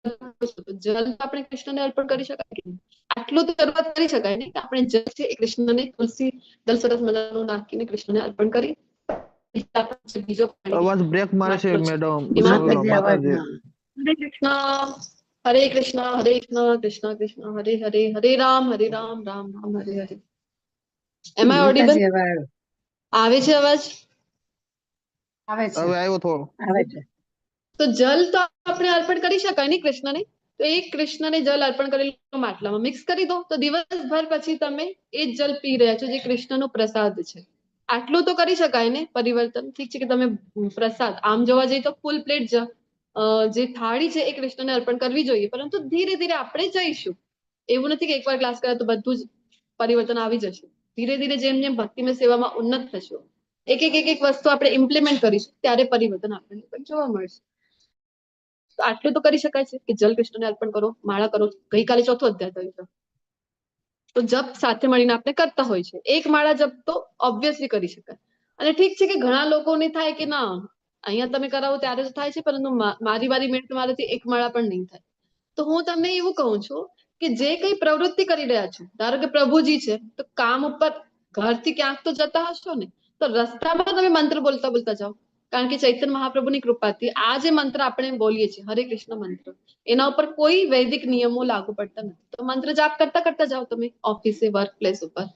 આપણે કૃષ્ણને અર્પણ કરી શકાય કે નહીં? આટલું તો શરૂઆત કરી શકાય ને કે આપણે જલ છે એ કૃષ્ણને તુલસી દલ સરસ મજાનું નાખીને કૃષ્ણને અર્પણ કરી. બીજો અવાજ બ્રેક મારે છે મેડમ. માતાજી અવાજ માતાજી. હા. હરે કૃષ્ણ હરે કૃષ્ણ કૃષ્ણ કૃષ્ણ હરે હરે હરે રામ રામ રામ હરે હરે. એમ આઈ ઓડિબલ? માતાજી અવાજ આવે છે અવાજ? આવે છે હવે આવ્યો થોડો. આવે છે. તો જલ તો આપણે અર્પણ કરી શકાય ને કૃષ્ણને. તો એ કૃષ્ણને જલ અર્પણ કરેલું માટલામાં મિક્સ કરી દો તો દિવસભર પછી તમે એ જ જલ પી રહ્યા છો જે કૃષ્ણનો પ્રસાદ છે. આટલું તો કરી શકાય ને પરિવર્તન. ઠીક છે કે તમે પ્રસાદ આમ જોવા જઈએ તો ફૂલ પ્લેટ જે થાળી છે એ કૃષ્ણને અર્પણ કરવી જોઈએ, પરંતુ ધીરે ધીરે આપણે જઈશું. એવું નથી કે એકવાર ક્લાસ કરે તો બધું જ પરિવર્તન આવી જશે. ધીરે ધીરે જેમ જેમ ભક્તિમય સેવામાં ઉન્નત થશો, એક એક વસ્તુ આપણે ઇમ્પ્લિમેન્ટ કરીશું ત્યારે પરિવર્તન આપણને પણ જોવા મળશે. તો આટલું તો કરી શકાય છે કે જલ કૃષ્ણને અર્પણ કરો, માળા કરો. ગઈકાલે 4થો અધ્યાય થયો છે. તો જપ સાથે મળીને આપણે કરતા હોય છે. એક માળા જપ તો ઓબ્વિયસલી કરી શકાય. અને ઠીક છે કે ઘણા લોકોને થાય કે ના અહીંયા તમે કરાવો ત્યારે જ થાય છે, પરંતુ મારી મિનિટ મારાથી એક માળા પણ નહીં થાય. તો હું તમને એવું કહું છું કે જે કઈ પ્રવૃત્તિ કરી રહ્યા છો, ધારો કે પ્રભુજી છે તો કામ ઉપર ઘરથી ક્યાંક તો જતા હશો ને, તો રસ્તામાં તમે મંત્ર બોલતા બોલતા જાઓ. કારણ કે ચૈતન્ય મહાપ્રભુની કૃપાથી આ જે મંત્ર આપણે બોલીએ છીએ હરે કૃષ્ણ મંત્ર, એના ઉપર કોઈ વૈદિક નિયમો લાગુ પડતા નથી. તો મંત્ર જાપ કરતા કરતા જાઓ તમે ઓફિસે, વર્ક પ્લેસ ઉપર.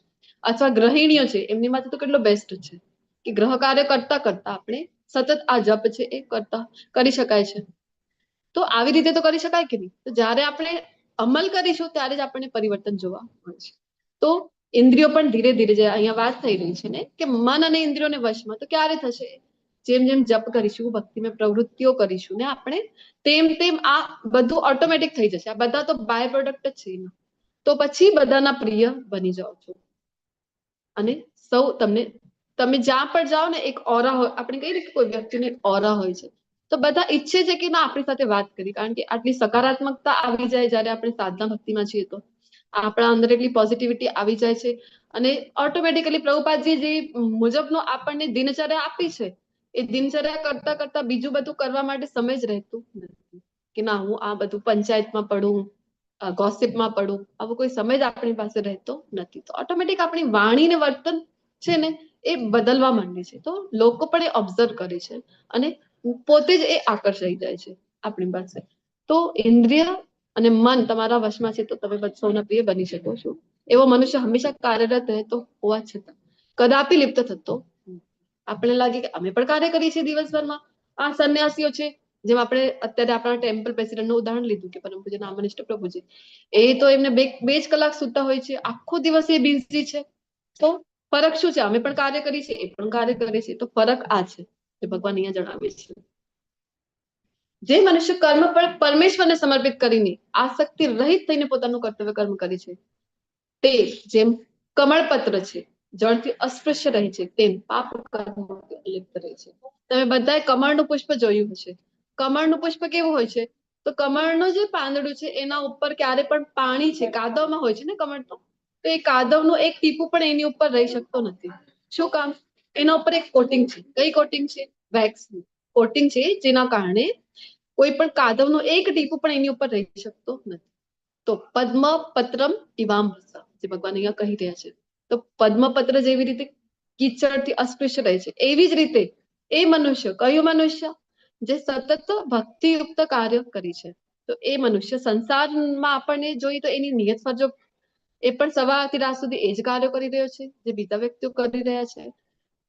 અથવા ગૃહિણીઓ છે એમની માટે તો કેટલો બેસ્ટ છે કે ગ્રહ કાર્ય કરતા કરતા આપણે સતત આ જપ છે એ કરતા કરી શકાય છે. તો આવી રીતે તો કરી શકાય કે નહીં? તો જ્યારે આપણે અમલ કરીશું ત્યારે જ આપણને પરિવર્તન જોવા મળશે. તો ઇન્દ્રિયો પણ ધીરે ધીરે જે અહીંયા વાત થઈ રહી છે ને કે મન અને ઇન્દ્રિયોને વશમાં તો ક્યારે થશે? જેમ જેમ જપ કરીશું, ભક્તિમય પ્રવૃત્તિઓ કરીશું ને આપણે, તેમ તેમ આ બધું ઓટોમેટિક થઈ જશે. આ બધા તો બાય પ્રોડક્ટ જ છે એના. તો પછી બધાના પ્રિય બની જાઓ છો. અને સૌ તમે જ્યાં પણ જાઓ ને એક ઓરા હોય, આપણે કહીએ ને કે કોઈ વ્યક્તિને ઓરા હોય છે, તો બધા ઈચ્છે છે કે ના આપણી સાથે વાત કરી. કારણ કે આટલી સકારાત્મકતા આવી જાય જ્યારે આપણે સાધના ભક્તિમાં છીએ તો આપણા અંદર એટલી પોઝિટિવિટી આવી જાય છે. અને ઓટોમેટિકલી પ્રભુપાદજી જે મુજબનો આપણને દિનચર્યા આપી છે એ દિનચર્યા કરતા કરતા બીજું બધું કરવા માટે સમય જ રહેતું નથી કે ના હું આ બધું પંચાયતમાં પડું, ગોસિપમાં પડું. આવો કોઈ સમય જ આપણી પાસે રહેતો નથી. તો ઓટોમેટિક આપણી વાણી ને વર્તન છે ને એ બદલવા માંડે છે. તો લોકો પણ એ ઓબ્ઝર્વ કરે છે અને પોતે જ એ આકર્ષાઈ જાય છે આપણી પાસે. તો ઇન્દ્રિય અને મન તમારા વશમાં છે તો તમે સૌના પ્રિય બની શકો છો. એવો મનુષ્ય હંમેશા કાર્યરત રહેતો હોવા છતાં કદાપી લિપ્ત થતો. આપણે લાગે કે અમે પણ કાર્ય કરીએ છીએ દિવસભરમાં. આ સંન્યાસીઓ છે, જેમ આપણે અત્યારે આપણા ટેમ્પલ પ્રેસિડેન્ટનું ઉદાહરણ લીધું કે પરમ પૂજ્ય નામનિષ્ઠ પ્રભુજી, એ તો એમને બે જ કલાક સૂતા હોય છે, આખો દિવસ એ બિઝી છે. તો ફરક શું છે? અમે પણ કાર્ય કરીએ છીએ, એ પણ કાર્ય કરે છે. તો ફરક આ છે જે ભગવાન અહીંયા જણાવે છે. જે મનુષ્ય કર્મ પર પરમેશ્વરને સમર્પિત કરીને આસક્તિ રહિત થઈને પોતાનું કર્તવ્ય કર્મ કરે છે, તે જેમ કમળપત્ર છે, જળથી અસ્પૃશ્ય રહે છે, તેમ પાપ કર્મોથી અલિપ્ત રહે છે. તમે બધાએ કમળનું પુષ્પ જોયું હશે. કમળનું પુષ્પ કેવું હોય છે? તો કમળનું જે પાંદડું છે એના ઉપર ક્યારે પણ પાણી છે, કાદવમાં હોય છે ને કમળ, તો એ કાદવનું એક ટીપું પણ એની ઉપર રહી શકતો નથી. શું કામ? એના ઉપર એક કોટિંગ છે. કઈ કોટિંગ છે? વેક્સ કોટિંગ છે, જેના કારણે કોઈ પણ કાદવનું એક ટીપું પણ એની ઉપર રહી શકતો નથી. તો પદ્મ પત્રમ ઇવામ જે ભગવાન અહીંયા કહી રહ્યા છે. તો પદ્મપત્ર જેવી રીતે કીચડથી અસ્પૃશ્ય રહે છે, એવી જ રીતે એ મનુષ્ય, કયું મનુષ્ય? જે સતત ભક્તિયુક્ત કાર્ય કરી છે. તો એ મનુષ્ય સંસારમાં આપણને જોઈએ તો એની નિયત ફરજો એ પણ સવારથી રાત સુધી એ જ કાર્યો કરી રહ્યો છે જે બીજા વ્યક્તિઓ કરી રહ્યા છે.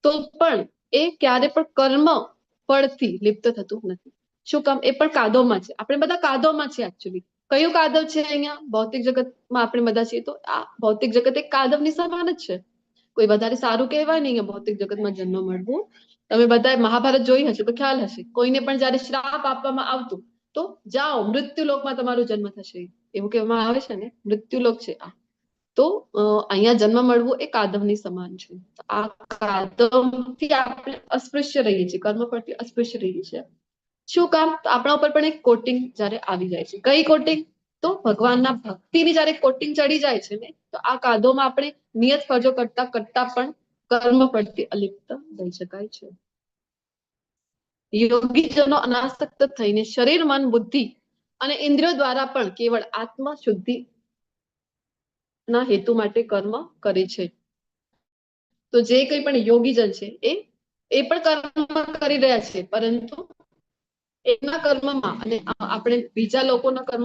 તો પણ એ ક્યારે પણ કર્મ ફળથી લિપ્ત થતું નથી. શું કામ? એ પણ કાદવમાં છે. આપણે બધા કાદવમાં છે એકચ્યુઅલી. કયું કાદવ છે અહીંયા? ભૌતિક જગતમાં આપણે બધા છીએ તો આ ભૌતિક જગત એક કાદવની સમાન જ છે. કોઈ વધારે સારું કહેવાય નહીં અહીંયા ભૌતિક જગતમાં જન્મ મળવું. તમે બધાએ મહાભારત જોઈ હશે તો ખ્યાલ હશે. કોઈને પણ જયારે શ્રાપ આપવામાં આવતું તો જાઓ મૃત્યુલોકમાં તમારો જન્મ થશે એવું કહેવામાં આવે છે ને, મૃત્યુલોક છે આ. તો અહીંયા જન્મ મળવું એ કાદવની સમાન છે. આ કાદવથી આપણે અસ્પૃશ્ય રહીએ છીએ, કર્મ પરથી અસ્પૃશ્ય રહીએ છીએ. શું કામ? તો આપણા ઉપર પણ એક કોટિંગ જયારે આવી જાય છે. કઈ કોટિંગ? તો ભગવાનના ભક્તિની જયારે કોટિંગ ચડી જાય છે ને, તો આ કાદવમાં આપણે નિયત ફરજો કરતા કરતા પણ કર્મ ફળથી અલિપ્ત રહી શકાય છે. યોગીજનો અનાસક્ત થઈને શરીર, મન, બુદ્ધિ અને ઇન્દ્રિયો દ્વારા પણ કેવળ આત્મ શુદ્ધિ ના હેતુ માટે કર્મ કરે છે. તો જે કંઈ પણ યોગીજન છે એ પણ કર્મ કરી રહ્યા છે, પરંતુ એના કર્મમાં અને આપણે બીજા લોકોના કર્મ,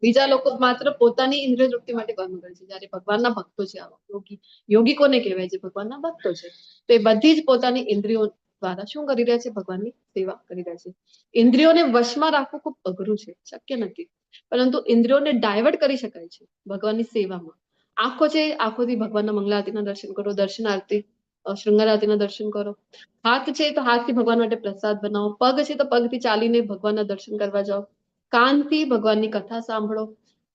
બીજા લોકો માત્ર પોતાની ઇન્દ્રિય તૃપ્તિ માટે કર્મ કરે છે, જ્યારે ભગવાનના ભક્તો છે આવા યોગી કોને કહેવાય છે? ભગવાનના ભક્તો છે. તો એ બધી જ પોતાની ઇન્દ્રિયો દ્વારા શું કરી રહ્યા છે? ભગવાનની સેવા કરી રહ્યા છે. ઇન્દ્રિયોને વશમાં રાખવું ખૂબ અઘરું છે, શક્ય નથી, પરંતુ ઇન્દ્રિયોને ડાયવર્ટ કરી શકાય છે ભગવાનની સેવામાં. આંખો છે, આંખોથી ભગવાનના મંગલા આરતીના દર્શન કરો, દર્શન આરતી શૃંગાર આરતીના દર્શન કરો. હાથ છે તો હાથથી ભગવાન માટે પ્રસાદ બનાવો. પગ છે તો પગથી ચાલીને ભગવાનના દર્શન કરવા જાઓ. કાનથી ભગવાનની કથા સાંભળો.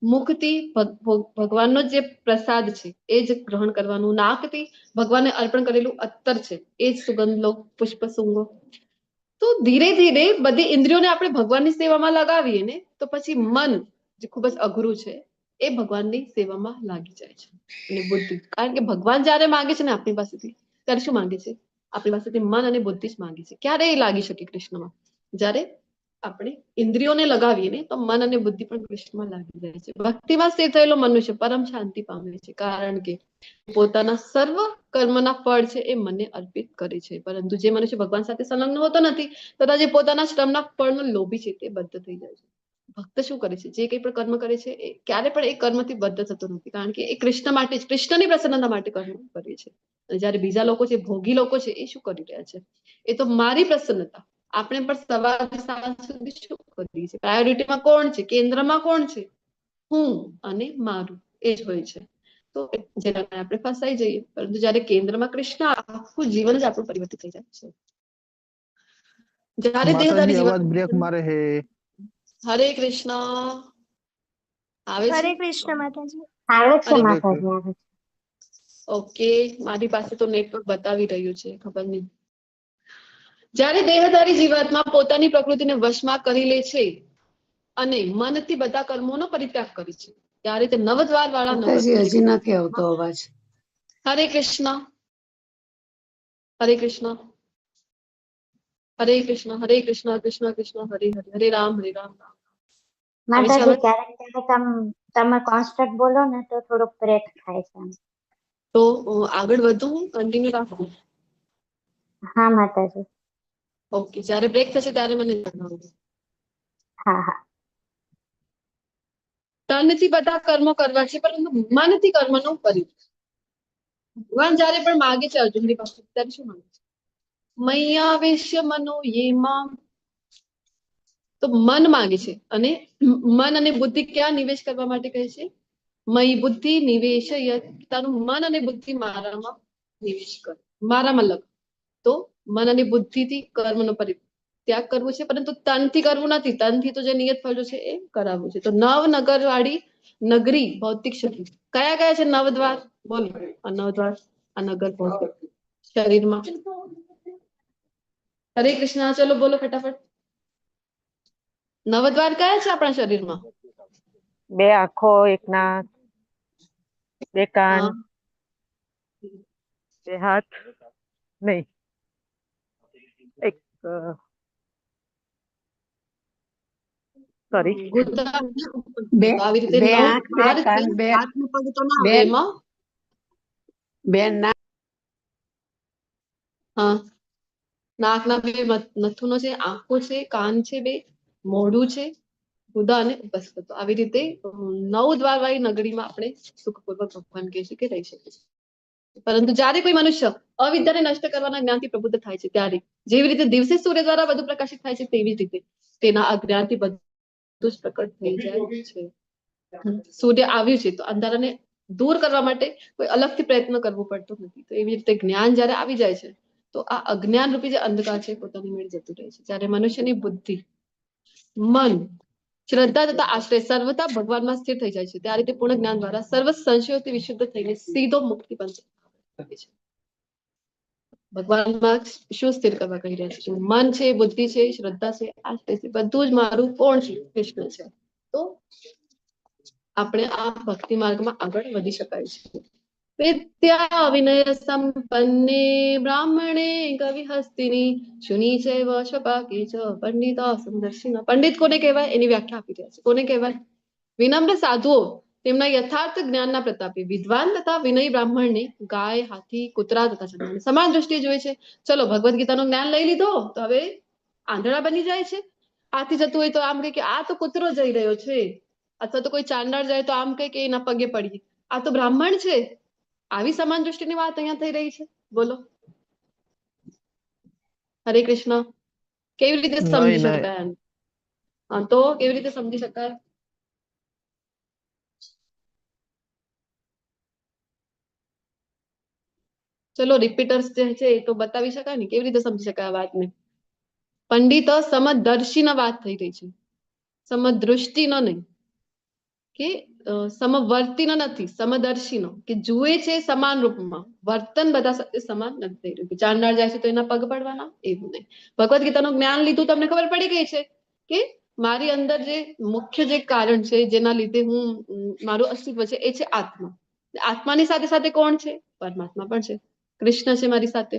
મુખથી ભગવાનનો જે પ્રસાદ છે એ જ ગ્રહણ કરવાનું. નાકથી ભગવાનને અર્પણ કરેલું અત્તર છે એ જ સુગંધ લો, પુષ્પ સૂંઘો. તો ધીરે ધીરે બધી ઇન્દ્રિયોને આપણે ભગવાનની સેવામાં લગાવીએ ને, તો પછી મન જે ખૂબ જ અઘરું છે એ ભગવાનની સેવામાં લાગી જાય છે. અને બુદ્ધિ, કારણ કે ભગવાન જયારે માંગે છે ને આપણી પાસેથી, ત્યારે શું માંગે છે? આપણી પાસેથી મન અને બુદ્ધિ જ માંગે છે. ક્યારે એ લાગી શકે કૃષ્ણમાં? જ્યારે આપણે ઇન્દ્રિયોને લગાવીએ ને, તો મન અને બુદ્ધિ પણ કૃષ્ણમાં લાગી જાય છે. ભક્તિમાં સ્થિર થયેલો મનુષ્ય પરમ શાંતિ પામે છે, કારણ કે પોતાના સર્વ કર્મના ફળ છે એ મને અર્પિત કરે છે. પરંતુ જે મનુષ્ય ભગવાન સાથે સંલગ્ન હોતો નથી, તથા જે પોતાના શ્રમના ફળનો લોભી છે, તે બદ્ધ થઈ જાય છે. ભક્ત શું કરે છે? જે કંઈ પણ કર્મ કરે છે એ ક્યારે પણ એ કર્મથી બદ્ધ થતો નથી, કારણ કે એ કૃષ્ણ માટે જ, કૃષ્ણની પ્રસન્નતા માટે કર્મ કરે છે. અને જ્યારે બીજા લોકો છે, ભોગી લોકો છે, એ શું કરી રહ્યા છે? એ તો મારી પ્રસન્નતા. આપણે પણ સવારથી સાંજ સુધી શું કરીએ છીએ? પ્રાયોરિટીમાં કોણ છે? કેન્દ્રમાં કોણ છે? હું અને મારું, એ જ હોય છે. તો જેના કારણે આપણે ફસાઈ જઈએ. પરંતુ જ્યારે કેન્દ્રમાં કૃષ્ણ, આખું જીવન જ આપણું પરિવર્તિત થઈ જાય છે. જ્યારે દેહધારી માતાજી અવાજ જીવન, બ્રેક મારે છે. હરે કૃષ્ણ આવે છે. હરે કૃષ્ણ માતાજી. આવે છે અરે માતાજી, આવે છે. ઓકે, મારી પાસે તો નેટવર્ક બતાવી રહ્યું છે, ખબર નહીં. જ્યારે દેહધારી જીવાત્મા પોતાની પ્રકૃતિને વશમાં કરી લે છે અને મનથી બધા કર્મોનો પરિત્યાગ કરે છે, ત્યારે તે નવદ્વાર વાળા માતાજી નગર, હજી નથી આવતો અવાજ. હરે કૃષ્ણ, હરે કૃષ્ણ, હરે કૃષ્ણ, હરે કૃષ્ણ, કૃષ્ણ કૃષ્ણ હરે હરે, હરે રામ, હરે રામ, રામ રામ. માતાજી ક્યારેક ક્યારેક તમે કોન્સ્ટન્ટ બોલો ને તો થોડુંક બ્રેક થાય છે. તો આગળ વધુ કન્ટિન્યુ રાખવું. હા માતાજી. ઓકે, જ્યારે બ્રેક થશે ત્યારે મને જણાવજો. હા હા. તનથી બધા કર્મો કરવા છે, પરંતુ મનથી કર્મનો પરિત્યાગ. ભગવાન જ્યારે પણ માગે છે અર્જુનની પાસે, ત્યારે શું માંગે છે? મય્યાવેશ્ય મનો યેમાં. તો મન માંગે છે, અને મન અને બુદ્ધિ ક્યાં નિવેશ કરવા માટે કહે છે? મય બુદ્ધિ નિવેશ, તારું મન અને બુદ્ધિ મારામાં નિવેશ કર, મારામાં લગ. તો મન અને બુદ્ધિથી કર્મનો પરિત્યાગ કરવો છે, પરંતુ તનથી કરવું નથી. તનથી તો જે નિયત ફળ છે એ કરાવવું છે. તો નવનગર વાળી નગરી ભૌતિક શરીર. કયા કયા છે નવદ્વાર? બોલો. આ નવદ્વાર, આ નગર ભૌતિક શરીરમાં. હરે કૃષ્ણ, ચલો બોલો ફટાફટ. નવદ્વાર કયા છે આપણા શરીરમાં? 2 આંખો, 1 નાક, 2 કાન, હા, 2 હાથ, નહીં, 1 સોરી, ગુદા, બે આવી રીતે બે નવ આંખ, 2 દ્વાર છે. કાન, 2 હાથ ને પગ તો ના આવે બે એમાં. 2 નાક. હા, નાકના 2 નથુનો છે, આંખો છે, કાન છે 2, મોઢું છે, ગુદા અને ઉપસ્થ. તો આવી રીતે 9 દ્વાર વાળી નગરીમાં આપણે સુખપૂર્વક ભગવાન કહે છે કે રહી શકે છે. પરંતુ જ્યારે કોઈ મનુષ્ય અવિદ્યાને નષ્ટ કરવાના જ્ઞાનથી પ્રબુદ્ધ થાય છે, ત્યારે જેવી રીતે દિવસે સૂર્ય દ્વારા બધું પ્રકાશિત થાય છે, તેવી જ રીતે તેના અજ્ઞાનથી બધું જ પ્રકટ થઈ જાય છે. સૂર્ય આવ્યું છે તો અંધારાને દૂર કરવા માટે કોઈ અલગથી પ્રયત્ન કરવો પડતો નથી. તો એવી રીતે જ્ઞાન જ્યારે આવી જાય છે, તો આ અજ્ઞાન રૂપી જે અંધકાર છે પોતાની મેળે જતું રહે છે. જ્યારે મનુષ્યની બુદ્ધિ, મન, શ્રદ્ધા તથા આશ્રય સર્વતા ભગવાનમાં સ્થિર થઈ જાય છે, ત્યારે તે પૂર્ણ જ્ઞાન દ્વારા સર્વ સંશયોથી વિશુદ્ધ થઈને સીધો મુક્તિ પંથ કરે છે. ભગવાનમાં શું સ્થિર કરવા કહી રહ્યા છે? મન છે, બુદ્ધિ છે, શ્રદ્ધા છે, આશ્રય છે, બધું જ મારું કોણ છે? કૃષ્ણ છે. તો આપણે આ ભક્તિ માર્ગમાં આગળ વધી શકાય છે. विद्या विनय संपन्ने ब्राह्मणे कवि हस्तिनी શુની ચૈવ શપાકે ચ પંડિતા સમદર્શિના. પંડિત કોને કહેવાય એની વ્યાખ્યા આપી રહ્યા છે. કોને કહેવાય? વિનમ્ર સાધુઓ તેમના યથાર્થ જ્ઞાનના પ્રતાપે વિદ્વાન તથા વિનયી બ્રાહ્મણને ગાય, હાથી, કૂતરા તથા ચંદ્રને સમાન દ્રષ્ટિએ જોઈએ છે. ચલો ભગવદ્ ગીતાનું જ્ઞાન લઈ લીધો તો હવે આંધળા બની જાય છે. હાથી જતું હોય તો આમ કહે કે આ તો કૂતરો જઈ રહ્યો છે, અથવા તો કોઈ ચાંડાળ જાય તો આમ કહે કે એના પગે પડીએ, આ તો બ્રાહ્મણ છે. આવી સમાન દ્રષ્ટિની વાત અહીંયા થઈ રહી છે. બોલો. હરે કૃષ્ણ. કેવી રીતે સમજી નહીં. શકાય? હા, તો કેવી રીતે સમજી શકાય? ચલો રિપીટર્સ જે છે એ તો બતાવી શકાય ને, કેવી રીતે સમજી શકાય આ વાતને? પંડિત સમદર્શીના વાત થઈ રહી છે, સમદૃષ્ટિનો નહીં, કે સમવર્તીનો નથી, સમદર્શીનો, કે જુએ છે સમાન રૂપમાં, વર્તન બધા સાથે સમાન નથી થઈ રહ્યું. કે ચાંડાળ જાય છે તો એના પગ પડવાના, એવું નહીં. ભગવદ્ ગીતાનું જ્ઞાન લીધું, તમને ખબર પડી ગઈ છે કે મારી અંદર જે મુખ્ય જે કારણ છે જેના લીધે હું મારું અસ્તિત્વ છે એ છે આત્મા. આત્માની સાથે સાથે કોણ છે? પરમાત્મા પણ છે, કૃષ્ણ છે મારી સાથે.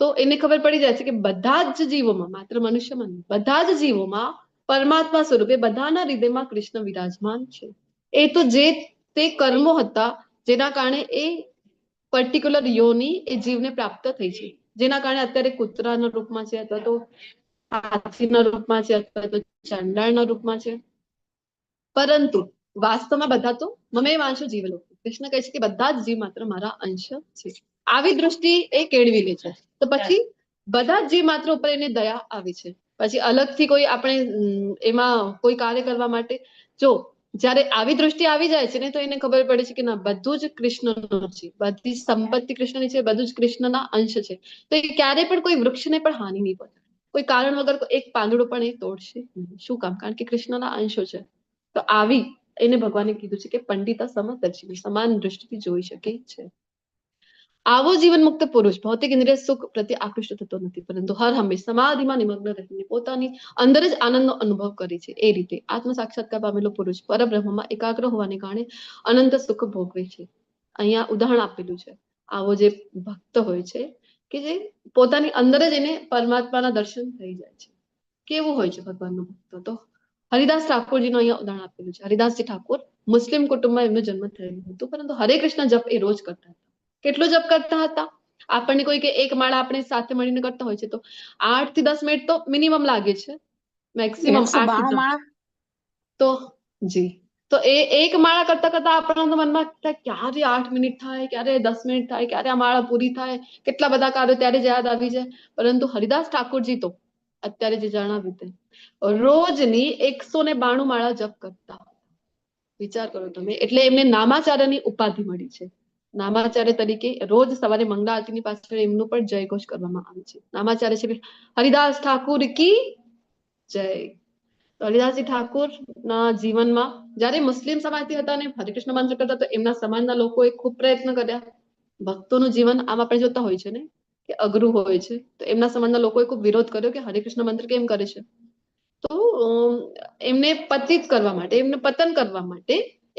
તો એને ખબર પડી જાય છે કે બધા જ જીવોમાં, માત્ર મનુષ્યમાં નહીં, બધા જ જીવોમાં પરમાત્મા સ્વરૂપે બધાના હૃદયમાં કૃષ્ણ વિરાજમાન છે. એ તો જે તે કર્મો હતા જેના કારણે એ પર્ટિક્યુલર યોની એ જીવને પ્રાપ્ત થઈ છે, જેના કારણે અત્યારે કૂતરાના રૂપમાં છે, અથવા તો હાથીના રૂપમાં છે, અથવા તો ચાંડાળના રૂપમાં છે. પરંતુ વાસ્તવમાં બધા તો મમે વાંચો જીવલો. કૃષ્ણ કહે છે કે બધા જ જીવ માત્ર મારા અંશ છે. આવી દૃષ્ટિ એ કેળવી લે છે તો પછી બધા જ જીવ માત્ર ઉપર એને દયા આવી છે. પછી અલગથી કોઈ આપણે એમાં કોઈ કાર્ય કરવા માટે જો જ્યારે આવી દૃષ્ટિ આવી જાય છે ને તો એને ખબર પડે છે કે ના, બધું જ કૃષ્ણનું છે, બધી સંપત્તિ કૃષ્ણની છે, બધું જ કૃષ્ણના અંશ છે. તો એ ક્યારે પણ કોઈ વૃક્ષને પણ હાનિ નહીં પહોંચાડે, કોઈ કારણ વગર એક પાંદડું પણ એ તોડશે નહીં. શું કામ? કારણ કે કૃષ્ણના અંશો છે. તો આવી એને ભગવાને કીધું છે કે પંડિતા સમદર્શી, સમાન દ્રષ્ટિથી જોઈ શકે છે. આવો જીવન મુક્ત પુરુષ ભૌતિક ઇન્દ્રિય સુખ પ્રત્યે આકૃષ્ટ થતો નથી, પરંતુ હર હંમેશ સમાધિમાં નિમગ્ન રહીને પોતાની અંદર જ આનંદનો અનુભવ કરે છે. એ રીતે આત્મ સાક્ષાત્કાર પામેલો પુરુષ પરબ્રહ્મમાં એકાગ્ર હોવાને કારણે અનંત સુખ ભોગવે છે. અહીંયા ઉદાહરણ આપેલું છે. આવો જે ભક્ત હોય છે કે જે પોતાની અંદર જ એને પરમાત્માના દર્શન થઈ જાય છે. કેવું હોય છે ભગવાનનો ભક્ત? તો હરિદાસ ઠાકોરજીનું અહીંયા ઉદાહરણ આપેલું છે. હરિદાસજી ઠાકોર મુસ્લિમ કુટુંબમાં એમનો જન્મ થયેલો હતો, પરંતુ હરે કૃષ્ણ જપ એ રોજ કરતા હતા. કેટલો જપ કરતા હતા? આપણને કોઈ કે એક માળા આપણે સાથે મળીને કરતા હોય છે તો 8 થી 10 મિનિટ તો મિનિમમ લાગે છે, મેક્સિમમ 8 થી 10. માળા. તો જી, તો એ એક માળા કરતા કરતા આપણા મનમાં થાય ક્યારે 8 મિનિટ થાય, ક્યારે 10 મિનિટ થાય, ક્યારે આ માળા પૂરી થાય, કેટલા બધા કાર્યો ત્યારે જ યાદ આવી જાય. પરંતુ હરિદાસ ઠાકોરજી તો અત્યારે જે જણાવ્યું તે રોજની 192 માળા જપ કરતા. વિચાર કરો તમે. એટલે એમને નામાચાર્યની ઉપાધિ મળી છે. નામાચાર્ય તરીકે રોજ સવારે મંગળા આરતીની પાછળ એમનું પણ જયઘોષ કરવામાં આવે છે. નામાચાર્ય છે હરિદાસ ઠાકુર કી જય. હરિદાસજી ઠાકોર ના જીવનમાં જ્યારે મુસ્લિમ સમાજથી હતા ને હરિકૃષ્ણ મંત્ર કરતા તો એમના સમાજના લોકોએ ખૂબ પ્રયત્ન કર્યા. ભક્તોનું જીવન આમ આપણે જોતા હોય છે ને કે અઘરું હોય છે, તો એમના સમાજના લોકોએ ખૂબ વિરોધ કર્યો કે હરિકૃષ્ણ મંત્ર કેમ કરે છે. તો એમને પતિત કરવા માટે, એમને પતન કરવા માટે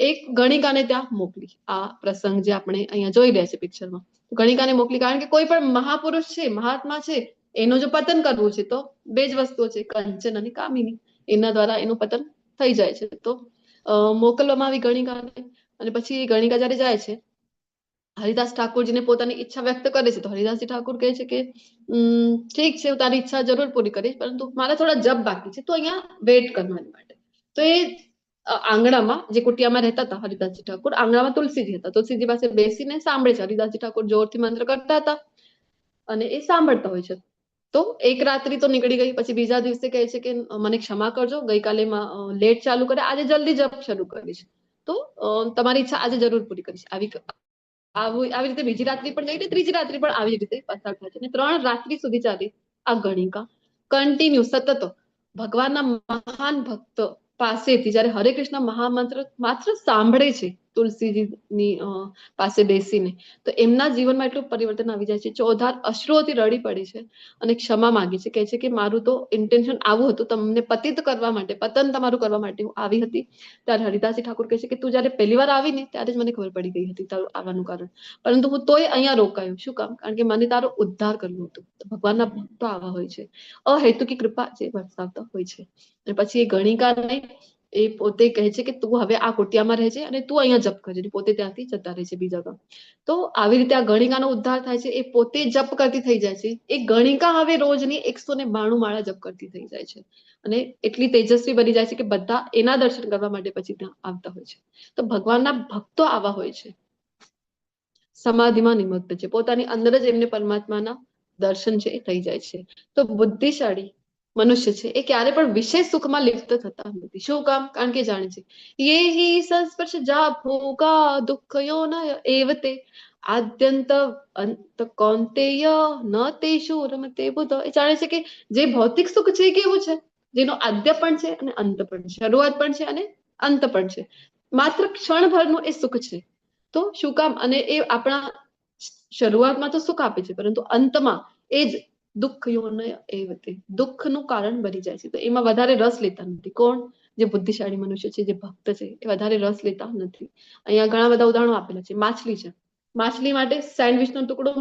એક ગણિકાને ત્યાં મોકલી. આ પ્રસંગ જે આપણે અહીંયા જોઈ રહ્યા છે પિક્ચરમાં, ગણિકાને મોકલી. કારણ કે કોઈ પણ મહાપુરુષ છે, મહાત્મા છે, એનું જો પતન કરવું છે તો બે જ વસ્તુઓ છે, કંચન અને કામિની. એના દ્વારા એનું પતન થઈ જાય છે. તો મોકલવામાં આવી ગણિકાને, અને પછી ગણિકા જયારે જાય છે હરિદાસ ઠાકોરજીને પોતાની ઈચ્છા વ્યક્ત કરે છે તો હરિદાસજી ઠાકોર કહે છે કે ઠીક છે, હું તારી ઈચ્છા જરૂર પૂરી કરીશ, પરંતુ મારા થોડા જપ બાકી છે, તો અહીંયા વેઇટ કરવાની માટે. તો એ આંગણામાં, જે કુટિયામાં રહેતા હતા હરિદાસજી ઠાકોર, આંગણામાં તુલસીજી હતા. તુલસીજી પાસે બેસીને સાંભળે છે. હરિદાસજી ઠાકોર જોરથી મંત્ર કરતા હતા અને એ સાંભળતા હોય છે. તો એક રાત્રિ તો નીકળી ગઈ. પછી બીજા દિવસે કહે છે કે મને ક્ષમા કરજો, ગઈકાલે લેટ ચાલુ કરે, આજે જલ્દી જપ શરૂ કરીશ, તો તમારી ઈચ્છા આજે જરૂર પૂરી કરીશ. આવી રીતે બીજી રાત્રિ પણ ગઈ, ત્રીજી રાત્રિ પણ આવી રીતે પસાર થાય છે. અને 3 રાત્રિ સુધી ચાલી આ ગણિકા કન્ટિન્યુ સતત ભગવાનના મહાન ભક્ત પાસેથી જયારે હરે કૃષ્ણ મહામંત્ર માત્ર સાંભળે છે, તુલસીજીની પાસે બેસીને, તો એમના જીવનમાં એટલું પરિવર્તન આવી જાય છે. ચોધાર અશ્રુઓથી રડી પડી છે અને ક્ષમા માંગી છે, કહે છે કે મારું તો ઇન્ટેન્શન આવું હતું, તમને પતિત કરવા માટે, પતન તમારું કરવા માટે હું આવી હતી. ત્યારે હરિદાસજી ઠાકોર કહે છે કે તું જયારે પહેલી વાર આવી ને ત્યારે જ મને ખબર પડી ગઈ હતી તારું આવવાનું કારણ, પરંતુ હું તોય અહીંયા રોકાયું. શું કામ? કારણ કે મને તારો ઉદ્ધાર કરવો હતો. ભગવાનના ભક્તો આવા હોય છે, અહેતુકી કૃપા જે વરસાવતા હોય છે. અને પછી એ ગણિકાને એ પોતે કહે છે કે તું હવે આ કુટિયામાં રહે છે અને તું અહીંયા જપ કરજે. પોતે ત્યાંથી જતા રહે છે બીજા ગામ. તો આવી રીતે આ ગણિકાનો ઉદ્ધાર થાય છે. એ પોતે જપ કરતી થઈ જાય છે. એ ગણિકા હવે રોજની 192 માળા જપ કરતી થઈ જાય છે અને એટલી તેજસ્વી બની જાય છે કે બધા એના દર્શન કરવા માટે પછી ત્યાં આવતા હોય છે. તો ભગવાનના ભક્તો આવા હોય છે, સમાધિમાં નિમગ્ન છે, પોતાની અંદર જ એમને પરમાત્માના દર્શન છે એ થઈ જાય છે. તો બુદ્ધિશાળી મનુષ્ય છે એ ક્યારે પણ વિશેષ સુખમાં લિપ્ત થતા નથી. શું કામ? કારણ કે જાણે છે યે સંસ્પર્શ જા ભોગા દુઃખયો ન એવતે આદ્યંત અંત કૌંતેય ન તેષુ રમતે બુધ. એ જાણે છે કે જે ભૌતિક સુખ છે એ કેવું છે, જેનો આદ્ય પણ છે અને અંત પણ છે, શરૂઆત પણ છે અને અંત પણ છે, માત્ર ક્ષણભરનું એ સુખ છે. તો શું કામ? અને એ આપણા શરૂઆતમાં તો સુખ આપે છે, પરંતુ અંતમાં એ જ દુઃખયોનય એવતે દુઃખનું કારણ બની જાય છે. તો એમાં વધારે રસ લેતા નથી. કોણ? જે બુદ્ધિશાળી મનુષ્ય છે, જે ભક્ત છે, એ વધારે રસ લેતા નથી. અહીંયા ઘણા બધા ઉદાહરણો આપેલા છે. માછલી છે, માછલી માટે સેન્ડવિચ નો ટુકડો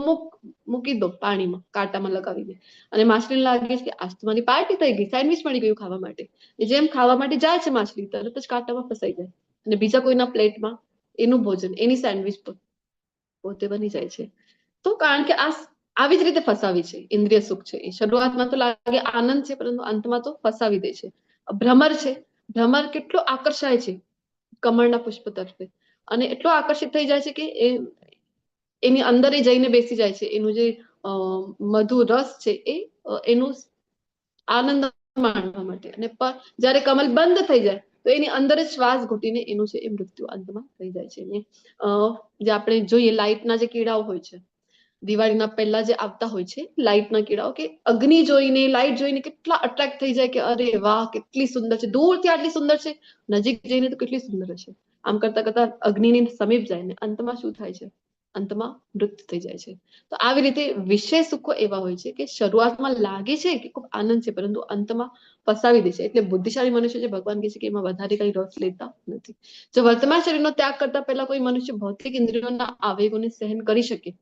મૂકી દો પાણીમાં, કાંટામાં લગાવીને, અને માછલીને લાગે છે કે આજ તમારી પાર્ટી થઈ ગઈ, સેન્ડવિચ મળી ગયું ખાવા માટે. જેમ ખાવા માટે જાય છે માછલી, તરત જ કાંટામાં ફસાઈ જાય અને બીજા કોઈના પ્લેટમાં એનું ભોજન, એની સેન્ડવિચ પોતે બની જાય છે. તો કારણ કે આવી જ રીતે ફસાવી છે. ઇન્દ્રિય સુખ છે એ શરૂઆતમાં તો લાગે આનંદ છે, પરંતુ અંતમાં તો ફસાવી દે છે. ભ્રમર છે, ભ્રમર કેટલો આકર્ષાય છે કમળના પુષ્પ તરફે અને એટલો આકર્ષિત થઈ જાય છે કે એની અંદર એ જઈને બેસી જાય છે. એનું જે મધુર રસ છે એ એનું આનંદ માણવા માટે. અને જયારે કમલ બંધ થઈ જાય તો એની અંદર જ શ્વાસ ઘૂટીને એનું છે એ મૃત્યુ અંતમાં થઈ જાય છે. જે આપણે જોઈએ લાઈટના જે કીડાઓ હોય છે, દિવાળીના પહેલા જે આવતા હોય છે લાઈટના કીડાઓ, કે અગ્નિ જોઈને, લાઈટ જોઈને કેટલા અટ્રેક્ટ થઈ જાય કે અરે વાહ કેટલી સુંદર છે, દૂરથી આટલી સુંદર છે, નજીક જઈને તો કેટલી સુંદર છે. આમ કરતા કરતા અગ્નિની સમીપ જાય ને અંતમાં શું થાય છે? અંતમાં મૃત્યુ થઈ જાય છે. તો આવી રીતે વિશેષ સુખો એવા હોય છે કે શરૂઆતમાં લાગે છે કે ખૂબ આનંદ છે, પરંતુ અંતમાં ફસાવી દે છે. એટલે બુદ્ધિશાળી મનુષ્ય જે ભગવાન કહે છે કે એમાં વધારે કઈ રસ લેતા નથી. જો વર્તમાન શરીરનો ત્યાગ કરતા પહેલા કોઈ મનુષ્ય ભૌતિક ઇન્દ્રિયોના આવેગોને સહન કરી શકે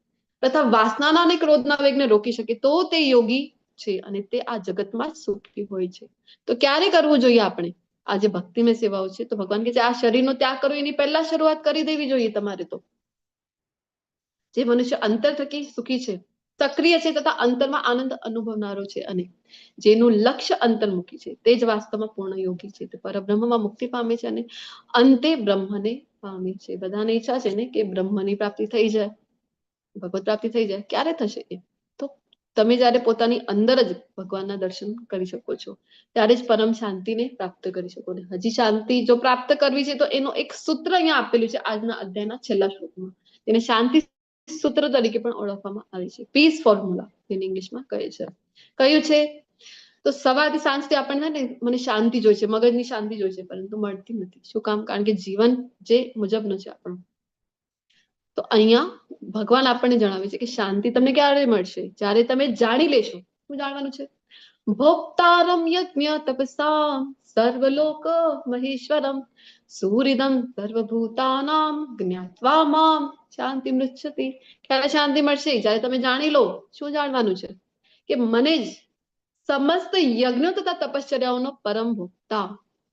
તથા વાસનાના અને ક્રોધના વેગને રોકી શકે તો તે યોગી છે અને તે આ જગતમાં સુખી હોય છે. તો ક્યારે કરવું જોઈએ આપણે આ જે ભક્તિમય સેવાઓ છે? તો ભગવાન કહે છે આ શરીરનો ત્યાગ કરવો એની પહેલા શરૂઆત કરી દેવી જોઈએ તમારે. તો જે મનુષ્ય અંતર થકી સુખી છે, સક્રિય છે તથા અંતરમાં આનંદ અનુભવનારો છે અને જેનું લક્ષ્ય અંતર્મુખી છે, તે જ વાસ્તવમાં પૂર્ણ યોગી છે. તે પરબ્રહ્મમાં મુક્તિ પામે છે અને અંતે બ્રહ્મને પામે છે. બધાને ઈચ્છા છે ને કે બ્રહ્મની પ્રાપ્તિ થઈ જાય, ભગવત પ્રાપ્તિ થઈ જાય. ક્યારે થશે એ? તો તમે જયારે પોતાની અંદર જ ભગવાનના દર્શન કરી શકો છો ત્યારે જ પરમ શાંતિને પ્રાપ્ત કરી શકો. હજી શાંતિ જો પ્રાપ્ત કરવી છે તો એનો એક સૂત્ર અહીંયા આપેલું છે આજના અધ્યાયના છેલ્લા શ્લોકમાં. એને શાંતિ સૂત્ર તરીકે પણ ઓળખવામાં આવે છે, પીસ ફોર્મ્યુલા જેને ઇંગ્લિશમાં કહે છે. કયું છે? તો સવારથી સાંજથી આપણને ને મને શાંતિ જોઈએ છે, મગજની શાંતિ જોઈએ છે, પરંતુ મળતી નથી. શું કામ? કારણ કે જીવન જે મુજબનું છે આપણું. તો અહીંયા ભગવાન આપણને જણાવે છે કે શાંતિ તમને ક્યારે મળશે? જ્યારે તમે જાણી લેશો. શું જાણવાનું છે? ભોક્તારમ યજ્ઞ તપસા સર્વલોક મહેશ્વરમ સુહૃદમ સર્વભૂતાનામ જ્ઞાત્વા મામ શાંતિ મૃચ્છતિ. ક્યારે શાંતિ મળશે? જ્યારે તમે જાણી લો. શું જાણવાનું છે? કે મને જ સમસ્ત યજ્ઞો તથા તપશ્ચર્યાઓનો પરમ ભોક્તા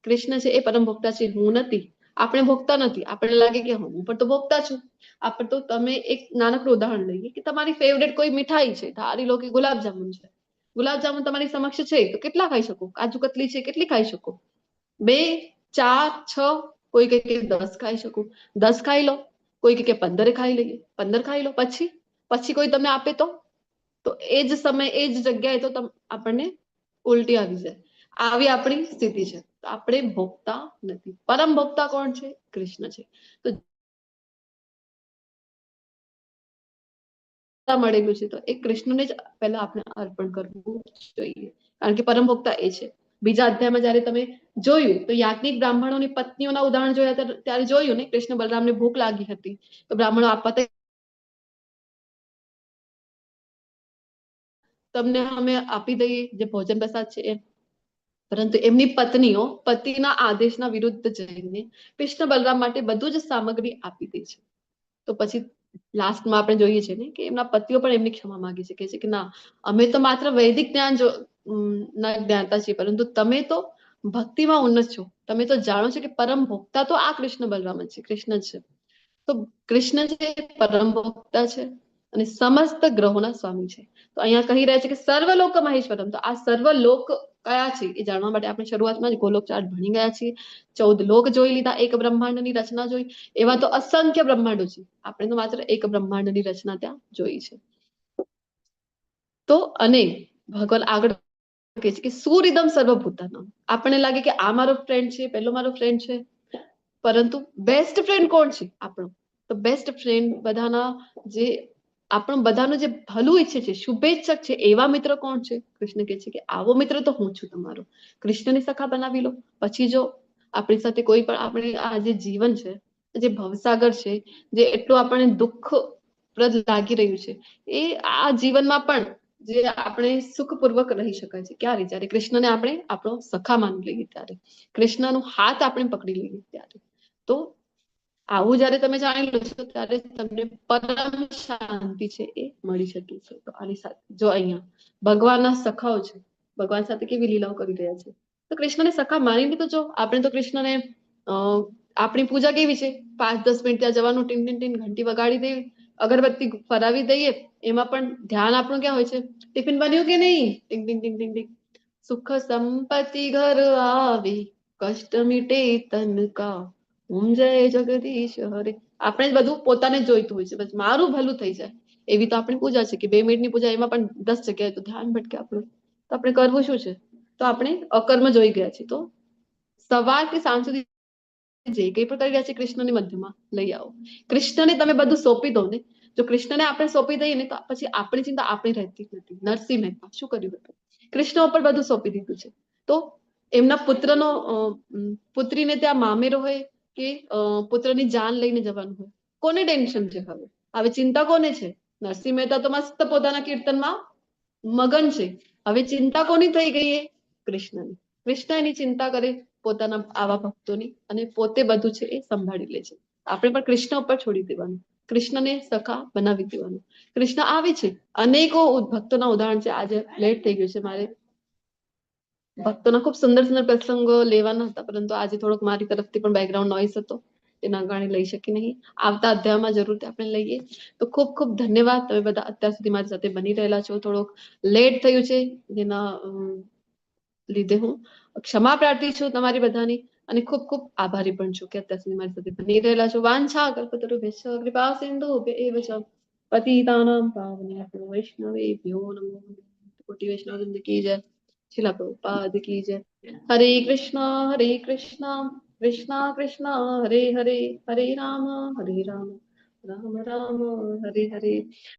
કૃષ્ણ છે એ પરમ ભોક્તા છે, હું નથી. આપણે ભોગતા નથી. આપણને લાગે કે હું પણ તો ભોગતા છું. આપણે તો તમે એક નાનકડું ઉદાહરણ લઈએ કે તમારી ફેવરેટ કોઈ મીઠાઈ છે, ધારી લો કે ગુલાબજામુન છે. ગુલાબજામુન તમારી સમક્ષ છે તો કેટલા ખાઈ શકો? કાજુ કતલી છે કેટલી ખાઈ શકો? 2, 4, 6, કોઈ કે 10 ખાઈ શકો. 10 ખાઈ લો, કોઈ કે 15 ખાઈ લઈએ. 15 ખાઈ લો, પછી કોઈ તમને આપે તો એ જ સમય એ જ જગ્યાએ તો આપણને ઉલટી આવી જાય. આવી આપણી સ્થિતિ છે. તો આપણે ભોગતા નથી. પરમ ભોગતા કોણ છે? કૃષ્ણ છે. તો મળેલું છે તો એ કૃષ્ણને જ પહેલા આપણે અર્પણ કરવું જોઈએ, કારણ કે પરમ ભોક્તા એ છે. બીજા અધ્યાયમાં જયારે તમે જોયું તો યાજ્ઞિક બ્રાહ્મણોની પત્નીઓના ઉદાહરણ જોયા ત્યારે જોયું ને કૃષ્ણ બલરામને ભૂખ લાગી હતી તો બ્રાહ્મણો આપવા તમને અમે આપી દઈએ જે ભોજન પ્રસાદ છે એ, પરંતુ એમની પત્નીઓ પતિના આદેશના વિરુદ્ધ જઈને કૃષ્ણ બલરામ માટે બધું જ સામગ્રી આપી દે છે. તો પછી લાસ્ટમાં આપણે જોઈએ છે ને કે એમના પતિઓ પણ એમની ક્ષમા માંગી છે, કે છે કે ના, અમે તો માત્ર વૈદિક જ્ઞાન જ્ઞાનતા છીએ, પરંતુ તમે તો ભક્તિમાં ઉન્નત છો, તમે તો જાણો છો કે પરમ ભોક્તા તો આ કૃષ્ણ બલરામ જ છે, કૃષ્ણ છે. તો કૃષ્ણ છે પરમ ભોક્તા છે અને સમસ્ત ગ્રહોના સ્વામી છે. તો અહીંયા કહી રહ્યા છે કે સર્વલોક મહેશ્વરમ, તો આ સર્વલોક કયા છે એ જાણવા માટે આપણે શરૂઆતમાં જ ગોલોક ચાર્ટ ભણી ગયા છીએ. 14 લોક જોઈ લીધા, એક બ્રહ્માંડની રચના જોઈ, એવા તો અસંખ્ય બ્રહ્માંડો છે, આપણે તો માત્ર એક બ્રહ્માંડની રચના ત્યાં જોઈ છે. તો અને ભગવાન આગળ કહે છે કે સુરિદમ સર્વભૂતાનામ. આપણને લાગે કે આ મારો ફ્રેન્ડ છે, પેલો મારો ફ્રેન્ડ છે, પરંતુ બેસ્ટ ફ્રેન્ડ કોણ છે આપણો? તો બેસ્ટ ફ્રેન્ડ બધાના જે આપણું બધાનું જે ભલું ઈચ્છે છે, શુભેચ્છક છે, એવા મિત્ર કોણ છે? કૃષ્ણ કહે છે કે આવો મિત્ર તો હું છું તમારો. કૃષ્ણને સખા બનાવી લો. પછી જો આપણી સાથે કોઈ પણ આપણે આ જે જીવન છે, જે ભવસાગર છે, જે એટલું આપણને દુઃખપ્રદ લાગી રહ્યું છે, એ આ જીવનમાં પણ જે આપણે સુખપૂર્વક રહી શકાય છે ક્યારે? જ્યારે કૃષ્ણને આપણે આપણો સખા માની લઈએ ત્યારે, કૃષ્ણનો હાથ આપણે પકડી લઈએ ત્યારે. તો આવું જયારે તમે જાણી લો છો ત્યારે તમને પરમ શાંતિ છે એ મળી શકે છે. તો આની સાથે જો અહીંયા ભગવાનના સખાઓ છે, ભગવાન સાથે કેવી લીલાઓ કરી રહ્યા છે, તો કૃષ્ણને સખા માનીને તો જો આપણે તો કૃષ્ણને આપણી પૂજા કેવી છે, 5-10 મિનિટ ત્યાં જવાનું, ટીન ટીન ટીન ઘંટી વગાડી દેવી, અગરબત્તી ફરાવી દઈએ, એમાં પણ ધ્યાન આપણું ક્યાં હોય છે? ટિફિન બન્યું કે નહીં? ટીંગ ટીંગ ટીંગ ટીંગ ટીંગ. સુખ સંપત્તિ ઘર આવે, કષ્ટ મીટે તન કા, જય જગદીશ હરે. આપણે જ બધું પોતાને જ જોઈતું હોય છે, બસ મારું ભલું થઈ જાય, એવી તો આપણી પૂજા છે કે 2 મિનિટની પૂજા, એમાં પણ 10 જગ્યાએ તો ધ્યાન ભટકે આપણું. તો આપણે કરવું શું છે? તો આપણે અકર્મ જોઈ ગયા છીએ. તો સવારથી સાંજ સુધી જે કંઈ પણ કરી રહ્યા છે કૃષ્ણની મધ્યમાં લઈ આવો. કૃષ્ણને તમે બધું સોંપી દો ને. જો કૃષ્ણને આપણે સોંપી દઈએ ને તો પછી આપણી ચિંતા આપણી રહેતી જ નથી. નરસિંહ મહેતા શું કર્યું હતું? કૃષ્ણ ઉપર બધું સોંપી દીધું છે. તો એમના પુત્રનો પુત્રીને ત્યાં મામેરો હોય કે પુત્રની જાન લઈને જવાનું હોય, કોને ટેન્શન છે? હવે ચિંતા કોને છે? નરસિંહ મહેતા તો મસ્ત પોતાના કીર્તનમાં મગન છે. હવે ચિંતા કોની થઈ ગઈ? એ કૃષ્ણની. કૃષ્ણ એની ચિંતા કરે પોતાના આવા ભક્તોની, અને પોતે બધું છે એ સંભાળી લે છે. આપણે પણ કૃષ્ણ ઉપર છોડી દેવાનું, કૃષ્ણને સખા બનાવી દેવાનું. કૃષ્ણ આવે છે, અનેકો ભક્તોના ઉદાહરણ છે. આજે લેટ થઈ ગયું છે, મારે ભક્તોના ખૂબ સુંદર સુંદર પ્રસંગો લેવાના હતા, પરંતુ આજે થોડોક મારી તરફથી પણ બેકગ્રાઉન્ડ નોઈસ હતો, એના કારણે લઈ શકી નહીં. આવતા અધ્યાયમાં જરૂરથી આપણે લઈએ. તો ખૂબ ખૂબ ધન્યવાદ, તમે બધા અત્યાર સુધી મારી સાથે બની રહેલા છો. થોડોક લેટ થયું છે, જેના લીધે હું ક્ષમા પ્રાર્થી છું તમારી બધાની, અને ખૂબ ખૂબ આભારી પણ છું કે અત્યાર સુધી મારી સાથે બની રહેલા છો. વાંછા કલ્પતરુભ્યશ્ચ કૃપા સિંધુભ્યૈવ ચ પતિતાનાં પાવનેભ્યો વૈષ્ણવેભ્યો નમો નમઃ. કોટી વૈષ્ણવ વૃંદ કી જય. શિલા પ્રભુપાદ કી જય. હરે કૃષ્ણ કૃષ્ણ કૃષ્ણ હરે હરે, હરે રામ રામ રામ હરે હરે.